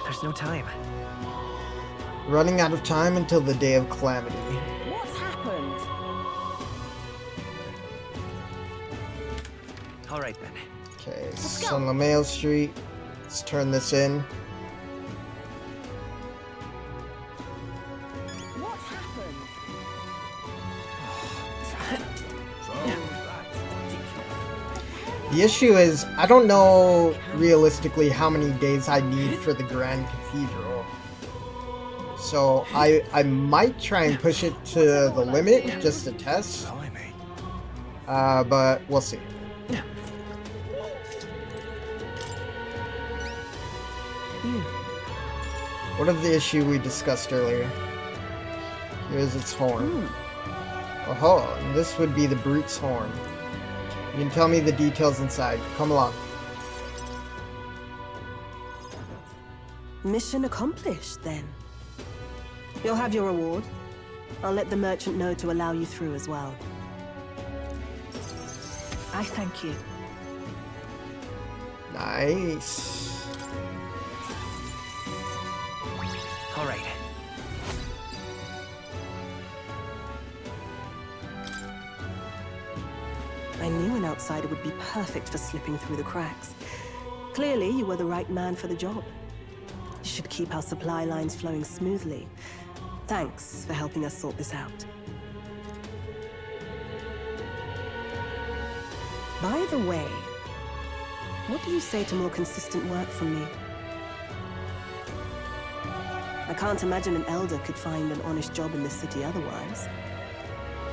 There's no time. Running out of time until the day of calamity. What's happened? All right then. Okay, San Lameo Street. Let's turn this in. What's happened? The issue is, I don't know realistically how many days I need for the Grand Cathedral. So I might try and push it to the limit just to test. But we'll see. What of the issue we discussed earlier? Here's its horn. Oh, and this would be the brute's horn. You can tell me the details inside. Come along. Mission accomplished, then. You'll have your reward. I'll let the merchant know to allow you through as well. I thank you. Nice. All right. I knew an outsider would be perfect for slipping through the cracks. Clearly, you were the right man for the job. You should keep our supply lines flowing smoothly. Thanks for helping us sort this out. By the way, what do you say to more consistent work from me? I can't imagine an elder could find an honest job in this city otherwise.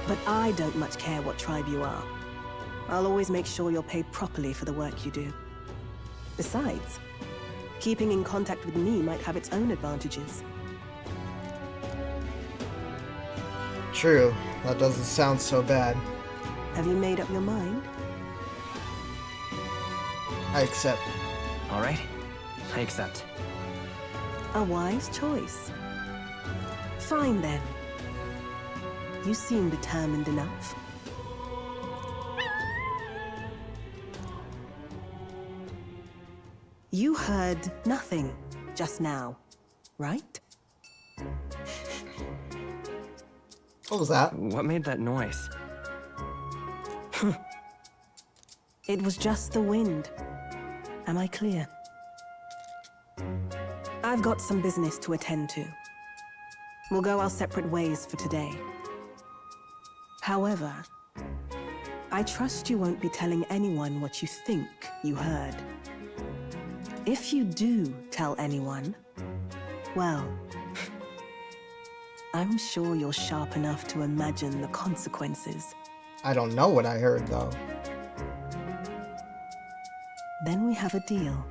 But I don't much care what tribe you are. I'll always make sure you're paid properly for the work you do. Besides, keeping in contact with me might have its own advantages. True. That doesn't sound so bad. Have you made up your mind? I accept. All right. I accept. A wise choice. Fine then. You seem determined enough. You heard nothing just now, right? What was that? What made that noise? It was just the wind. Am I clear? I've got some business to attend to. We'll go our separate ways for today. However, I trust you won't be telling anyone what you think you heard. If you do tell anyone, well, I'm sure you're sharp enough to imagine the consequences. I don't know what I heard, though. Then we have a deal.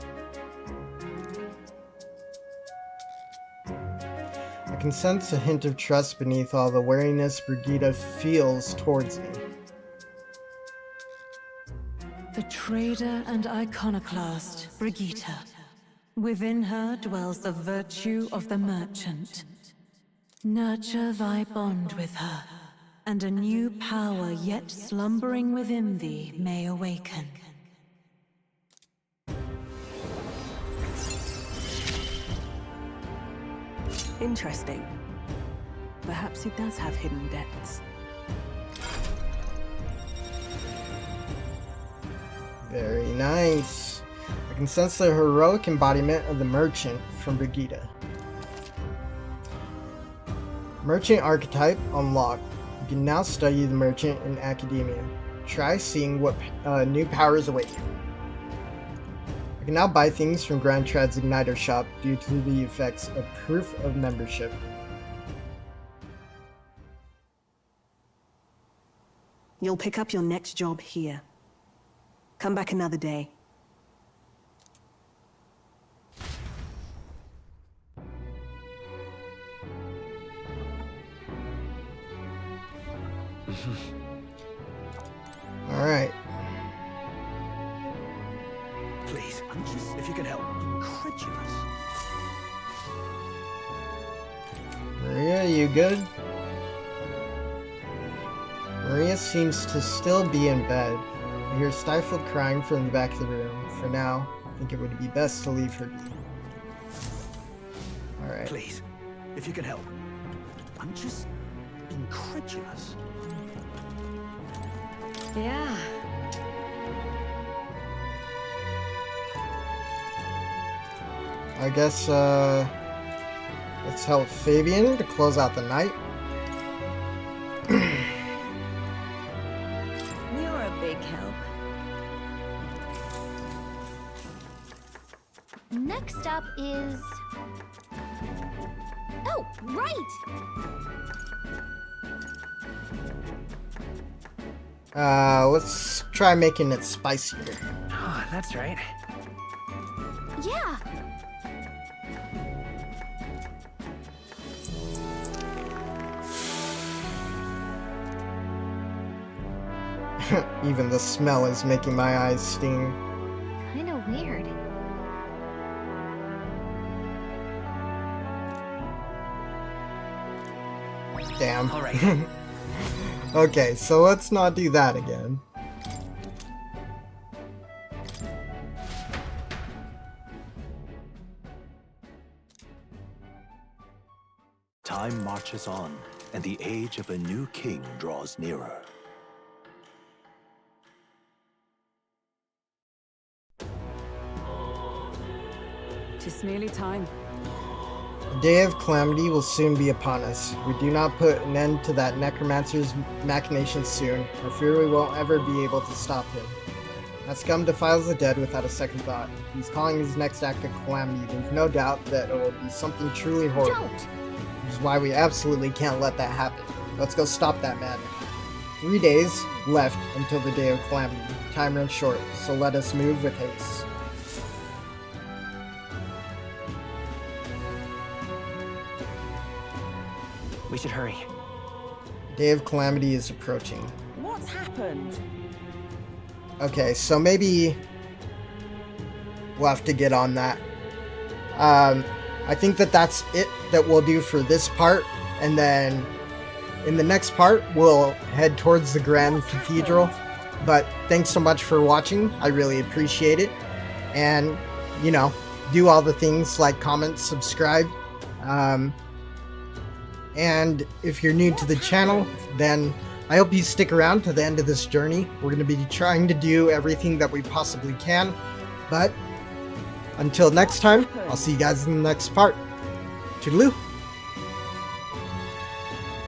I can sense a hint of trust beneath all the wariness Brigitte feels towards me. The trader and iconoclast, Brigitte. Within her dwells the virtue of the merchant. Nurture thy bond with her, and a new power yet slumbering within thee may awaken. Interesting. Perhaps he does have hidden depths. Very nice. I can sense the heroic embodiment of the merchant from Brigitte. Merchant archetype unlocked. You can now study the merchant in academia. Try seeing what new powers await you. I can now buy things from Grand Trad's Igniter shop due to the effects of proof of membership. You'll pick up your next job here. Come back another day. Alright. Please, I'm just, if you can help. Incredulous. Maria, you good? Maria seems to still be in bed. I hear stifled crying from the back of the room. For now, I think it would be best to leave her be. Alright. Please, if you can help. I'm just incredulous. Yeah. I guess, let's help Fabian to close out the night. You're a big help. Next up is... Oh, right! Let's try making it spicier. Oh, that's right. Yeah! Even the smell is making my eyes sting. Kinda weird. Damn. All right. Okay, so let's not do that again. Time marches on, and the age of a new king draws nearer. Tis nearly time. The day of calamity will soon be upon us. We do not put an end to that necromancer's machinations soon. I fear we won't ever be able to stop him. That scum defiles the dead without a second thought. If he's calling his next act of calamity, there's no doubt that it will be something truly horrible. Don't! Which is why we absolutely can't let that happen. Let's go stop that madman. 3 days left until the day of calamity. Time runs short, so let us move with haste. We should hurry. Day of calamity is approaching. What's happened? Okay, so maybe we'll have to get on that. I think that's it that we'll do for this part, and then in the next part we'll head towards the Grand Cathedral. But thanks so much for watching. I really appreciate it. And, you know, do all the things like comment, subscribe. And if you're new to the channel, then I hope you stick around to the end of this journey. We're going to be trying to do everything that we possibly can. But until next time, I'll see you guys in the next part. Toodaloo!